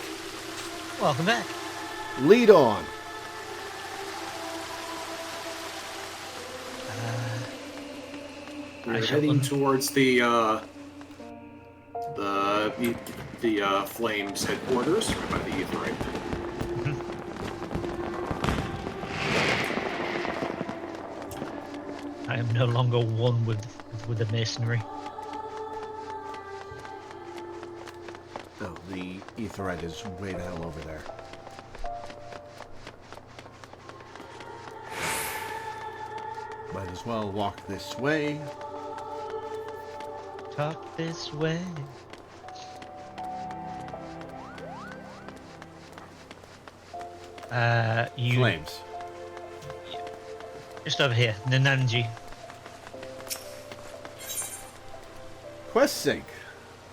Speaker 2: Welcome back.
Speaker 1: Lead on.
Speaker 3: We're
Speaker 2: shall
Speaker 3: heading
Speaker 2: un-
Speaker 3: towards the Flames headquarters, right by the Aetheryte.
Speaker 2: I am no longer one with the masonry.
Speaker 1: Oh, the Aetheryte is way the hell over there. Might as well walk this way.
Speaker 2: Talk this way. You
Speaker 1: Flames.
Speaker 2: just over here, Nananji.
Speaker 1: Quest sync.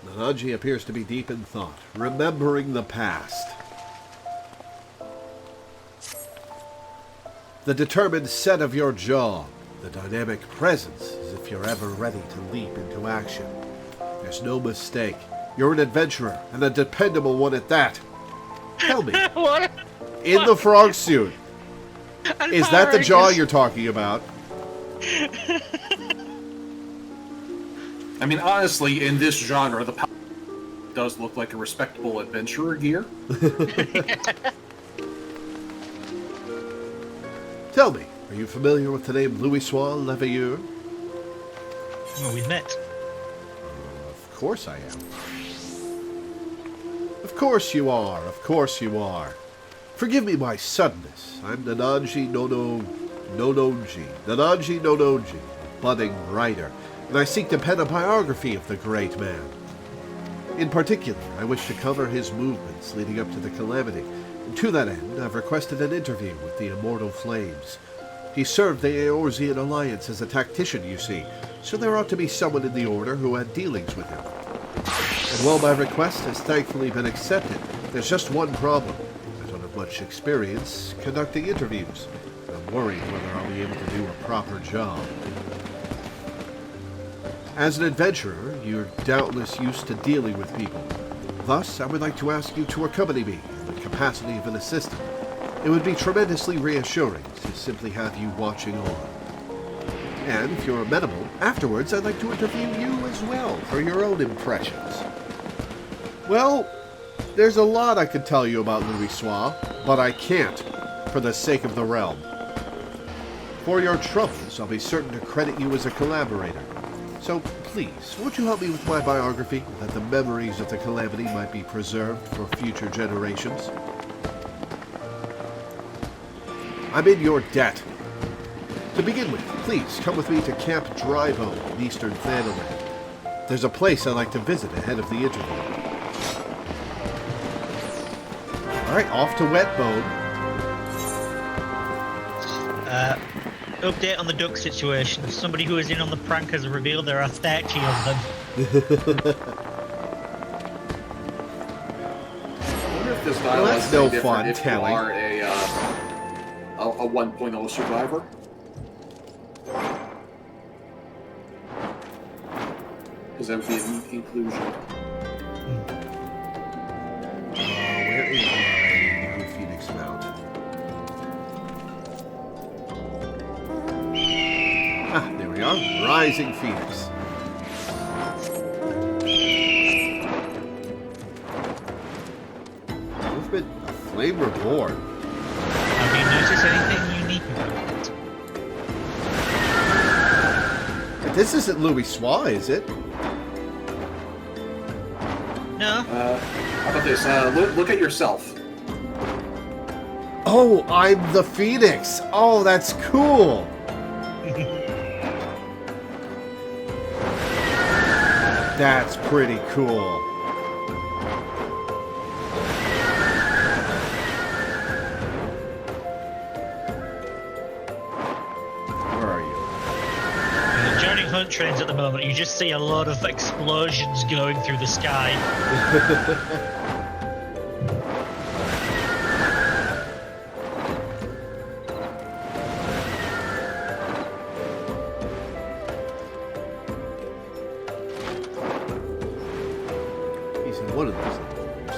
Speaker 1: Nanaji appears to be deep in thought, remembering the past. The determined set of your jaw, the dynamic presence, as if you're ever ready to leap into action. There's no mistake. You're an adventurer, and a dependable one at that. Tell me,
Speaker 2: What?
Speaker 1: in the frog suit, is that the jaw you're talking about?
Speaker 3: I mean, honestly, in this genre, the power does look like a respectable adventurer gear.
Speaker 1: Tell me, are you familiar with the name Louis-Sois Leveilleur?
Speaker 2: Well, we've met.
Speaker 1: Of course I am. Of course you are, of course you are. Forgive me my suddenness. I'm Nananji Nonoji, a budding writer, and I seek to pen a biography of the great man. In particular, I wish to cover his movements leading up to the calamity, and to that end I've requested an interview with the Immortal Flames. He served the Eorzean Alliance as a tactician, you see, so there ought to be someone in the Order who had dealings with him. And while my request has thankfully been accepted, there's just one problem. I don't have much experience conducting interviews, and I'm worried whether I'll be able to do a proper job. As an adventurer, you're doubtless used to dealing with people. Thus, I would like to ask you to accompany me in the capacity of an assistant. It would be tremendously reassuring to simply have you watching on. And if you're amenable, afterwards I'd like to interview you as well for your own impressions. Well, there's a lot I could tell you about Louis-Sois, but I can't, for the sake of the realm. For your troubles, I'll be certain to credit you as a collaborator. So, please, won't you help me with my biography, that the memories of the calamity might be preserved for future generations? I'm in your debt. To begin with, please come with me to Camp Drybone in eastern Thanaland. There's a place I'd like to visit ahead of the interview. Alright, off to Wetbone.
Speaker 2: Update on the duck situation. Somebody who is in on the prank has revealed there are 30 of them.
Speaker 3: I wonder if this
Speaker 1: Well,
Speaker 3: dialogue
Speaker 1: that's
Speaker 3: is
Speaker 1: no
Speaker 3: any different
Speaker 1: fun,
Speaker 3: if you
Speaker 1: Telly.
Speaker 3: are a 1.0 survivor. Because that would be an inclusion.
Speaker 1: Where is my new Phoenix mount? Ah, there we are. Rising Phoenix. Movement of Flame Reborn.
Speaker 2: Have you noticed anything unique about it?
Speaker 1: But this isn't Louis-Sois, is it?
Speaker 2: No.
Speaker 3: How about this? Look at yourself.
Speaker 1: Oh, I'm the Phoenix. Oh, that's cool. That's pretty cool. Where are you?
Speaker 2: Joining hunt trains at the moment, you just see a lot of explosions going through the sky.
Speaker 1: He's in one of those little rooms.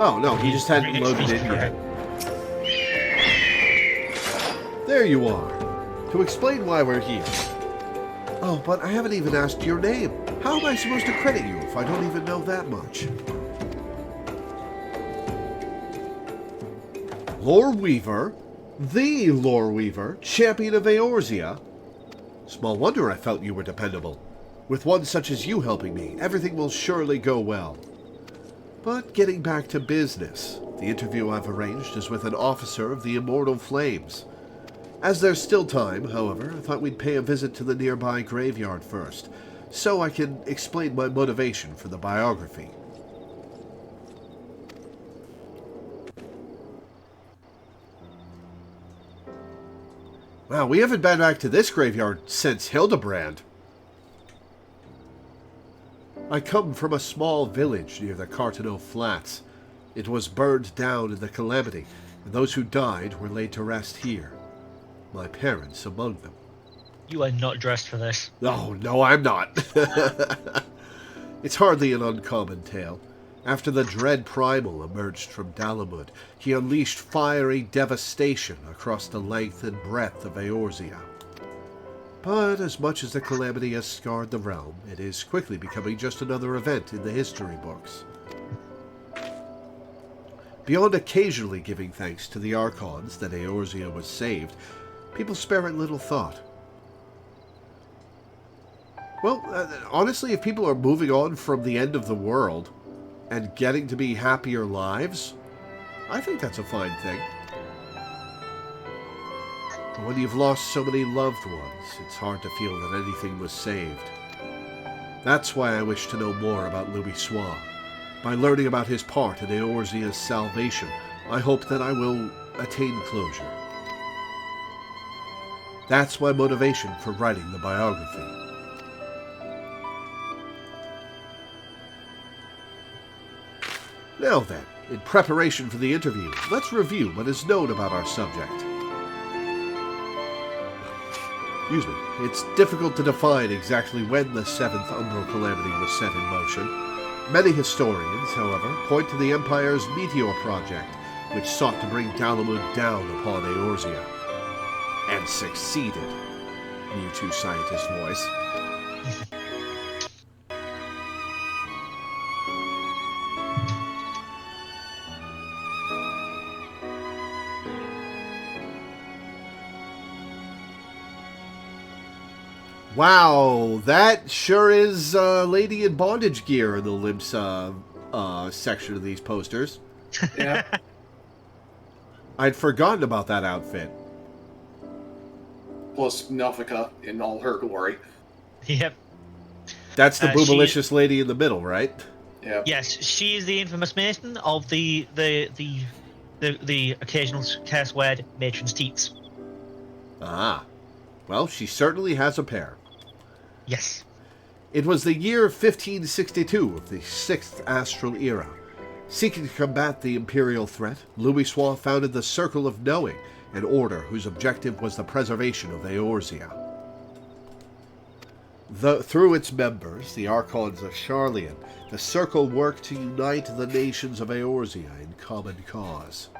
Speaker 1: Oh, no, he just hadn't loaded in yet. There you are. To explain why we're here. Oh, but I haven't even asked your name. How am I supposed to credit you if I don't even know that much? Loreweaver? The Loreweaver, champion of Eorzea? Small wonder I felt you were dependable. With one such as you helping me, everything will surely go well. But getting back to business, the interview I've arranged is with an officer of the Immortal Flames. As there's still time, however, I thought we'd pay a visit to the nearby graveyard first, so I can explain my motivation for the biography. Wow, we haven't been back to this graveyard since Hildebrand. I come from a small village near the Cartano Flats. It was burned down in the calamity, and those who died were laid to rest here. My parents among them.
Speaker 2: You are not dressed for this.
Speaker 1: Oh, no, I'm not. It's hardly an uncommon tale. After the dread Primal emerged from Dalamud, he unleashed fiery devastation across the length and breadth of Eorzea. But as much as the calamity has scarred the realm, it is quickly becoming just another event in the history books. Beyond occasionally giving thanks to the Archons that Eorzea was saved, people spare it little thought. Well, honestly, if people are moving on from the end of the world and getting to be happier lives, I think that's a fine thing. But when you've lost so many loved ones, it's hard to feel that anything was saved. That's why I wish to know more about Loreweaver. By learning about his part in Eorzea's salvation, I hope that I will attain closure. That's my motivation for writing the biography. Now then, in preparation for the interview, let's review what is known about our subject. Excuse me. It's difficult to define exactly when the Seventh Umbral Calamity was set in motion. Many historians, however, point to the Empire's Meteor Project, which sought to bring Dalamud down upon Eorzea. And succeeded. Mewtwo scientist voice. Wow, that sure is lady in bondage gear in the Limsa section of these posters.
Speaker 3: Yeah.
Speaker 1: I'd forgotten about that outfit.
Speaker 3: Plus Nuffica in all her glory.
Speaker 2: Yep.
Speaker 1: That's the boobalicious lady in the middle, right?
Speaker 3: Yeah.
Speaker 2: Yes, she is the infamous maiden of the occasional curse word matron's teats.
Speaker 1: Ah. Well, she certainly has a pair.
Speaker 2: Yes.
Speaker 1: It was the year 1562 of the 6th Astral Era. Seeking to combat the Imperial threat, Loreweaver founded the Circle of Knowing, an order whose objective was the preservation of Eorzea. Through its members, the Archons of Sharlayan, the Circle worked to unite the nations of Eorzea in common cause.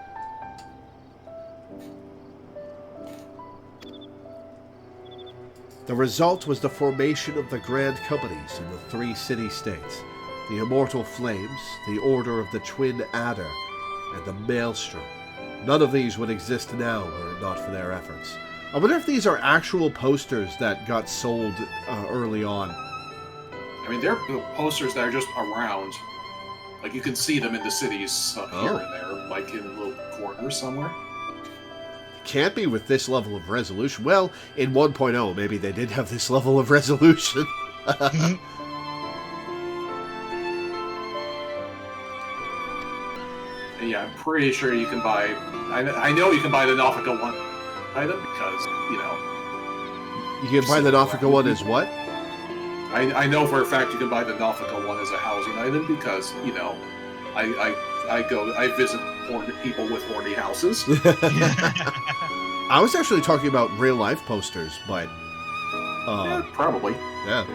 Speaker 1: The result was the formation of the Grand Companies in the 3 city-states, the Immortal Flames, the Order of the Twin Adder, and the Maelstrom. None of these would exist now were it not for their efforts. I wonder if these are actual posters that got sold early on.
Speaker 3: I mean, they're posters that are just around. Like, you can see them in the cities here and there, like in little corners somewhere.
Speaker 1: Can't be with this level of resolution. Well, in 1.0, maybe they did have this level of resolution.
Speaker 3: Yeah, I'm pretty sure you can buy... I know you can buy the Nothica one item because, you know...
Speaker 1: You can buy the Nothica one as what?
Speaker 3: I know for a fact you can buy the Nothica one as a housing item because, you know, I visit people with horny houses.
Speaker 1: I was actually talking about real-life posters, but...
Speaker 3: yeah, probably.
Speaker 1: Yeah.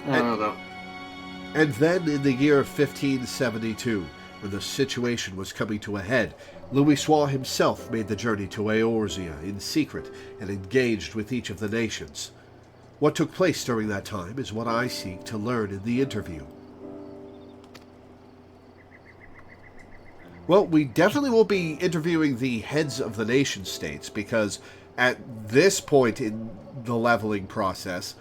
Speaker 3: I don't know.
Speaker 1: And then, in the year 1572, When the situation was coming to a head, Louisoix himself made the journey to Eorzea in secret and engaged with each of the nations. What took place during that time is what I seek to learn in the interview. Well, we definitely will be interviewing the heads of the nation-states, because at this point in the leveling process,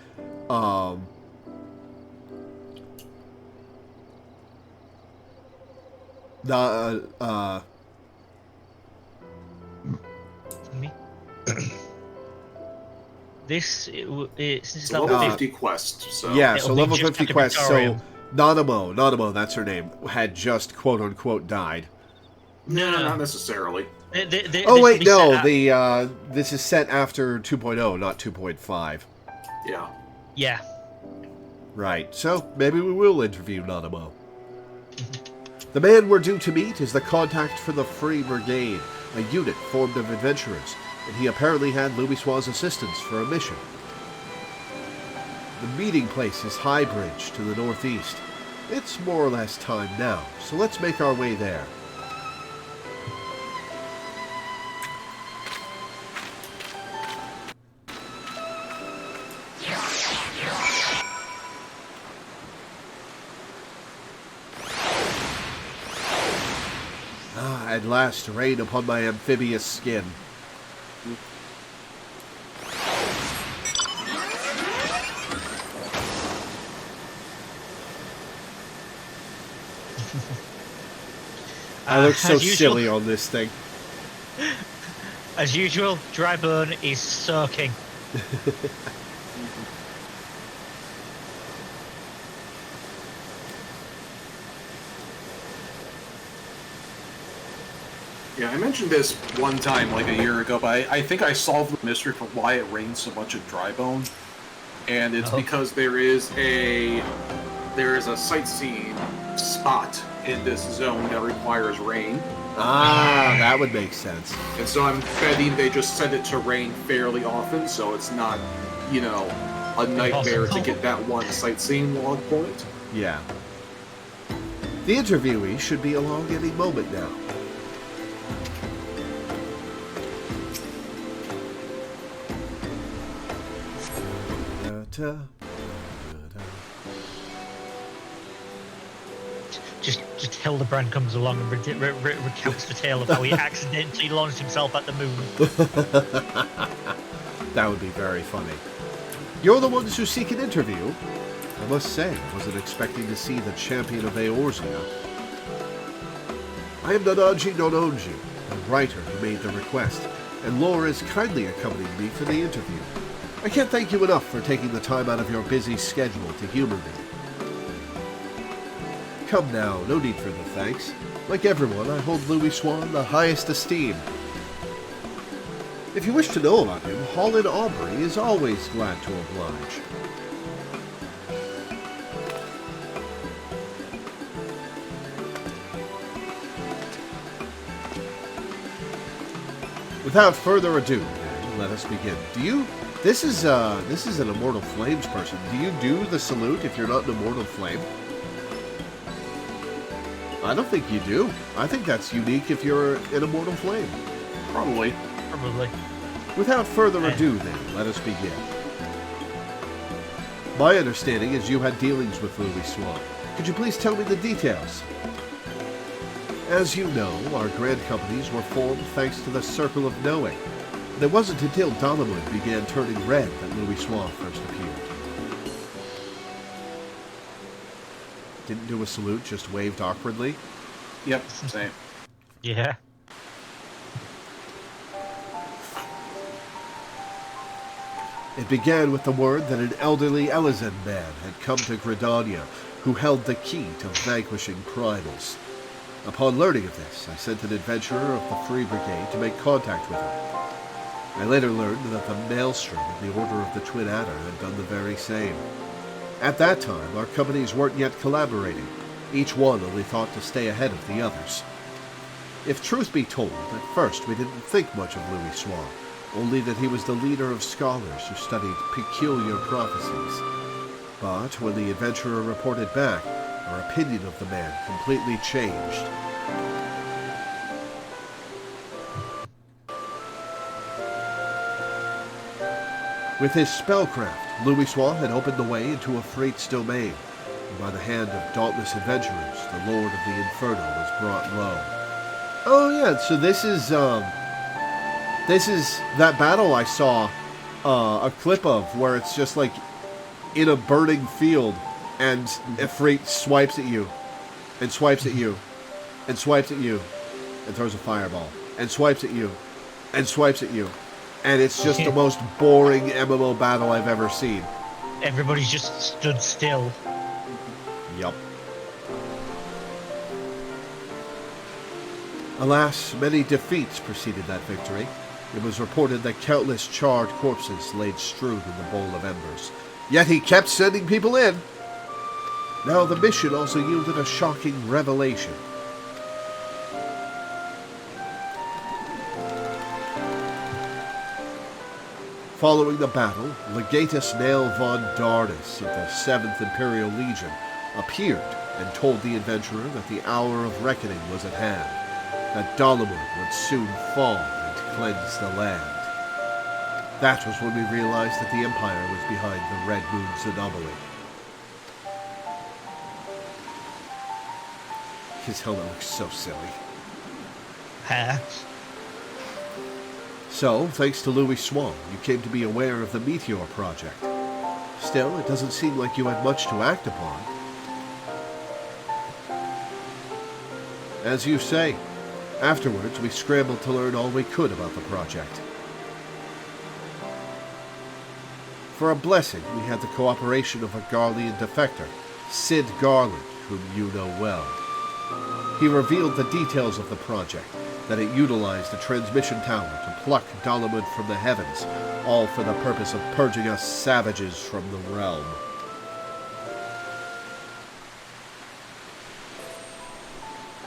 Speaker 2: Me? This is
Speaker 3: level
Speaker 2: level
Speaker 3: 50 quest, so...
Speaker 1: yeah,
Speaker 2: It'll
Speaker 1: so
Speaker 2: be
Speaker 1: level
Speaker 2: just
Speaker 1: 50
Speaker 2: after
Speaker 1: quest, so
Speaker 2: Victorium.
Speaker 1: Nanamo, that's her name, had just quote-unquote died.
Speaker 3: No, not necessarily.
Speaker 1: Oh wait, no, this is set after 2.0, not 2.5.
Speaker 3: Yeah.
Speaker 2: Yeah.
Speaker 1: Right, so maybe we will interview Nanamo. The man we're due to meet is the contact for the Free Brigade, a unit formed of adventurers, and he apparently had Louisoix's assistance for a mission. The meeting place is Highbridge to the northeast. It's more or less time now, so let's make our way there. At last, rain upon my amphibious skin. I look so
Speaker 2: as usual-
Speaker 1: silly on this thing.
Speaker 2: As usual, Drybone is soaking.
Speaker 3: Yeah, I mentioned this one time, like a year ago, but I think I solved the mystery for why it rains so much at Drybone. And it's because there is a sightseeing spot in this zone that requires rain.
Speaker 1: Ah, that would make sense.
Speaker 3: And so I'm betting they just send it to rain fairly often, so it's not, a nightmare to get that one sightseeing log point.
Speaker 1: Yeah. The interviewee should be along any moment now.
Speaker 2: Just Hildebrand comes along and recounts the tale of how he accidentally launched himself at the moon.
Speaker 1: That would be very funny. You're the ones who seek an interview? I must say, I wasn't expecting to see the champion of Eorzea. I am Nanaji Nononji, the writer who made the request, and Lore has kindly accompanied me for the interview. I can't thank you enough for taking the time out of your busy schedule to humor me. Come now, no need for the thanks. Like everyone, I hold Louisoix in the highest esteem. If you wish to know about him, Holland Aubrey is always glad to oblige. Without further ado, let us begin. This is an Immortal Flames person. Do you do the salute if you're not an Immortal Flame? I don't think you do. I think that's unique if you're an Immortal Flame.
Speaker 3: Probably.
Speaker 1: Without further ado, then, let us begin. My understanding is you had dealings with Louisoix. Could you please tell me the details? As you know, our grand companies were formed thanks to the Circle of Knowing, and it wasn't until Dalamud began turning red that Louisoix first appeared. Didn't do a salute, just waved awkwardly.
Speaker 3: Yep, same.
Speaker 2: Yeah.
Speaker 1: It began with the word that an elderly Elezen man had come to Gridania, who held the key to vanquishing primals. Upon learning of this, I sent an adventurer of the Free Brigade to make contact with him. I later learned that the Maelstrom and the Order of the Twin Adder had done the very same. At that time, our companies weren't yet collaborating. Each one only thought to stay ahead of the others. If truth be told, at first we didn't think much of Louisoix, only that he was the leader of scholars who studied peculiar prophecies. But when the adventurer reported back, our opinion of the man completely changed. With his spellcraft, Louis Swan had opened the way into Afrait's domain, and by the hand of dauntless adventurers, the Lord of the Inferno was brought low. Oh yeah, so this is that battle I saw a clip of, where it's just like in a burning field, and Afrait swipes at you, and swipes at you, and swipes at you, and throws a fireball, and swipes at you, and swipes at you. And it's just the most boring MMO battle I've ever seen.
Speaker 2: Everybody's just stood still.
Speaker 1: Yup. Alas, many defeats preceded that victory. It was reported that countless charred corpses laid strewn in the bowl of embers. Yet he kept sending people in. Now the mission also yielded a shocking revelation. Following the battle, Legatus Nail von Darnus of the 7th Imperial Legion appeared and told the adventurer that the hour of reckoning was at hand, that Dalamud would soon fall and cleanse the land. That was when we realized that the Empire was behind the Red Moon's anomaly. His helmet looks so silly. So, thanks to Louis Swan, you came to be aware of the Meteor Project. Still, it doesn't seem like you had much to act upon. As you say, afterwards we scrambled to learn all we could about the project. For a blessing, we had the cooperation of a Garlean defector, Sid Garland, whom you know well. He revealed the details of the project, that it utilized a transmission tower to pluck Dalamud from the heavens, all for the purpose of purging us savages from the realm.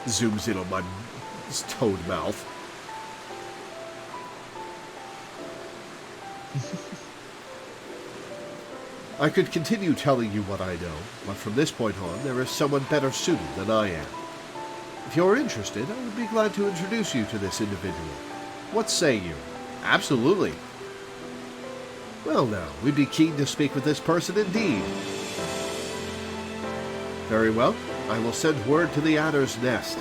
Speaker 1: Zooms in on my toad mouth. I could continue telling you what I know, but from this point on, there is someone better suited than I am. If you're interested, I would be glad to introduce you to this individual. What say you? Absolutely. Well now, we'd be keen to speak with this person indeed. Very well. I will send word to the Adder's Nest.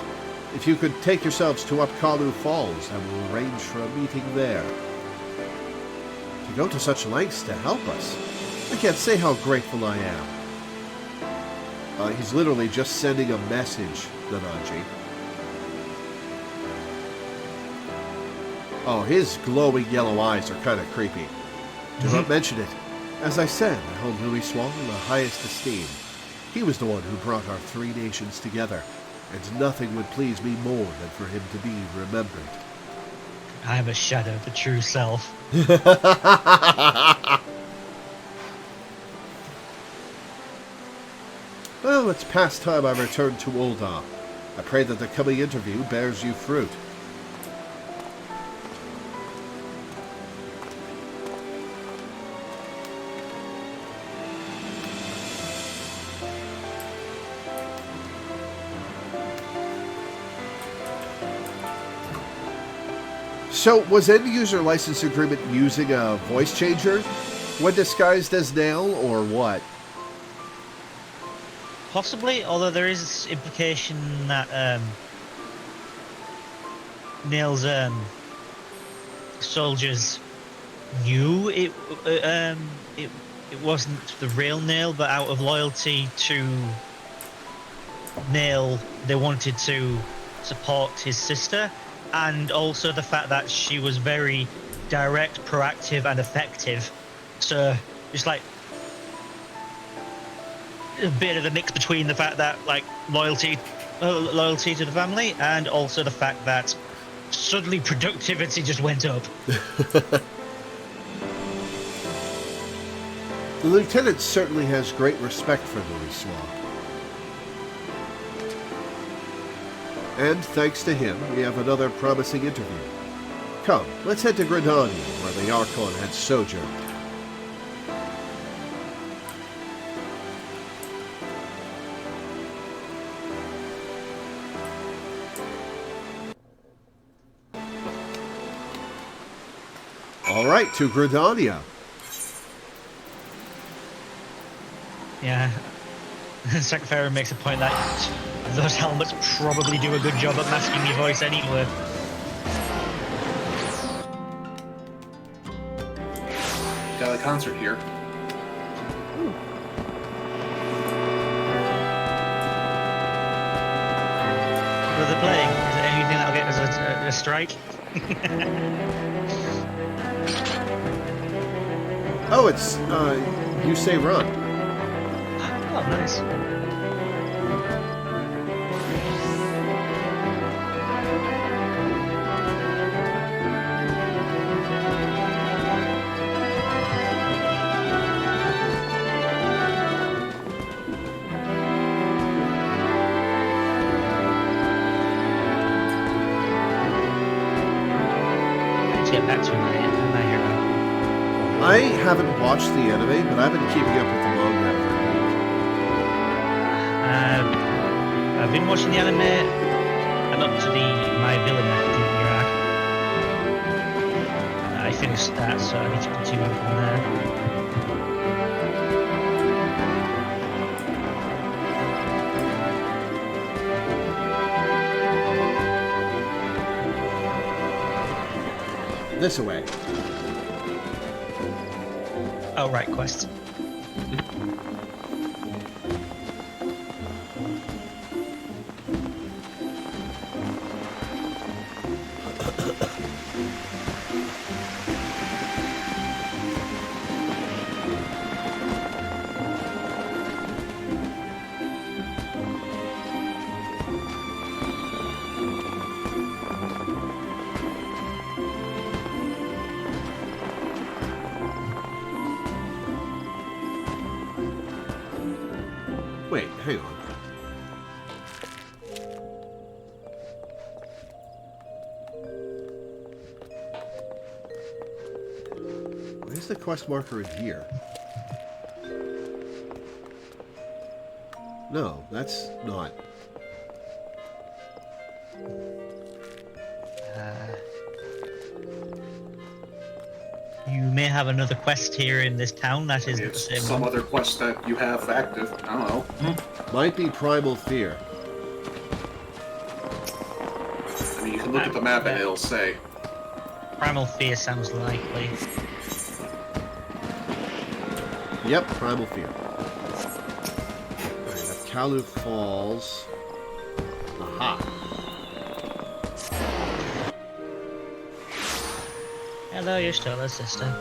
Speaker 1: If you could take yourselves to Upkalu Falls, I will arrange for a meeting there. To go to such lengths to help us, I can't say how grateful I am. He's literally just sending a message, Nanaji. Oh, his glowing yellow eyes are kind of creepy. Do not mention it. As I said, I hold Louis Swan in the highest esteem. He was the one who brought our three nations together, and nothing would please me more than for him to be remembered.
Speaker 2: I am a shadow of the true self.
Speaker 1: Well, it's past time I return to Ul'dah. I pray that the coming interview bears you fruit. So, was End User License Agreement using a voice changer when disguised as Nail, or what?
Speaker 2: Possibly, although there is implication that Nail's soldiers knew it wasn't the real Nail, but out of loyalty to Nail, they wanted to support his sister, and also the fact that she was very direct, proactive, and effective. So, just like a bit of a mix between the fact that, like, loyalty to the family, and also the fact that suddenly productivity just went up.
Speaker 1: The lieutenant certainly has great respect for Louis Swan. And thanks to him, we have another promising interview. Come, let's head to Gridania, where the Archon had sojourned. All right, to Gridania.
Speaker 2: Yeah. Secretary makes a point that those helmets probably do a good job at masking your voice anyway.
Speaker 3: Got a concert here.
Speaker 2: What are they playing? Is there anything that'll get us a strike?
Speaker 1: Oh, it's, You Say Run.
Speaker 2: Oh, nice. Let's get back to my hero.
Speaker 1: I haven't watched the anime, but I've been keeping up with the manga every week.
Speaker 2: I've been watching the anime. I'm up to my villain arc. I finished that, so I need to continue from there.
Speaker 1: This away.
Speaker 2: Oh, right, quest.
Speaker 1: Wait, hang on. Where's the quest marker in here? No, that's not.
Speaker 2: You may have another quest here in this town that is the
Speaker 3: It's
Speaker 2: same
Speaker 3: some
Speaker 2: one.
Speaker 3: other quest that you have active. I don't know.
Speaker 1: Might be Primal Fear.
Speaker 3: I mean, you can look at the map and it'll say.
Speaker 2: Primal Fear sounds likely.
Speaker 1: Yep, Primal Fear. Alright, that's Kalu Falls. Aha.
Speaker 2: Hello, you're still a sister.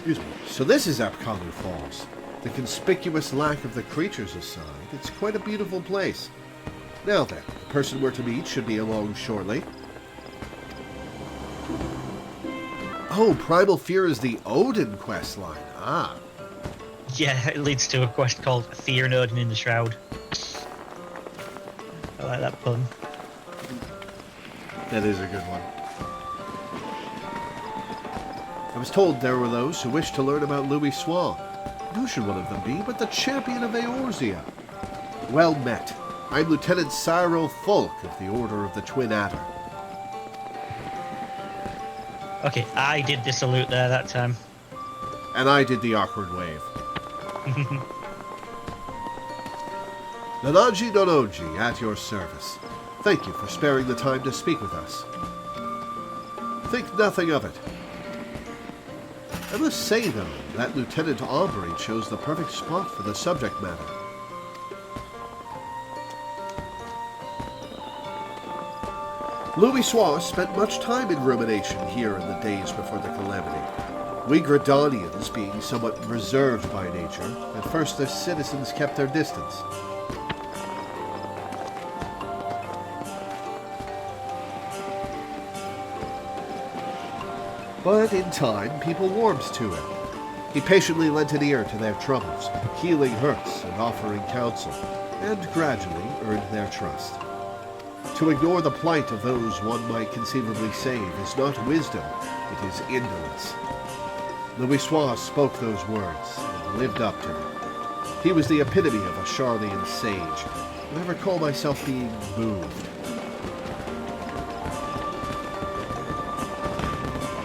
Speaker 1: Excuse me. So this is Apkalu Falls. The conspicuous lack of the creatures aside, it's quite a beautiful place. Now then, the person we're to meet should be along shortly. Oh, Primal Fear is the Odin quest line. Ah.
Speaker 2: Yeah, it leads to a quest called Fear and Odin in the Shroud. I like that pun.
Speaker 1: That is a good one. I was told there were those who wished to learn about Louis Soir. Who should one of them be but the champion of Eorzea? Well met. I'm Lieutenant Cyril Fulk of the Order of the Twin Adder.
Speaker 2: Okay, I did the salute there that time.
Speaker 1: And I did the awkward wave. Nanaji Donoji, at your service. Thank you for sparing the time to speak with us. Think nothing of it. I must say, though, that Lieutenant Aubrey chose the perfect spot for the subject matter. Louis Soir spent much time in rumination here in the days before the calamity. We Gridanians, being somewhat reserved by nature, at first the citizens kept their distance. But in time, people warmed to him. He patiently lent an ear to their troubles, healing hurts and offering counsel, and gradually earned their trust. To ignore the plight of those one might conceivably save is not wisdom, it is indolence. Louisoix spoke those words and lived up to them. He was the epitome of a Charlean sage, and I recall myself being moved.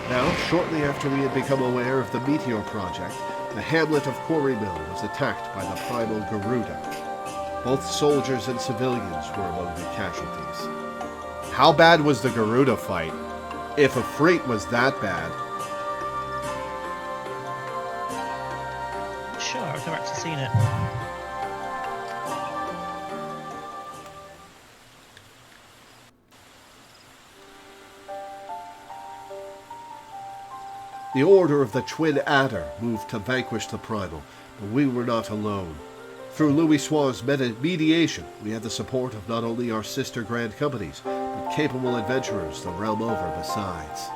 Speaker 1: Now, shortly after we had become aware of the Meteor Project, the hamlet of Quarrymill was attacked by the primal Garuda. Both soldiers and civilians were among the casualties. How bad was the Garuda fight? If a freight was that bad.
Speaker 2: Sure, I've never actually seen it.
Speaker 1: The Order of the Twin Adder moved to vanquish the Primal, but we were not alone. Through Louisoix's mediation, we had the support of not only our sister Grand Companies, but capable adventurers the realm over besides.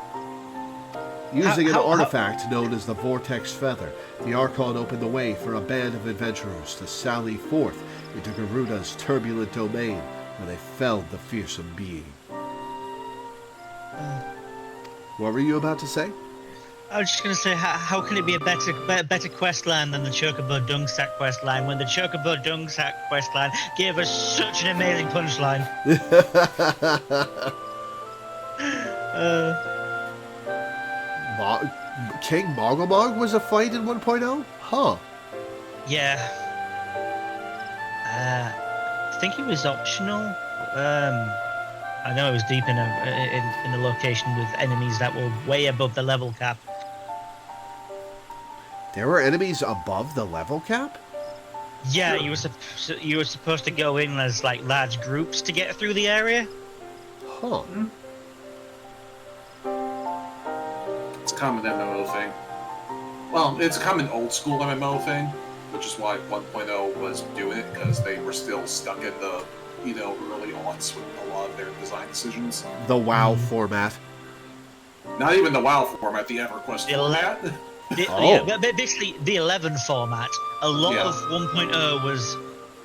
Speaker 1: Using an artifact known as the Vortex Feather, the Archon opened the way for a band of adventurers to sally forth into Garuda's turbulent domain, where they felled the fearsome being. What were you about to say?
Speaker 2: I was just going to say, how can it be a better quest line than the Chocobo Dungsack quest line when the Chocobo Dungsack quest line gave us such an amazing punchline?
Speaker 1: King Mogomog was a fight in 1.0? Huh.
Speaker 2: Yeah. I think it was optional. I know it was deep in the location with enemies that were way above the level cap.
Speaker 1: There were enemies above the level cap?
Speaker 2: Yeah, you were supposed to go in as like large groups to get through the area.
Speaker 1: Huh.
Speaker 3: It's a common MMO thing. Well, it's a common old school MMO thing, which is why 1.0 was doing it, because they were still stuck in the, early aughts with a lot of their design decisions.
Speaker 1: The WoW format.
Speaker 3: Not even the WoW format, the EverQuest format.
Speaker 2: Yeah, basically the 11 format. A lot of 1.0 was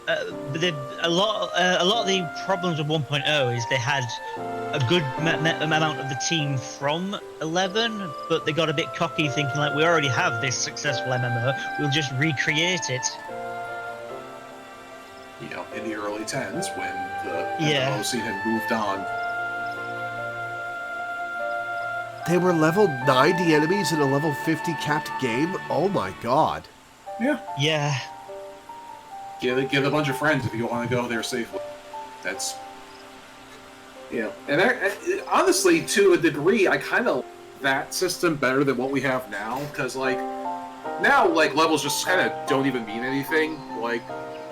Speaker 2: a lot of the problems with 1.0 is they had a good amount of the team from 11, but they got a bit cocky, thinking like, we already have this successful MMO, we'll just recreate it.
Speaker 3: In the early 10s when the MMO scene had moved on.
Speaker 1: They were level 90 enemies in a level 50 capped game? Oh my god.
Speaker 3: Yeah.
Speaker 2: Yeah.
Speaker 3: Get a bunch of friends if you want to go there safely. That's... Yeah. And honestly, to a degree, I kind of like that system better than what we have now, because, now, levels just kind of don't even mean anything.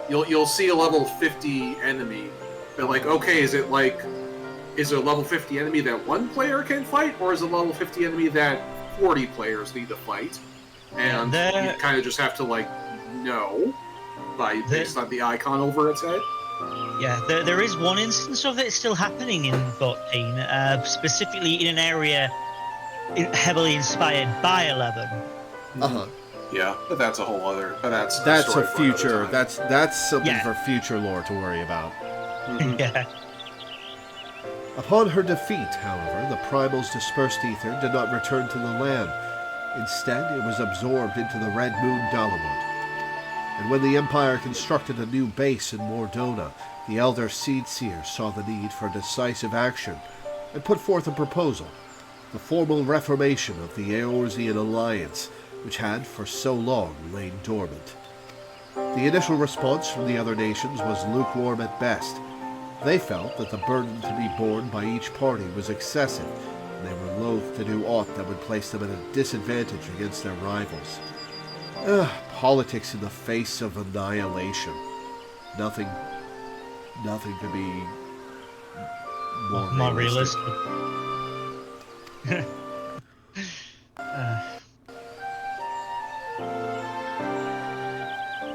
Speaker 3: You'll see a level 50 enemy, but, okay, is it a level 50 enemy that one player can fight, or is it a level 50 enemy that 40 players need to fight? And you kind of just have to, know based on the icon over its head.
Speaker 2: Yeah, there is one instance of it still happening in 14, specifically in an area heavily inspired by 11.
Speaker 1: Uh-huh.
Speaker 3: Yeah, but that's a whole other... That's
Speaker 1: a future... That's something for future lore to worry about.
Speaker 3: Mm-hmm.
Speaker 2: Yeah.
Speaker 1: Upon her defeat, however, the Primal's dispersed ether did not return to the land. Instead, it was absorbed into the Red Moon Dalamud. And when the Empire constructed a new base in Mordona, the Elder Seedseer saw the need for decisive action and put forth a proposal, the formal reformation of the Eorzean Alliance, which had for so long lain dormant. The initial response from the other nations was lukewarm at best. They felt that the burden to be borne by each party was excessive, and they were loath to do aught that would place them at a disadvantage against their rivals. Politics in the face of annihilation. Nothing could be more realistic.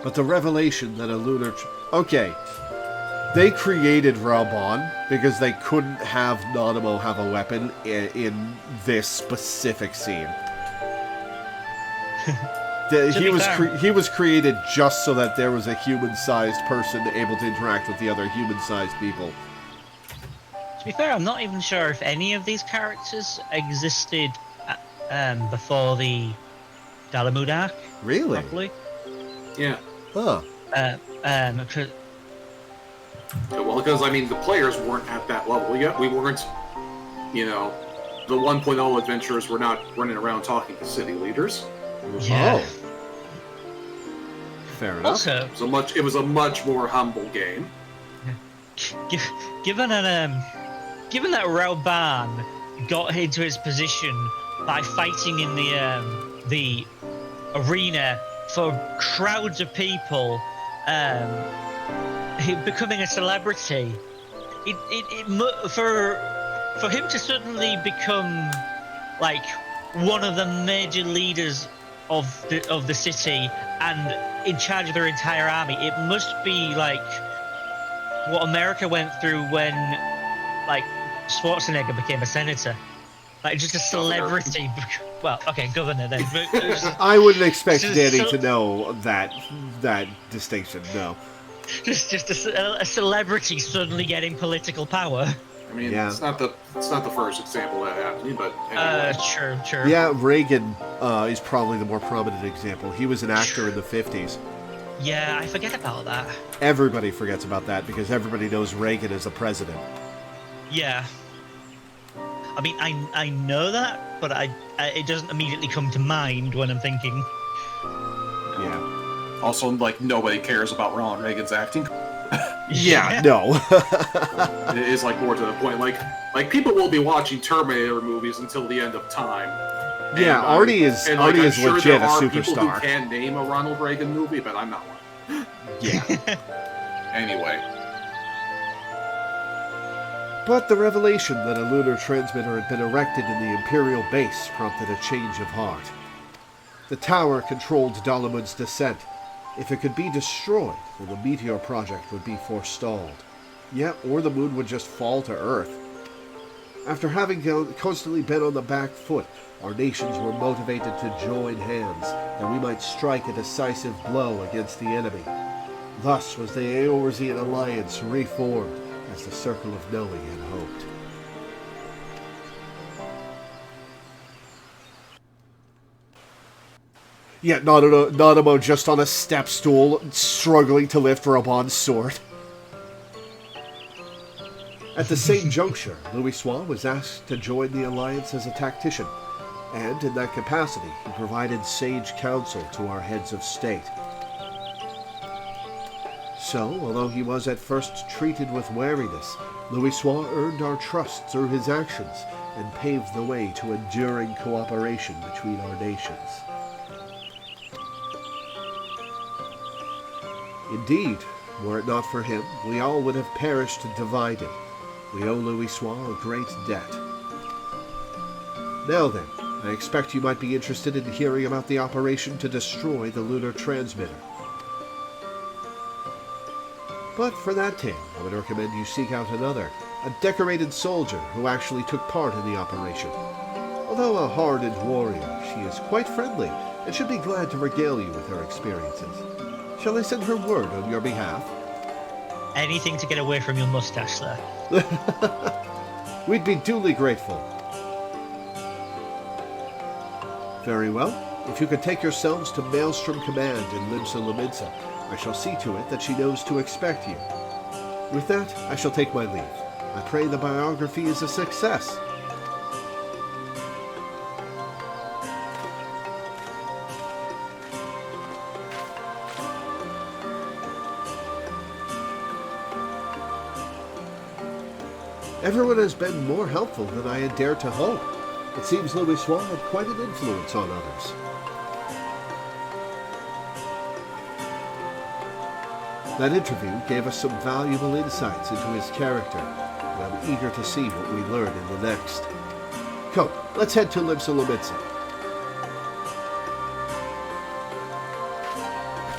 Speaker 1: But the revelation that a lunar... Okay. They created Raubon because they couldn't have Nanamo have a weapon in this specific scene. He was created just so that there was a human-sized person able to interact with the other human-sized people.
Speaker 2: To be fair, I'm not even sure if any of these characters existed before the Dalamud arc.
Speaker 1: Really?
Speaker 2: Properly.
Speaker 3: Yeah.
Speaker 1: Huh.
Speaker 3: Well, because, I mean, the players weren't at that level yet. We weren't, you know, the 1.0 adventurers were not running around talking to city leaders.
Speaker 2: Yeah.
Speaker 1: Oh. Fair enough.
Speaker 2: Also,
Speaker 3: It was a much more humble game.
Speaker 2: given that Rauban got into his position by fighting in the arena for crowds of people, becoming a celebrity, for him to suddenly become like one of the major leaders of the city and in charge of their entire army, it must be like what America went through when like Schwarzenegger became a senator, like just a celebrity. Well, okay, governor then. But
Speaker 1: I wouldn't expect Danny to know that distinction. No.
Speaker 2: Just a celebrity suddenly getting political power.
Speaker 3: I mean, it's not the first example of that happening, but anyway.
Speaker 2: Sure.
Speaker 1: Yeah, Reagan is probably the more prominent example. He was an actor in the 50s.
Speaker 2: Yeah, I forget about that.
Speaker 1: Everybody forgets about that because everybody knows Reagan as the president.
Speaker 2: Yeah. I mean, I know that, but it doesn't immediately come to mind when I'm thinking.
Speaker 1: Yeah.
Speaker 3: Also, like, nobody cares about Ronald Reagan's acting.
Speaker 1: Yeah, no.
Speaker 3: It is, like, more to the point. Like people will be watching Terminator movies until the end of time.
Speaker 1: Yeah, Arnie is legit
Speaker 3: there
Speaker 1: a
Speaker 3: are
Speaker 1: superstar.
Speaker 3: People who can name a Ronald Reagan movie, but I'm not one.
Speaker 1: Yeah.
Speaker 3: Anyway.
Speaker 1: But the revelation that a lunar transmitter had been erected in the Imperial base prompted a change of heart. The tower controlled Dalamud's descent. If it could be destroyed, then the Meteor project would be forestalled. Yeah, or the moon would just fall to Earth. After having constantly been on the back foot, our nations were motivated to join hands, that we might strike a decisive blow against the enemy. Thus was the Eorzean alliance reformed, as the Circle of Knowing had hoped. Yet Nanamo just on a step stool, struggling to lift Raban's sword. At the same juncture, Louis was asked to join the Alliance as a tactician, and in that capacity he provided sage counsel to our heads of state. So, although he was at first treated with wariness, Louis earned our trust through his actions and paved the way to enduring cooperation between our nations. Indeed, were it not for him, we all would have perished divided. We owe Louis a great debt. Now then, I expect you might be interested in hearing about the operation to destroy the lunar transmitter. But for that tale, I would recommend you seek out another, a decorated soldier who actually took part in the operation. Although a hardened warrior, she is quite friendly and should be glad to regale you with her experiences. Shall I send her word on your behalf?
Speaker 2: Anything to get away from your mustache there.
Speaker 1: We'd be duly grateful. Very well. If you could take yourselves to Maelstrom Command in Limsa Lominsa, I shall see to it that she knows to expect you. With that, I shall take my leave. I pray the biography is a success. Everyone has been more helpful than I had dared to hope. It seems Louis had quite an influence on others. That interview gave us some valuable insights into his character, and I'm eager to see what we learn in the next. Come, let's head to Limsa Lominsa.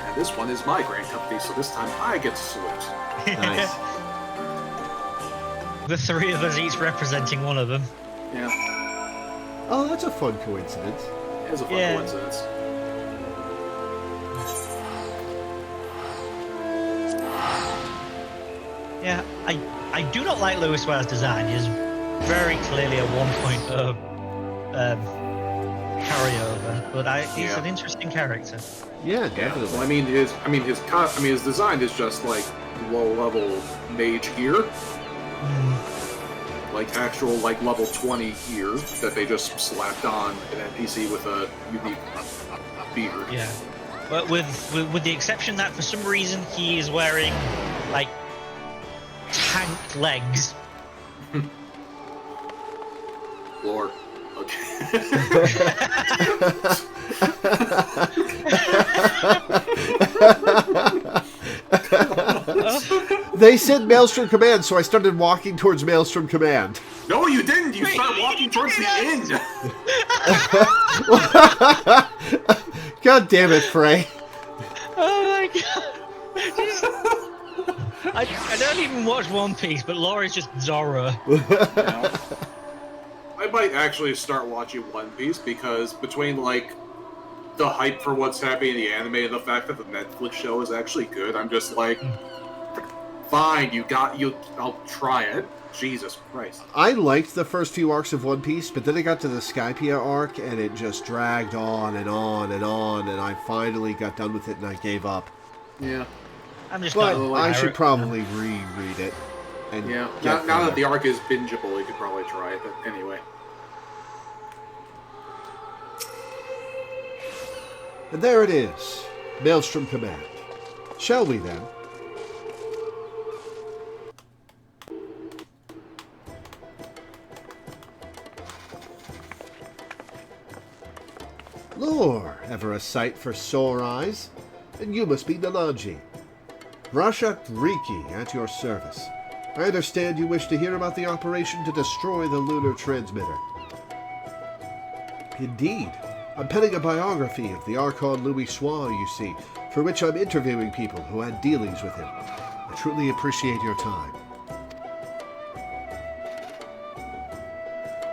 Speaker 3: And this one is my grand company, so this time I get to salute.
Speaker 1: Nice.
Speaker 2: The three of us each representing one of them.
Speaker 3: Yeah,
Speaker 1: Oh, that's a fun coincidence.
Speaker 3: it is a fun coincidence.
Speaker 2: Yeah, I do not like Loreweaver's design. He's very clearly a 1.0 carryover, but he's an interesting character.
Speaker 1: Yeah,
Speaker 3: Yeah.
Speaker 1: definitely.
Speaker 3: Well, his design is just like low-level mage gear. Like actual like level 20 gear that they just slapped on an NPC with a unique beard.
Speaker 2: Yeah, but with the exception that for some reason he is wearing like tank legs.
Speaker 3: Lord. Okay.
Speaker 1: They said Maelstrom Command, so I started walking towards Maelstrom Command.
Speaker 3: No, you didn't. You started walking towards the end.
Speaker 1: God damn it, Frey.
Speaker 2: Oh my god. I don't even watch One Piece, but Laura's just Zoro.
Speaker 3: Yeah. I might actually start watching One Piece because between like the hype for what's happening in the anime and the fact that the Netflix show is actually good, I'm just like, fine, I'll try it. Jesus Christ.
Speaker 1: I liked the first few arcs of One Piece, but then it got to the Skypiea arc and it just dragged on and on and on, and I finally got done with it and I gave up.
Speaker 3: Yeah.
Speaker 2: I'm just
Speaker 1: But
Speaker 2: not
Speaker 1: I should probably reread it. And
Speaker 3: Yeah.
Speaker 1: get
Speaker 3: Now that
Speaker 1: further.
Speaker 3: the arc is bingeable, you could probably try it, but anyway.
Speaker 1: And there it is. Maelstrom Command. Shall we then? Lore, ever a sight for sore eyes? And you must be Nanaji. Rasha Riki, at your service. I understand you wish to hear about the operation to destroy the lunar transmitter. Indeed. I'm penning a biography of the Archon Loreweaver, you see, for which I'm interviewing people who had dealings with him. I truly appreciate your time.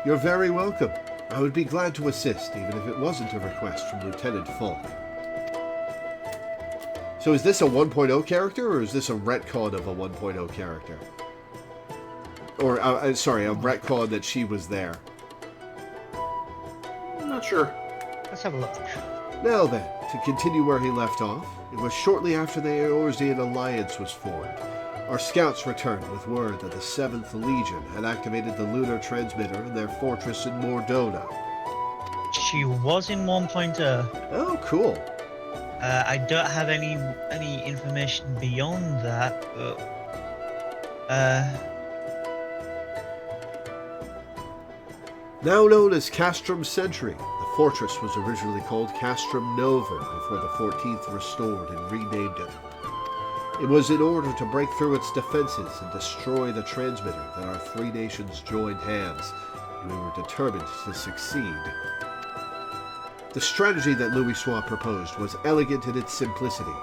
Speaker 1: You're very welcome. I would be glad to assist, even if it wasn't a request from Lieutenant Fulk. So is this a 1.0 character, or is this a retcon of a 1.0 character? Or, sorry, a retcon that she was there.
Speaker 3: I'm not sure.
Speaker 2: Let's have a look.
Speaker 1: Now then, to continue where he left off, it was shortly after the Eorzean alliance was formed. Our scouts returned with word that the 7th Legion had activated the lunar transmitter in their fortress in Mordona.
Speaker 2: She was in 1.0.
Speaker 1: Oh, cool.
Speaker 2: I don't have any information beyond that, but
Speaker 1: Now known as Castrum Sentry, the fortress was originally called Castrum Nova before the 14th restored and renamed it. It was in order to break through its defenses and destroy the transmitter that our three nations joined hands, and we were determined to succeed. The strategy that Loreweaver proposed was elegant in its simplicity.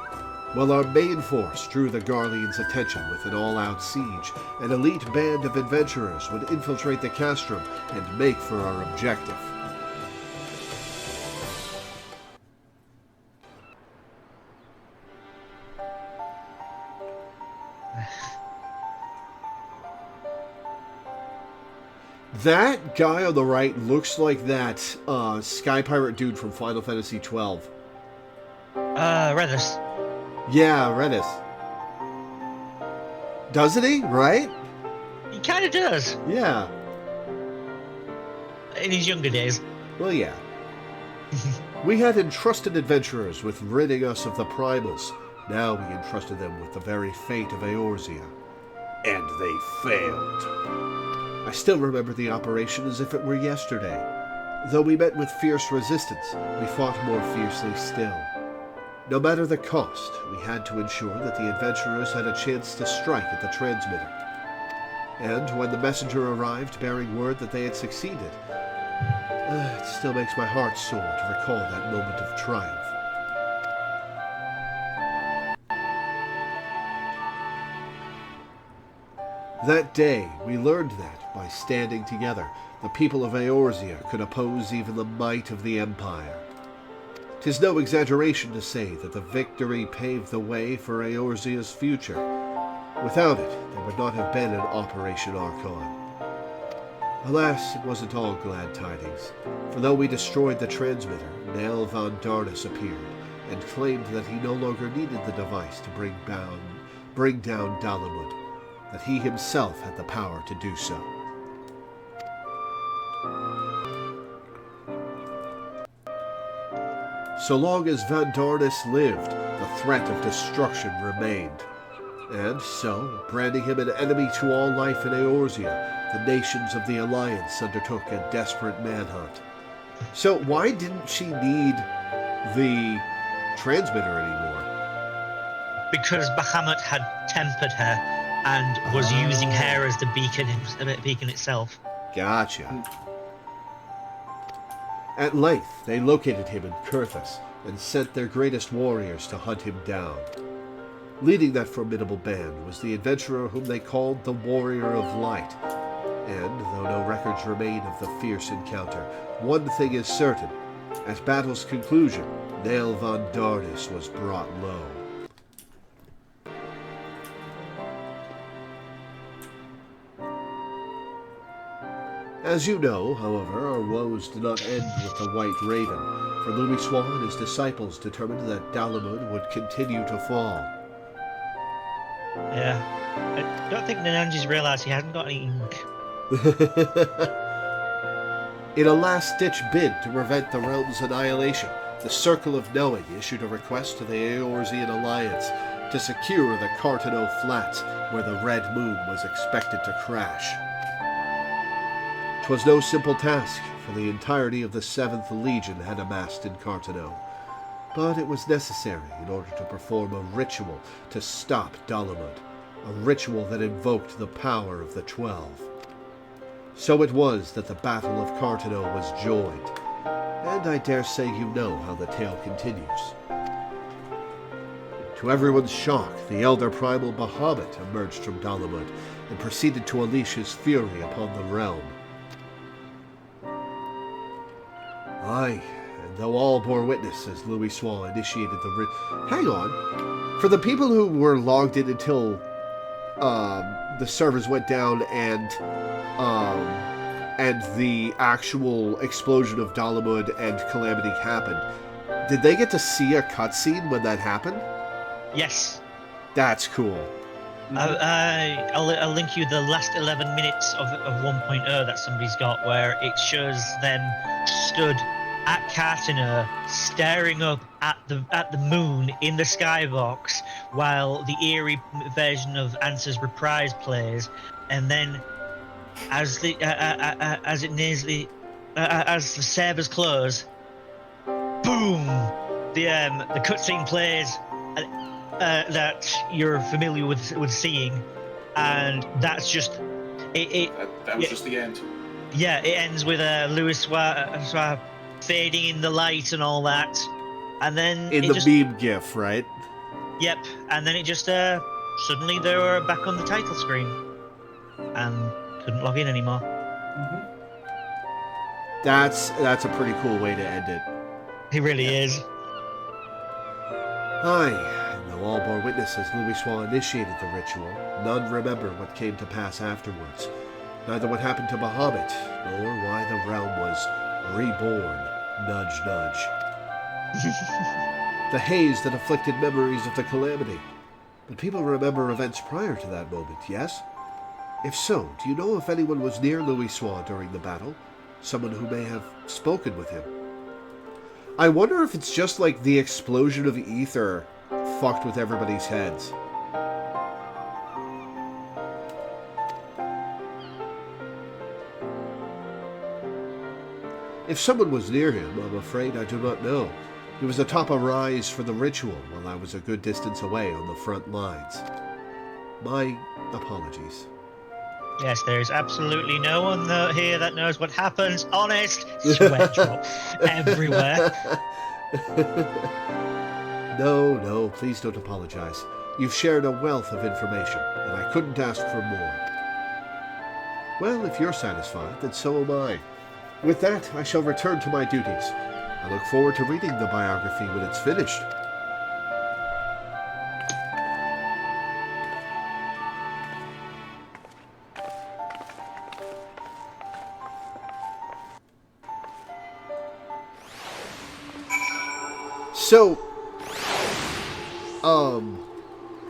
Speaker 1: While our main force drew the Garleans' attention with an all-out siege, an elite band of adventurers would infiltrate the castrum and make for our objective. That guy on the right looks like that Sky Pirate dude from Final Fantasy XII.
Speaker 2: Redis.
Speaker 1: Yeah, Redis. Doesn't he? Right?
Speaker 2: He kind of does.
Speaker 1: Yeah.
Speaker 2: In his younger days.
Speaker 1: Well, yeah. We had entrusted adventurers with ridding us of the primals. Now we entrusted them with the very fate of Eorzea. And they failed. I still remember the operation as if it were yesterday. Though we met with fierce resistance, we fought more fiercely still. No matter the cost, we had to ensure that the adventurers had a chance to strike at the transmitter. And when the messenger arrived bearing word that they had succeeded, it still makes my heart sore to recall that moment of triumph. That day, we learned that, by standing together, the people of Eorzea could oppose even the might of the Empire. 'Tis no exaggeration to say that the victory paved the way for Eorzea's future. Without it, there would not have been an Operation Archon. Alas, it wasn't all glad tidings, for though we destroyed the transmitter, Nael von Darnus appeared and claimed that he no longer needed the device to bring down Dalamud, that he himself had the power to do so. So long as Van Darnus lived, the threat of destruction remained. And so, branding him an enemy to all life in Eorzea, the nations of the Alliance undertook a desperate manhunt. So why didn't she need the transmitter anymore?
Speaker 2: Because Bahamut had tempered her and was using her as the beacon itself.
Speaker 1: Gotcha. At length, they located him in Kurthus and sent their greatest warriors to hunt him down. Leading that formidable band was the adventurer whom they called the Warrior of Light. And, though no records remain of the fierce encounter, one thing is certain. At battle's conclusion, Nael von Darnus was brought low. As you know, however, our woes did not end with the White Raven, for Louis Swan and his disciples determined that Dalamud would continue to fall.
Speaker 2: Yeah. I don't think Nananji's realised he hasn't got any ink.
Speaker 1: In a last-ditch bid to prevent the realm's annihilation, the Circle of Knowing issued a request to the Eorzean Alliance to secure the Cartano Flats, where the Red Moon was expected to crash. 'Twas no simple task, for the entirety of the 7th Legion had amassed in Cartano, but it was necessary in order to perform a ritual to stop Dalamud, a ritual that invoked the power of the 12. So it was that the Battle of Cartano was joined, and I dare say you know how the tale continues. To everyone's shock, the elder primal Bahamut emerged from Dalamud and proceeded to unleash his fury upon the realm. Aye, and though all bore witness as Louis Swan initiated the Hang on. For the people who were logged in until the servers went down and the actual explosion of Dalamud and Calamity happened, did they get to see a cutscene when that happened?
Speaker 2: Yes.
Speaker 1: That's cool.
Speaker 2: I'll link you the last 11 minutes of 1.0 that somebody's got, where it shows them stood at Cartano, staring up at the moon in the skybox, while the eerie version of Answer's Reprise plays, and then as the sabers close, boom, the cutscene plays. That you're familiar with seeing, and that's just it.
Speaker 3: That was just the end.
Speaker 2: Yeah, it ends with Louis Suave fading in the light and all that, and then
Speaker 1: in the meme gif, right?
Speaker 2: Yep, and then it just suddenly they were back on the title screen and couldn't log in anymore.
Speaker 3: Mm-hmm.
Speaker 1: That's a pretty cool way to end it.
Speaker 2: It really is.
Speaker 1: Aye. All bore witness as Louis Swan initiated the ritual. None remember what came to pass afterwards. Neither what happened to Bahamut, nor why the realm was reborn. Nudge, nudge. The haze that afflicted memories of the calamity. But people remember events prior to that moment, yes? If so, do you know if anyone was near Louis Swan during the battle? Someone who may have spoken with him? I wonder if it's just like the explosion of ether fucked with everybody's heads. If someone was near him, I'm afraid I do not know. He was atop a rise for the ritual while I was a good distance away on the front lines. My apologies.
Speaker 2: Yes, there is absolutely no one here that knows what happens. Honest, sweat drop everywhere.
Speaker 1: No, please don't apologize. You've shared a wealth of information, and I couldn't ask for more. Well, if you're satisfied, then so am I. With that, I shall return to my duties. I look forward to reading the biography when it's finished. So,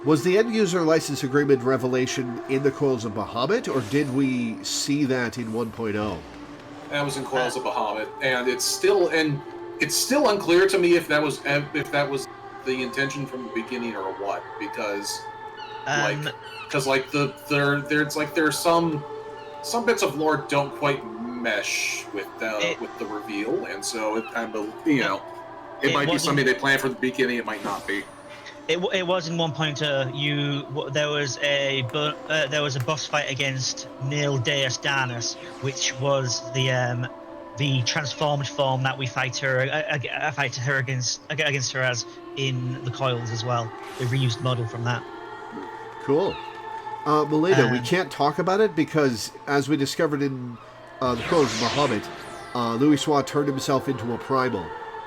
Speaker 1: was the end-user license agreement revelation in the Coils of Bahamut, or did we see that in 1.0?
Speaker 3: That was in Coils of Bahamut, and it's still unclear to me if that was the intention from the beginning or what, because there's some bits of lore don't quite mesh with the reveal, and so it kind of it might be something they planned from the beginning. It might not be.
Speaker 2: It was in 1.0. There was a boss fight against Nil Deus Darnus, which was the transformed form that we fight her against her as in the Coils as well. The reused model from that.
Speaker 1: Cool. Melina, we can't talk about it because, as we discovered in the Coils of Bahamut, Louisoix turned himself into a primal.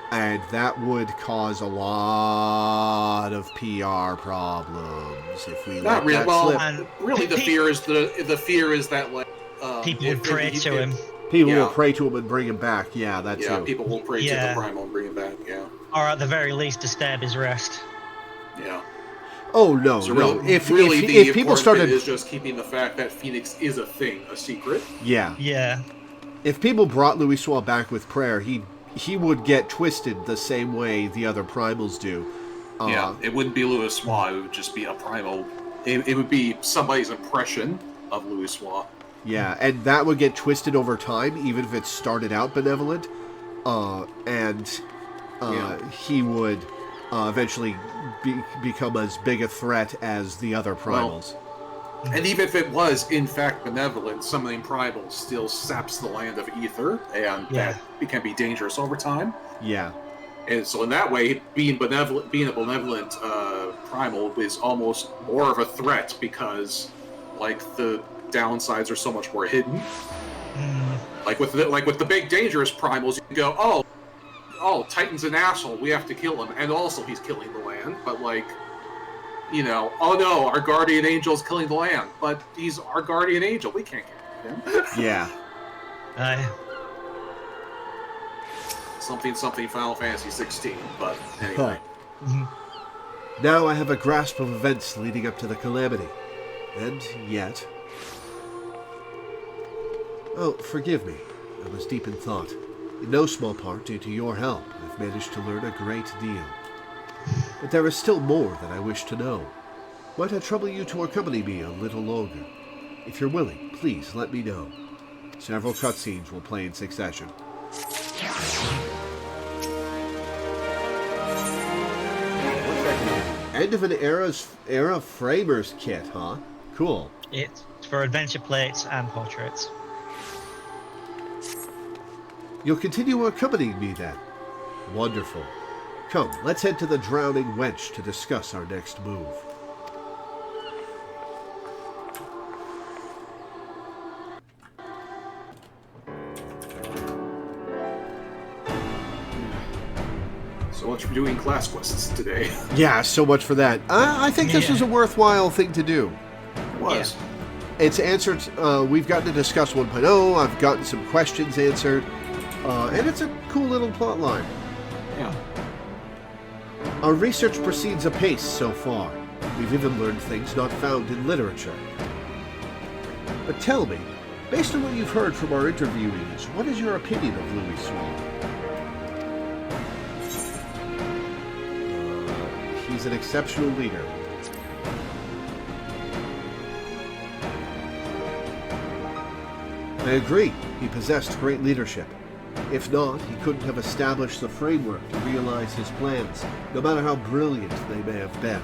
Speaker 1: And that would cause a lot of PR problems if we
Speaker 3: not
Speaker 1: let
Speaker 3: really.
Speaker 1: that slip.
Speaker 3: And really, the fear is that like
Speaker 2: people would pray to him.
Speaker 1: People will pray to him and bring him back. Yeah, that too.
Speaker 3: Yeah, people will pray to the primal and bring him back. Yeah.
Speaker 2: Or at the very least, disturb his rest.
Speaker 3: Yeah.
Speaker 1: Oh no,
Speaker 3: so
Speaker 1: no!
Speaker 3: Really,
Speaker 1: if people started,
Speaker 3: is just keeping the fact that Phoenix is a secret.
Speaker 1: Yeah.
Speaker 2: Yeah.
Speaker 1: If people brought Louisoix back with prayer, he would get twisted the same way the other primals do.
Speaker 3: It wouldn't be Louisoix, it would just be a primal. It would be somebody's impression of Louisoix.
Speaker 1: Yeah, and that would get twisted over time, even if it started out benevolent. He would eventually become as big a threat as the other primals.
Speaker 3: And even if it was, in fact, benevolent, summoning primals still saps the land of ether, and that can be dangerous over time.
Speaker 1: Yeah.
Speaker 3: And so in that way, being a benevolent primal is almost more of a threat because, like, the downsides are so much more hidden. Like with the big dangerous primals, you can go, oh, Titan's an asshole, we have to kill him, and also he's killing the land, but like, oh no, our guardian angel's killing the land, but he's our guardian angel, we can't kill him.
Speaker 1: Yeah.
Speaker 3: Something Final Fantasy XIV, but anyway.
Speaker 1: Now I have a grasp of events leading up to the calamity. And yet... Oh, forgive me. I was deep in thought. In no small part due to your help, I've managed to learn a great deal. But there is still more that I wish to know. Might I trouble you to accompany me a little longer? If you're willing, please let me know. Several cutscenes will play in succession. End of an era framers kit, huh? Cool.
Speaker 2: It's for adventure plates and portraits.
Speaker 1: You'll continue accompanying me then. Wonderful. Come, let's head to the Drowning Wench to discuss our next move.
Speaker 3: So much for doing class quests today.
Speaker 1: Yeah, so much for that. I think this was a worthwhile thing to do.
Speaker 3: It was.
Speaker 1: Yeah. It's answered. We've gotten to discuss 1.0. I've gotten some questions answered. And it's a cool little plot line.
Speaker 3: Yeah.
Speaker 1: Our research proceeds apace so far. We've even learned things not found in literature. But tell me, based on what you've heard from our interviewees, what is your opinion of Louisoix? He's an exceptional leader. I agree. He possessed great leadership. If not, he couldn't have established the framework to realize his plans, no matter how brilliant they may have been.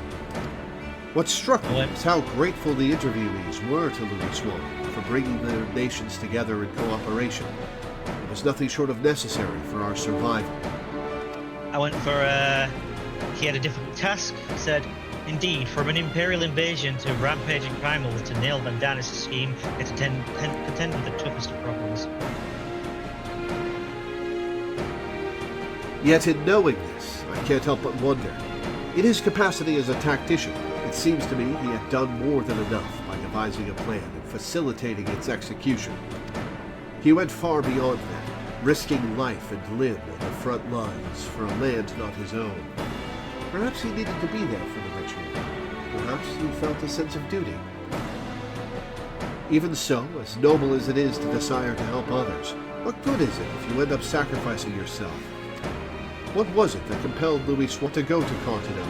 Speaker 1: What struck me is how grateful the interviewees were to Louisoix for bringing their nations together in cooperation. It was nothing short of necessary for our survival.
Speaker 2: I went for, he had a difficult task. He said, indeed, from an imperial invasion to rampaging primals to nail Vandanis' scheme, it's contend with the toughest of problems.
Speaker 1: Yet in knowing this, I can't help but wonder. In his capacity as a tactician, it seems to me he had done more than enough by devising a plan and facilitating its execution. He went far beyond that, risking life and limb on the front lines for a land not his own. Perhaps he needed to be there for the ritual. Perhaps he felt a sense of duty. Even so, as noble as it is to desire to help others, what good is it if you end up sacrificing yourself? What was it that compelled Louis Swan to go to Cartano?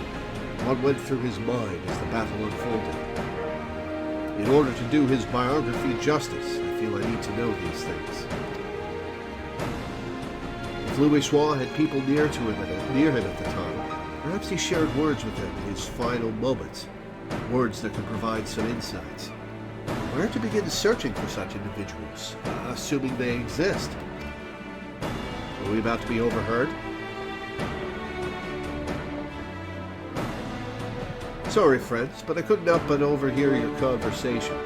Speaker 1: What went through his mind as the battle unfolded? In order to do his biography justice, I feel I need to know these things. If Louis Swan had people near him at the time, perhaps he shared words with them in his final moments, words that could provide some insights. Where to begin searching for such individuals, assuming they exist? Are we about to be overheard? Sorry, friends, but I couldn't help but overhear your conversation.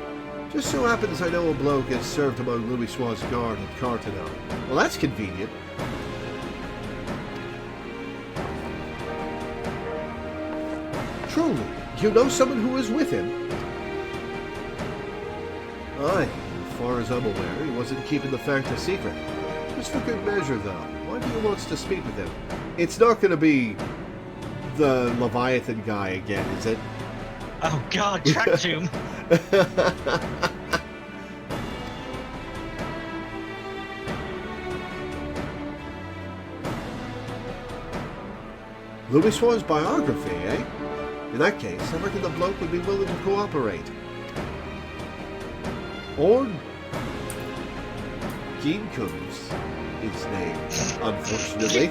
Speaker 1: Just so happens I know a bloke has served among Louis Swan's guard at Cartano. Well, that's convenient. Truly, you know someone who was with him? Aye, as far as I'm aware, he wasn't keeping the fact a secret. Just for good measure, though. Why do you want to speak with him? It's not going to be the Leviathan guy again, is it?
Speaker 2: Oh God, track tomb.
Speaker 1: Louis Swan's biography, eh? In that case, I reckon the bloke would be willing to cooperate. Or Ginkun's his name, unfortunately.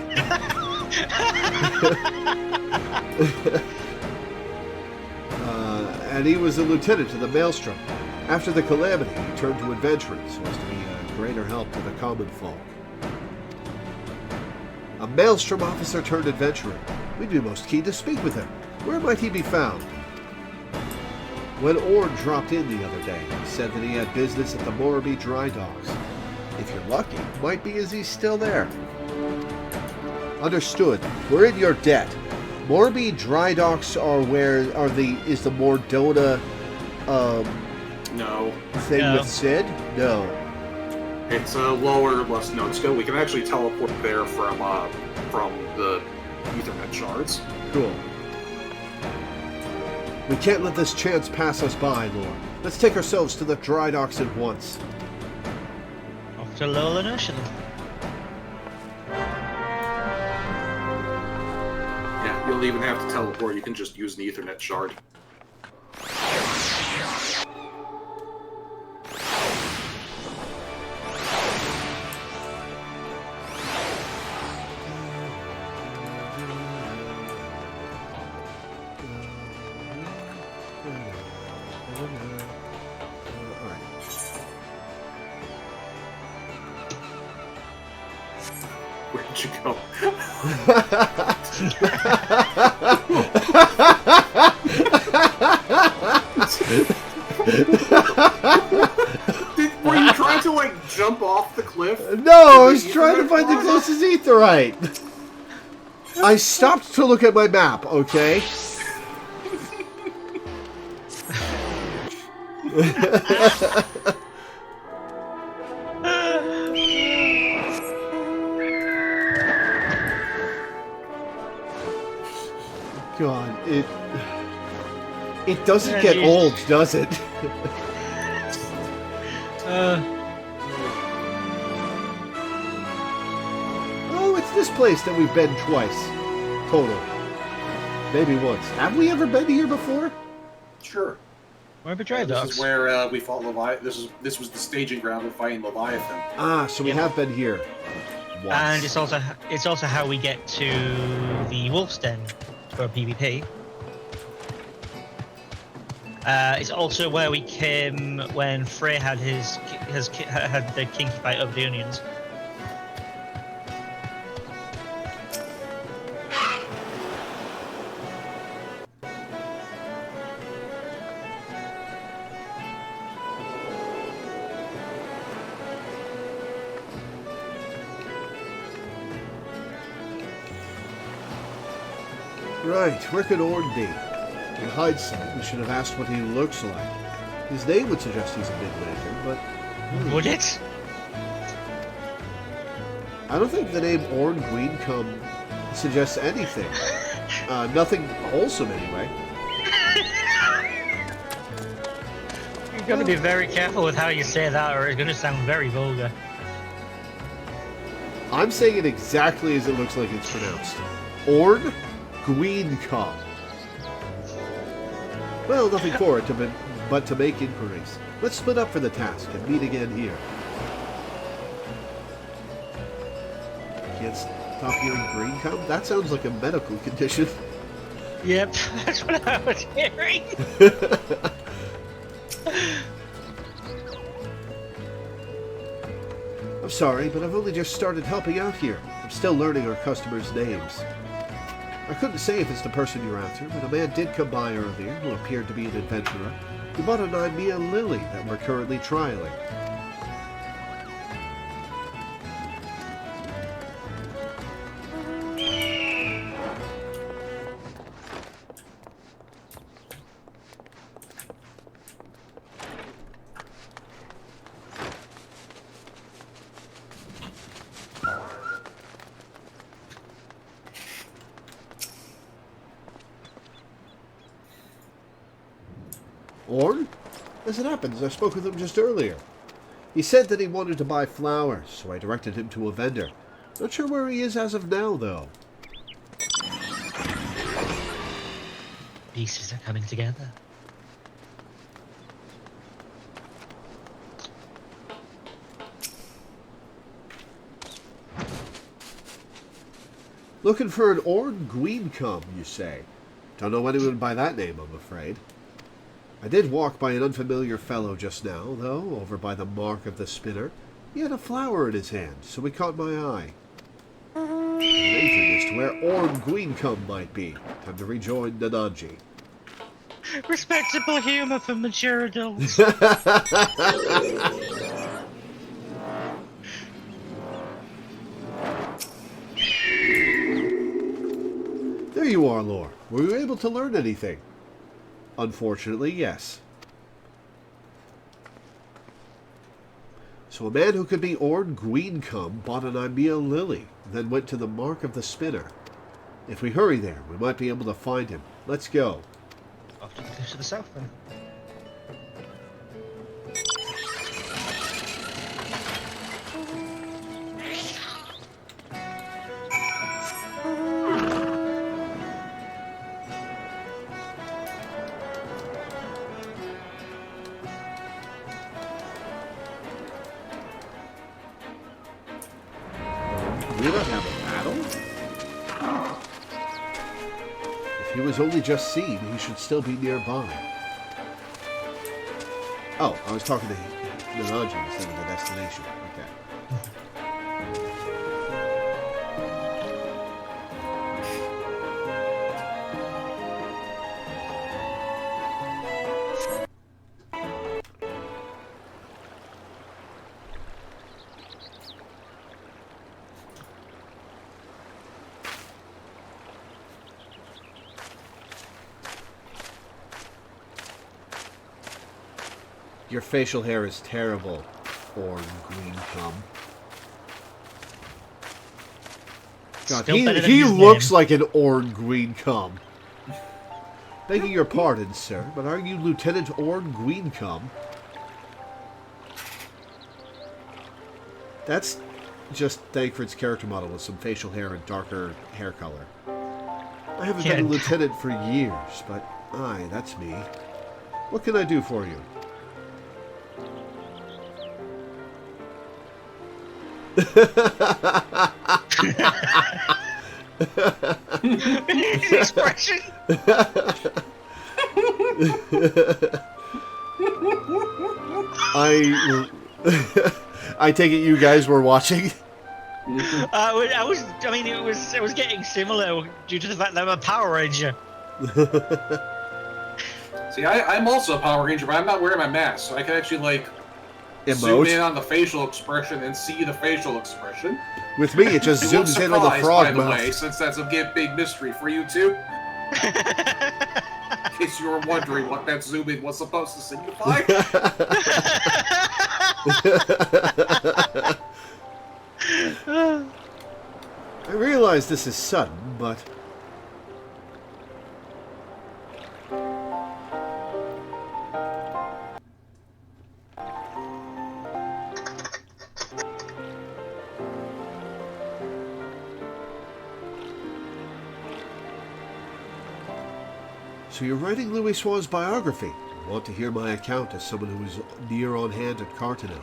Speaker 1: And he was a lieutenant in the Maelstrom. After the calamity, he turned to adventuring so as to be a greater help to the common folk. A Maelstrom officer turned adventurer. We'd be most keen to speak with him. Where might he be found? When Ord dropped in the other day, he said that he had business at the Morby Dry Docks. If you're lucky, it might be as he's still there. Understood. We're in your debt. Morby Dry Docks are is the Mordona
Speaker 3: No.
Speaker 1: thing
Speaker 2: No.
Speaker 1: with Sid? No.
Speaker 3: It's a lower, less known skill. We can actually teleport there from the Ethernet shards.
Speaker 1: Cool. We can't let this chance pass us by, Lord. Let's take ourselves to the dry docks at once.
Speaker 2: Off to Lowland Ocean.
Speaker 3: Yeah, you'll even have to teleport. You can just use an Ethernet shard. Where'd you go? Were you trying to, like, jump off the cliff?
Speaker 1: No, I was trying to find the closest etherite. I stopped to look at my map, okay? God, it doesn't get old, does it? Oh, it's this place that we've been twice. Total. Maybe once. Have we ever been here before?
Speaker 3: Sure.
Speaker 2: Where betrayed
Speaker 3: This
Speaker 2: dogs?
Speaker 3: is where we fought Leviathan. This was the staging ground of fighting Leviathan.
Speaker 1: Ah, so we have been here. Once.
Speaker 2: And it's also how we get to the Wolf's Den for PvP. It's also where we came when Frey had had the kinky fight over the onions.
Speaker 1: Right, where could Ord be? In hindsight, we should have asked what he looks like. His name would suggest he's a mid-lantern, but...
Speaker 2: Would it?
Speaker 1: I don't think the name Orn Greencomb suggests anything. Nothing wholesome, anyway.
Speaker 2: You've got to be very careful with how you say that, or it's going to sound very vulgar.
Speaker 1: I'm saying it exactly as it looks like it's pronounced. Orn Greencomb. Well, nothing for it but to make inquiries. Let's split up for the task and meet again here. Can't stop hearing Greencomb? That sounds like a medical condition.
Speaker 2: Yep, that's what I was hearing.
Speaker 1: I'm sorry, but I've only just started helping out here. I'm still learning our customers' names. I couldn't say if it's the person you're after, but a man did come by earlier who appeared to be an adventurer. He bought a Nymea lily that we're currently trialing. Orn? As it happens, I spoke with him just earlier. He said that he wanted to buy flowers, so I directed him to a vendor. Not sure where he is as of now, though.
Speaker 2: Pieces are coming together.
Speaker 1: Looking for an Orn Greencomb, you say? Don't know anyone by that name, I'm afraid. I did walk by an unfamiliar fellow just now, though, over by the mark of the spinner. He had a flower in his hand, so he caught my eye. I'm wondering as to where Orn Greencomb might be. Time to rejoin Nananji.
Speaker 2: Respectable humor for mature adults.
Speaker 1: There you are, Lore. Were you able to learn anything? Unfortunately, yes. So a man who could be Orn Greencomb bought an Nymea lily, then went to the mark of the spinner. If we hurry there, we might be able to find him. Let's go.
Speaker 2: Off to the south, then.
Speaker 1: We don't have a battle? If he was only just seen, he should still be nearby. Oh, I was talking to Nananji instead of the destination. Okay. Your facial hair is terrible, Orn Greencomb. God,
Speaker 2: Still better than
Speaker 1: he
Speaker 2: his
Speaker 1: looks
Speaker 2: name.
Speaker 1: like an Orn Greencomb. Begging your pardon, sir, but are you Lieutenant Orn Greencomb? That's just Thancred's character model with some facial hair and darker hair color. I haven't been a lieutenant for years, but aye, that's me. What can I do for you?
Speaker 2: His expression.
Speaker 1: I take it you guys were watching.
Speaker 2: I mean, it was getting similar due to the fact that I'm a Power Ranger.
Speaker 3: See, I'm also a Power Ranger, but I'm not wearing my mask, so I can actually, like, zoom in on the facial expression and see the facial expression.
Speaker 1: With me, it just zooms in on the frog mouth.
Speaker 3: By the way, since that's a big mystery for you two. In case you were wondering what that zoom in was supposed to signify.
Speaker 1: I realize this is sudden, but... So you're writing Louisoix's biography. I want to hear my account as someone who was near on hand at Cartano.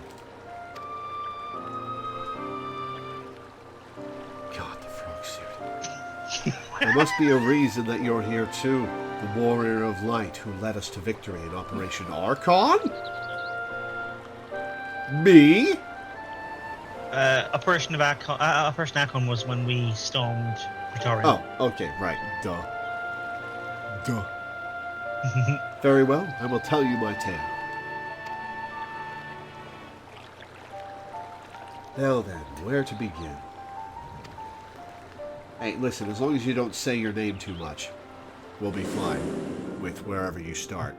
Speaker 1: God, the frog suit. There must be a reason that you're here too. The warrior of light who led us to victory in Operation Archon? Me?
Speaker 2: Operation Archon was when we stormed Praetorium.
Speaker 1: Oh, okay, right. Duh. Very well, I will tell you my tale. Now then, where to begin? Hey, listen, as long as you don't say your name too much, we'll be fine with wherever you start.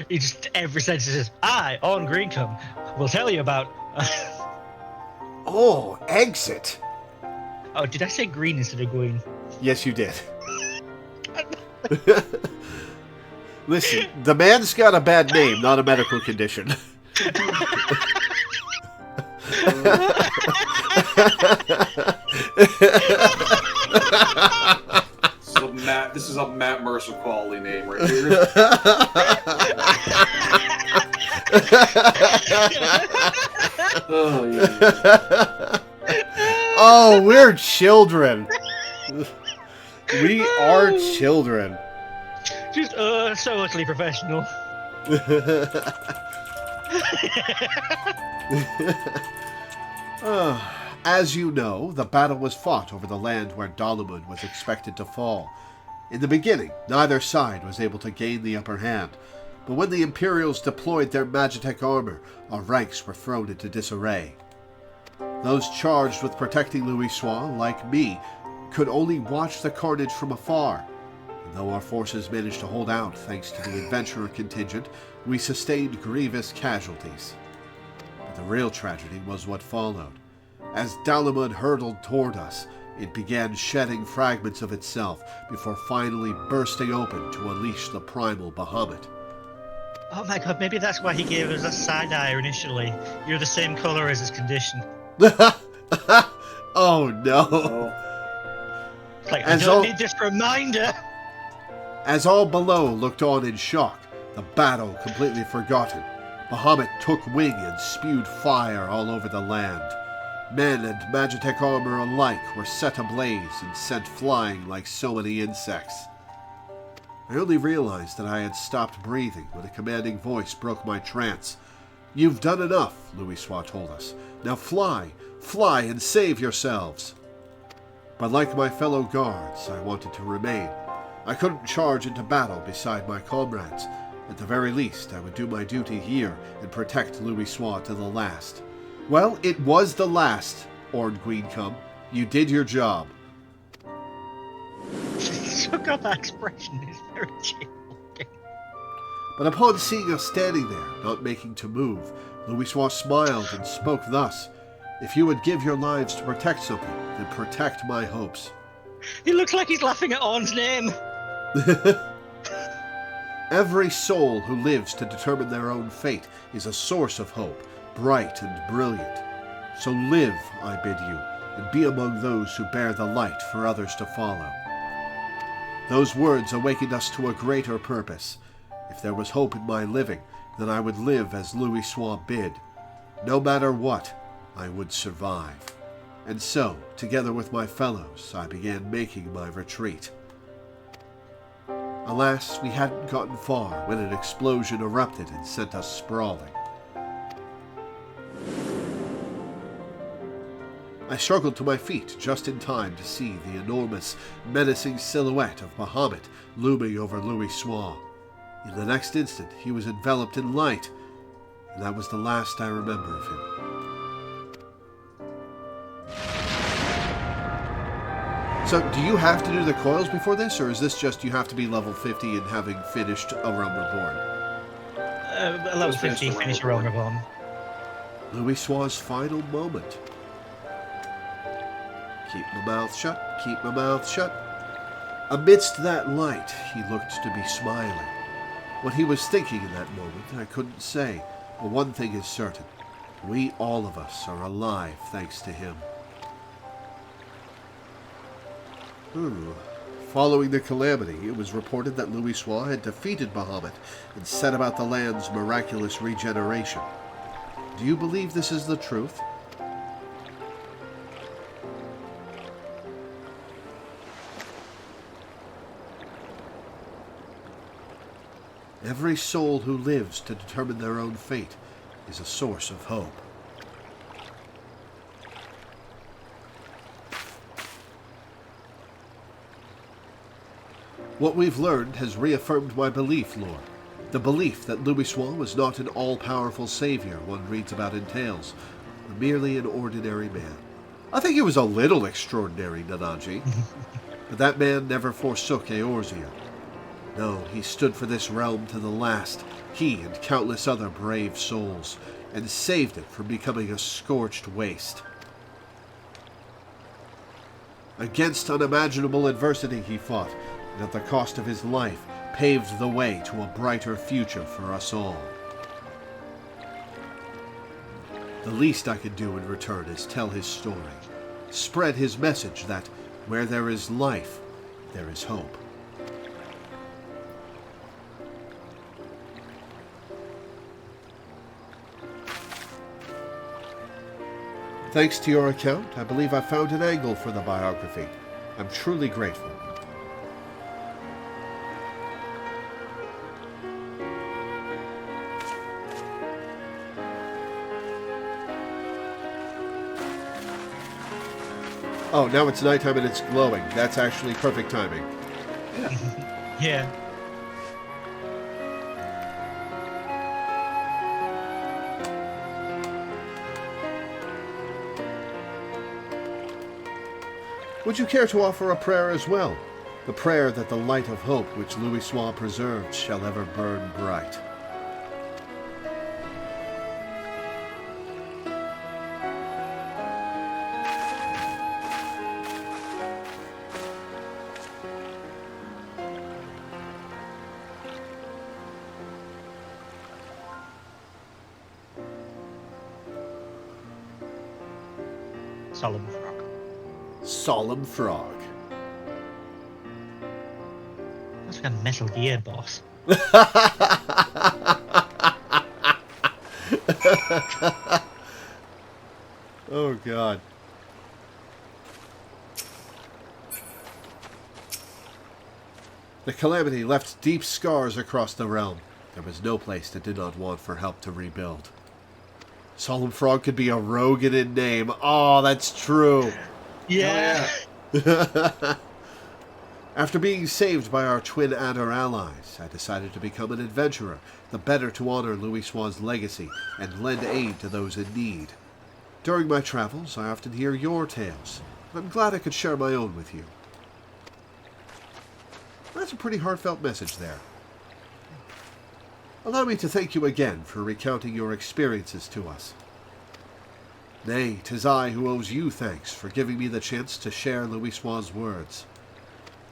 Speaker 2: He just, every sentence says, I, on Greencombe, will tell you about...
Speaker 1: Oh, exit!
Speaker 2: Oh, did I say green instead of green?
Speaker 1: Yes, you did. Listen, the man's got a bad name, not a medical condition.
Speaker 3: This is a Matt Mercer quality name right here. Oh, yeah.
Speaker 1: Oh, we're children. We are children.
Speaker 2: Just, so utterly professional.
Speaker 1: As you know, the battle was fought over the land where Dalamud was expected to fall. In the beginning, neither side was able to gain the upper hand, but when the Imperials deployed their Magitech armor, our ranks were thrown into disarray. Those charged with protecting Louisoix, like me, could only watch the carnage from afar. And though our forces managed to hold out thanks to the adventurer contingent, we sustained grievous casualties. But the real tragedy was what followed. As Dalamud hurtled toward us, it began shedding fragments of itself before finally bursting open to unleash the primal Bahamut.
Speaker 2: Oh my god, maybe that's why he gave us a side-eye initially. You're the same colour as his condition.
Speaker 1: Oh no.
Speaker 2: It's like, I don't need this reminder.
Speaker 1: As all below looked on in shock, the battle completely forgotten, Bahamut took wing and spewed fire all over the land. Men and Magitech armor alike were set ablaze and sent flying like so many insects. I only realized that I had stopped breathing when a commanding voice broke my trance. "You've done enough," Louisoix told us. "Now fly, fly and save yourselves." But like my fellow guards, I wanted to remain. I couldn't charge into battle beside my comrades. At the very least, I would do my duty here and protect Louisoix to the last. Well, it was the last, Orn Greencombe. You did your job.
Speaker 2: God, that expression is very chill.
Speaker 1: But upon seeing us standing there, not making to move, Louisoix smiled and spoke thus. "If you would give your lives to protect something, then protect my hopes."
Speaker 2: He looks like he's laughing at Orn's name.
Speaker 1: Every soul who lives to determine their own fate is a source of hope, bright and brilliant. So live, I bid you, and be among those who bear the light for others to follow. Those words awakened us to a greater purpose. If there was hope in my living, then I would live as Louisoix bid. No matter what, I would survive. And so, together with my fellows, I began making my retreat. Alas, we hadn't gotten far when an explosion erupted and sent us sprawling. I struggled to my feet just in time to see the enormous, menacing silhouette of Bahamut looming over Louisoix. In the next instant, he was enveloped in light, and that was the last I remember of him. So, do you have to do the coils before this, or is this just you have to be level 50 and having finished a Realm Reborn?
Speaker 2: Level 50, finish Realm Reborn.
Speaker 1: Louisoix's final moment. Keep my mouth shut, keep my mouth shut. Amidst that light, he looked to be smiling. What he was thinking in that moment, I couldn't say, but one thing is certain. We, all of us, are alive thanks to him. Following the calamity, it was reported that Louisoix had defeated Bahamut and set about the land's miraculous regeneration. Do you believe this is the truth? Every soul who lives to determine their own fate is a source of hope. What we've learned has reaffirmed my belief, Lord. The belief that Louisoix was not an all-powerful savior one reads about in tales, but merely an ordinary man. I think he was a little extraordinary, Nanaji. But that man never forsook Eorzea. No, he stood for this realm to the last, he and countless other brave souls, and saved it from becoming a scorched waste. Against unimaginable adversity he fought, and at the cost of his life, paved the way to a brighter future for us all. The least I could do in return is tell his story, spread his message that where there is life, there is hope. Thanks to your account, I believe I found an angle for the biography. I'm truly grateful. Oh, now it's nighttime and it's glowing. That's actually perfect timing.
Speaker 2: Yeah.
Speaker 1: Would you care to offer a prayer as well? The prayer that the light of hope which Louisoix preserved shall ever burn bright.
Speaker 2: Solemn frog.
Speaker 1: Solemn frog.
Speaker 2: That's like a Metal Gear boss.
Speaker 1: Oh, God. The calamity left deep scars across the realm. There was no place that did not want for help to rebuild. Solemn Frog could be a Rogan in name. Oh, that's true.
Speaker 2: Yeah.
Speaker 1: After being saved by our twin Adder allies, I decided to become an adventurer, the better to honor Louisoix's legacy and lend aid to those in need. During my travels, I often hear your tales. I'm glad I could share my own with you. That's a pretty heartfelt message there. Allow me to thank you again for recounting your experiences to us. Nay, 'tis I who owes you thanks for giving me the chance to share Louisoix's words.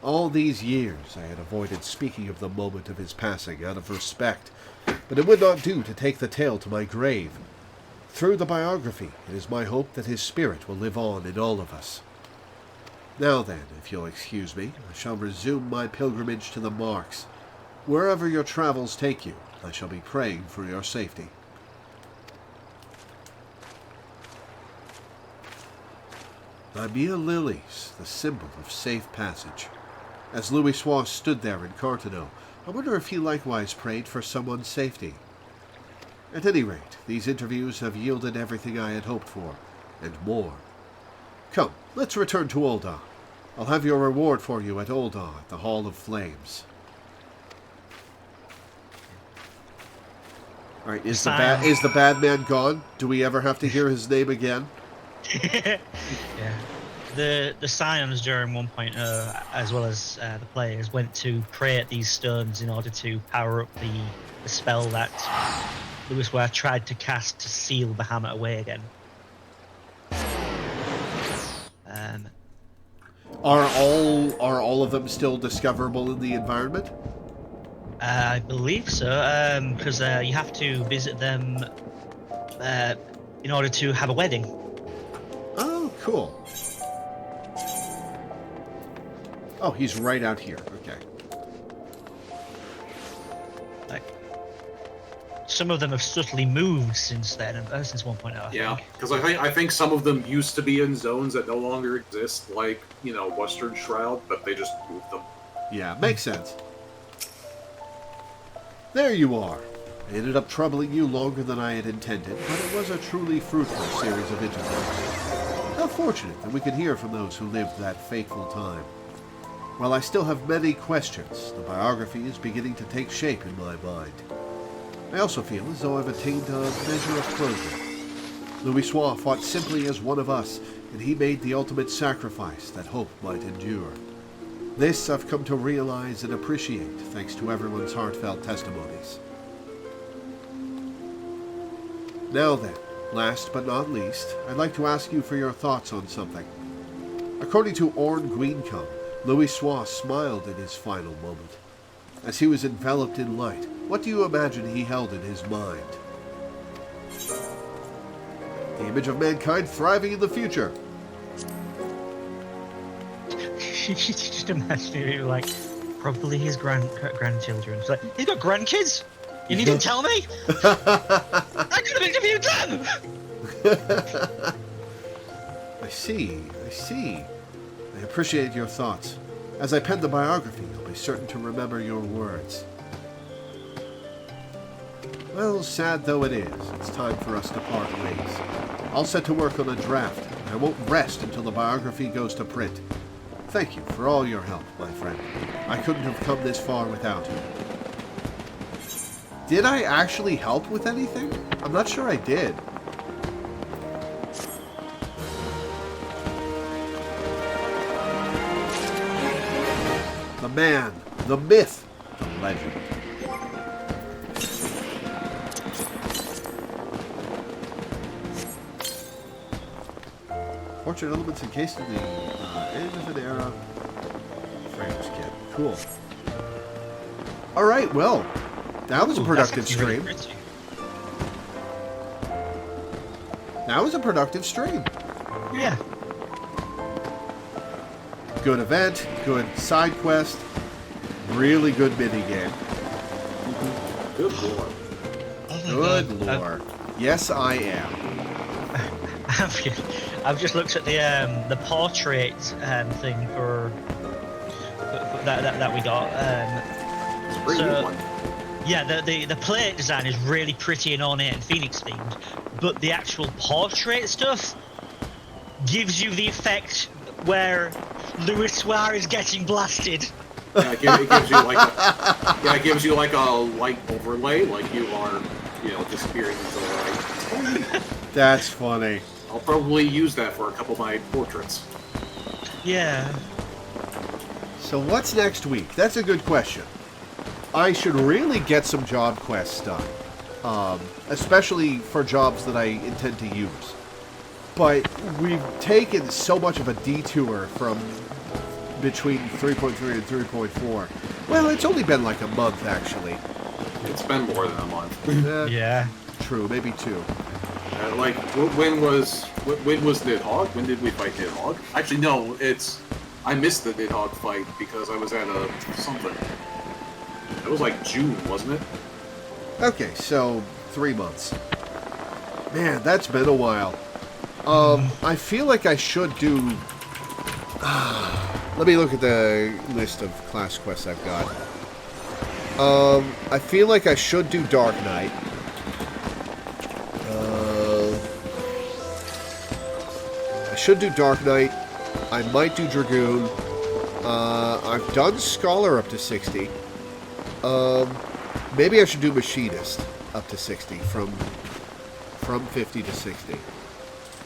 Speaker 1: All these years I had avoided speaking of the moment of his passing out of respect, but it would not do to take the tale to my grave. Through the biography, it is my hope that his spirit will live on in all of us. Now then, if you'll excuse me, I shall resume my pilgrimage to the marks. Wherever your travels take you, I shall be praying for your safety. Lamia lilies, the symbol of safe passage. As Louisoix stood there in Carteneau, I wonder if he likewise prayed for someone's safety. At any rate, these interviews have yielded everything I had hoped for, and more. Come, let's return to Ul'dah. I'll have your reward for you at Ul'dah at the Hall of Flames. All right, is the bad man gone? Do we ever have to hear his name again?
Speaker 2: Yeah. The Scions during one point, as well as the players, went to pray at these stones in order to power up the spell that Louisoix tried to cast to seal Bahamut away again.
Speaker 1: Are all of them still discoverable in the environment?
Speaker 2: I believe so, because you have to visit them in order to have a wedding.
Speaker 1: Oh, cool. Oh, he's right out here. Okay.
Speaker 2: Like, some of them have subtly moved since then, since 1.0.
Speaker 3: Yeah, because I think some of them used to be in zones that no longer exist, like, Western Shroud, but they just moved them.
Speaker 1: Yeah, makes sense. There you are. I ended up troubling you longer than I had intended, but it was a truly fruitful series of interviews. How fortunate that we could hear from those who lived that fateful time. While I still have many questions, the biography is beginning to take shape in my mind. I also feel as though I've attained a measure of closure. Louisoix fought simply as one of us, and he made the ultimate sacrifice that hope might endure. This I've come to realize and appreciate thanks to everyone's heartfelt testimonies. Now then, last but not least, I'd like to ask you for your thoughts on something. According to Orn Greencombe, Louisoix smiled in his final moment. As he was enveloped in light, what do you imagine he held in his mind? The image of mankind thriving in the future.
Speaker 2: Just imagine it, like, probably his grandchildren. It's like, he's got grandkids? You needn't tell me? I could have interviewed them!
Speaker 1: I see. I appreciate your thoughts. As I pen the biography, I'll be certain to remember your words. Well, sad though it is, it's time for us to part ways. I'll set to work on a draft, and I won't rest until the biography goes to print. Thank you for all your help, my friend. I couldn't have come this far without you. Did I actually help with anything? I'm not sure I did. The man, the myth, the legend. Portrait elements encased in the end of an era. Frames kit. Cool. Alright, well, that was a productive stream. That was a productive stream.
Speaker 2: Yeah.
Speaker 1: Good event, good side quest, really good mini game.
Speaker 3: Good lord.
Speaker 1: Good lore. Yes, I am.
Speaker 2: I've just looked at the portrait thing for that we got.
Speaker 3: It's a pretty good one.
Speaker 2: Yeah, the plate design is really pretty and ornate and Phoenix themed, but the actual portrait stuff gives you the effect where Louisoix is getting blasted.
Speaker 3: Yeah, it gives you like a light overlay, like you are, disappearing into the light.
Speaker 1: That's funny.
Speaker 3: I'll probably use that for a couple of my portraits.
Speaker 2: Yeah.
Speaker 1: So what's next week? That's a good question. I should really get some job quests done, especially for jobs that I intend to use. But we've taken so much of a detour from between 3.3 and 3.4. Well, it's only been like a month, actually.
Speaker 3: It's been more than a month.
Speaker 2: Yeah.
Speaker 1: True, maybe 2.
Speaker 3: When was Nidhogg? When did we fight Nidhogg? Actually, no, I missed the Nidhogg fight because I was at something. It was like June, wasn't it?
Speaker 1: Okay, so 3 months. Man, that's been a while. I feel like I should do... let me look at the list of class quests I've got. I feel like I should do Dark Knight. I should do Dark Knight. I might do Dragoon. I've done Scholar up to 60. Maybe I should do Machinist up to 60 from 50 to 60.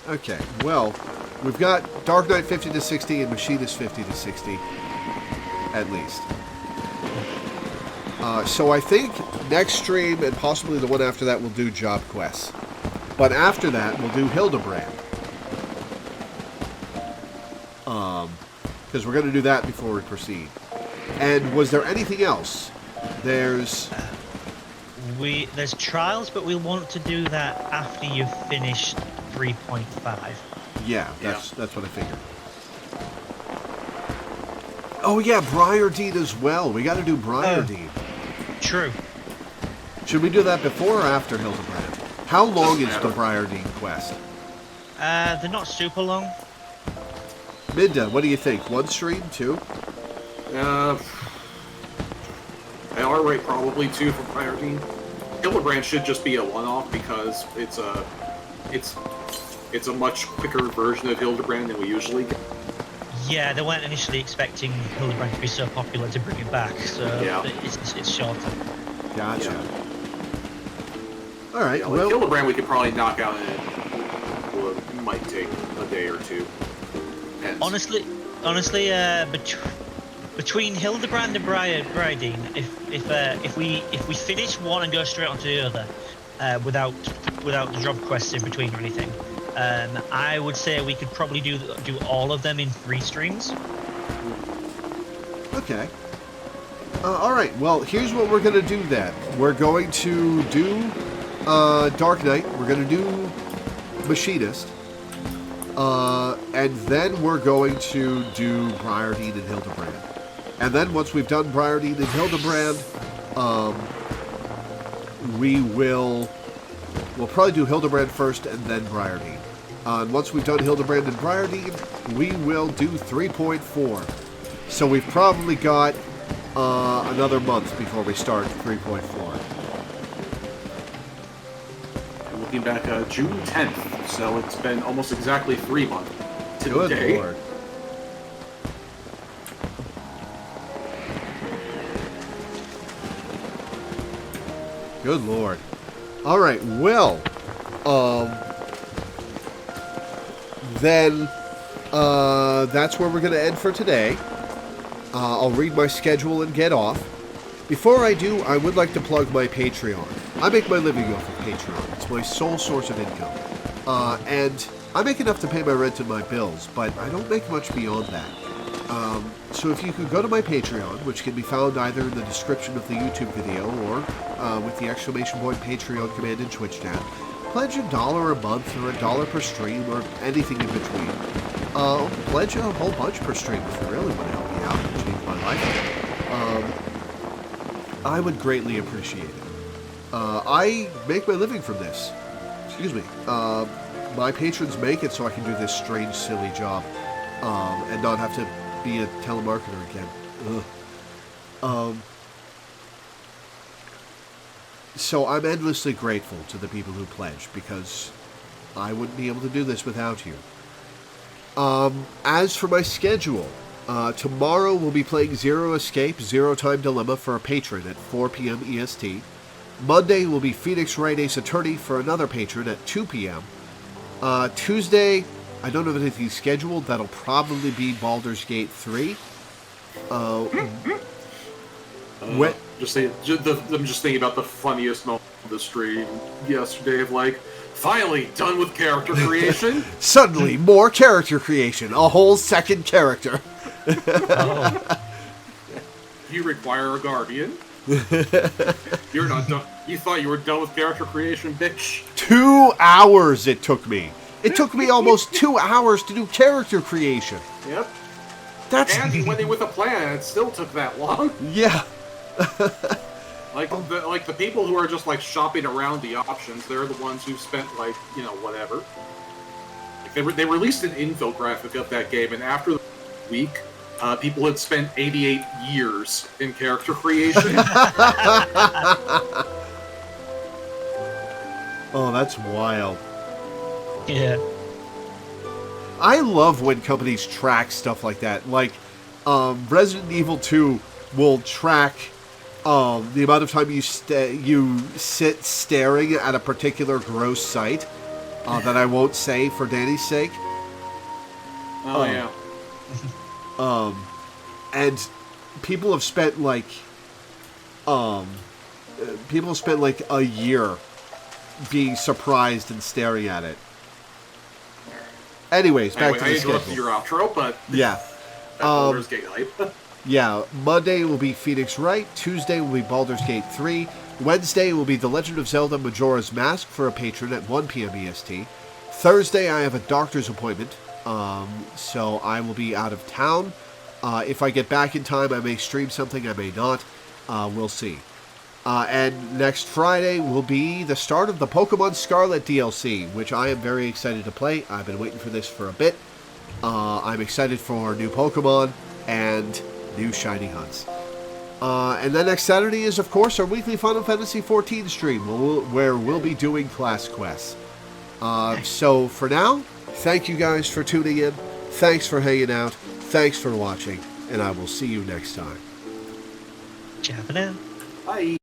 Speaker 1: Okay, well, we've got Dark Knight 50 to 60 and Machinist 50 to 60, at least. So I think next stream and possibly the one after that we'll do job quests. But after that, we'll do Hildebrand. Because we're going to do that before we proceed. And was there anything else? There's
Speaker 2: trials, but we'll want to do that after you've finished 3.5.
Speaker 1: Yeah, that's what I figured. Oh yeah, Briardean as well. We got to do Briardean.
Speaker 2: True.
Speaker 1: Should we do that before or after Hildebrand? How long is the Briardean quest?
Speaker 2: They're not super long.
Speaker 1: Minda, what do you think? 1 stream, 2?
Speaker 3: IR rate probably 2 for Briardean. Hildebrand should just be a one-off because it's a much quicker version of Hildebrand than we usually get.
Speaker 2: Yeah, they weren't initially expecting Hildebrand to be so popular to bring it back, so it's shorter.
Speaker 1: Gotcha.
Speaker 3: Yeah.
Speaker 1: All right.
Speaker 3: Yeah,
Speaker 1: well,
Speaker 3: Hildebrand we could probably knock out in it might take a day or two. Depends.
Speaker 2: Honestly, between Hildebrand and Briardean, if we finish one and go straight onto the other, without the job quests in between or anything, I would say we could probably do all of them in 3 streams.
Speaker 1: Okay. All right. Well, here's what we're going to do then. We're going to do Dark Knight. We're going to do Machinist. And then we're going to do Briardean and Hildebrand. And then once we've done Briardean and Hildebrand, we'll probably do Hildebrand first and then Briardean. And once we've done Hildebrand and Briardean, we will do 3.4. So we've probably got another month before we start 3.4.
Speaker 3: Looking back, June 10th, so it's been almost exactly 3 months to the day.
Speaker 1: Good Lord. Good Lord. All right, well, then that's where we're going to end for today. I'll read my schedule and get off. Before I do, I would like to plug my Patreon. I make my living off of Patreon. It's my sole source of income. And I make enough to pay my rent and my bills, but I don't make much beyond that. So if you could go to my Patreon, which can be found either in the description of the YouTube video or with the exclamation point Patreon command in Twitch chat, pledge $1 a month or $1 per stream or anything in between. Pledge a whole bunch per stream if you really want to help me out and change my life. I would greatly appreciate it. I make my living from this. Excuse me. My patrons make it so I can do this strange, silly job and not have to be a telemarketer again. So I'm endlessly grateful to the people who pledge because I wouldn't be able to do this without you. As for my schedule, tomorrow we'll be playing Zero Escape, Zero Time Dilemma for a patron at 4 p.m. EST. Monday will be Phoenix Wright Ace Attorney for another patron at 2 p.m. Tuesday, I don't have anything scheduled. That'll probably be Baldur's Gate 3.
Speaker 3: I'm just thinking about the funniest moment of the stream yesterday of like, finally done with character creation.
Speaker 1: Suddenly, more character creation. A whole second character.
Speaker 3: You require a guardian. You're not done. You thought you were done with character creation, bitch?
Speaker 1: 2 hours it took me. It took me almost 2 hours to do character creation.
Speaker 3: Yep.
Speaker 1: And
Speaker 3: you went in with a plan, and it still took that long.
Speaker 1: Yeah.
Speaker 3: Like the people who are just like shopping around the options, they're the ones who spent like, you know, whatever. Like they released an infographic of that game, and after the week, people had spent 88 years in character creation.
Speaker 1: Oh, that's wild.
Speaker 2: Yeah.
Speaker 1: I love when companies track stuff like that. Like, Resident Evil 2 will track the amount of time you sit staring at a particular gross site that I won't say for Danny's sake.
Speaker 3: Oh, yeah.
Speaker 1: And people have spent like a year being surprised and staring at it. Anyways, back to the schedule.
Speaker 3: I interrupted your outro, but
Speaker 1: yeah.
Speaker 3: Baldur's Gate hype.
Speaker 1: Yeah, Monday will be Phoenix Wright. Tuesday will be Baldur's Gate 3. Wednesday will be The Legend of Zelda Majora's Mask for a patron at 1 p.m. EST. Thursday, I have a doctor's appointment, so I will be out of town. If I get back in time, I may stream something, I may not. We'll see. And next Friday will be the start of the Pokemon Scarlet DLC, which I am very excited to play. I've been waiting for this for a bit. I'm excited for new Pokemon and new shiny hunts. And then next Saturday is, of course, our weekly Final Fantasy XIV stream, where we'll be doing class quests. So for now, thank you guys for tuning in. Thanks for hanging out. Thanks for watching. And I will see you next time.
Speaker 2: Ciao for now.
Speaker 3: Bye.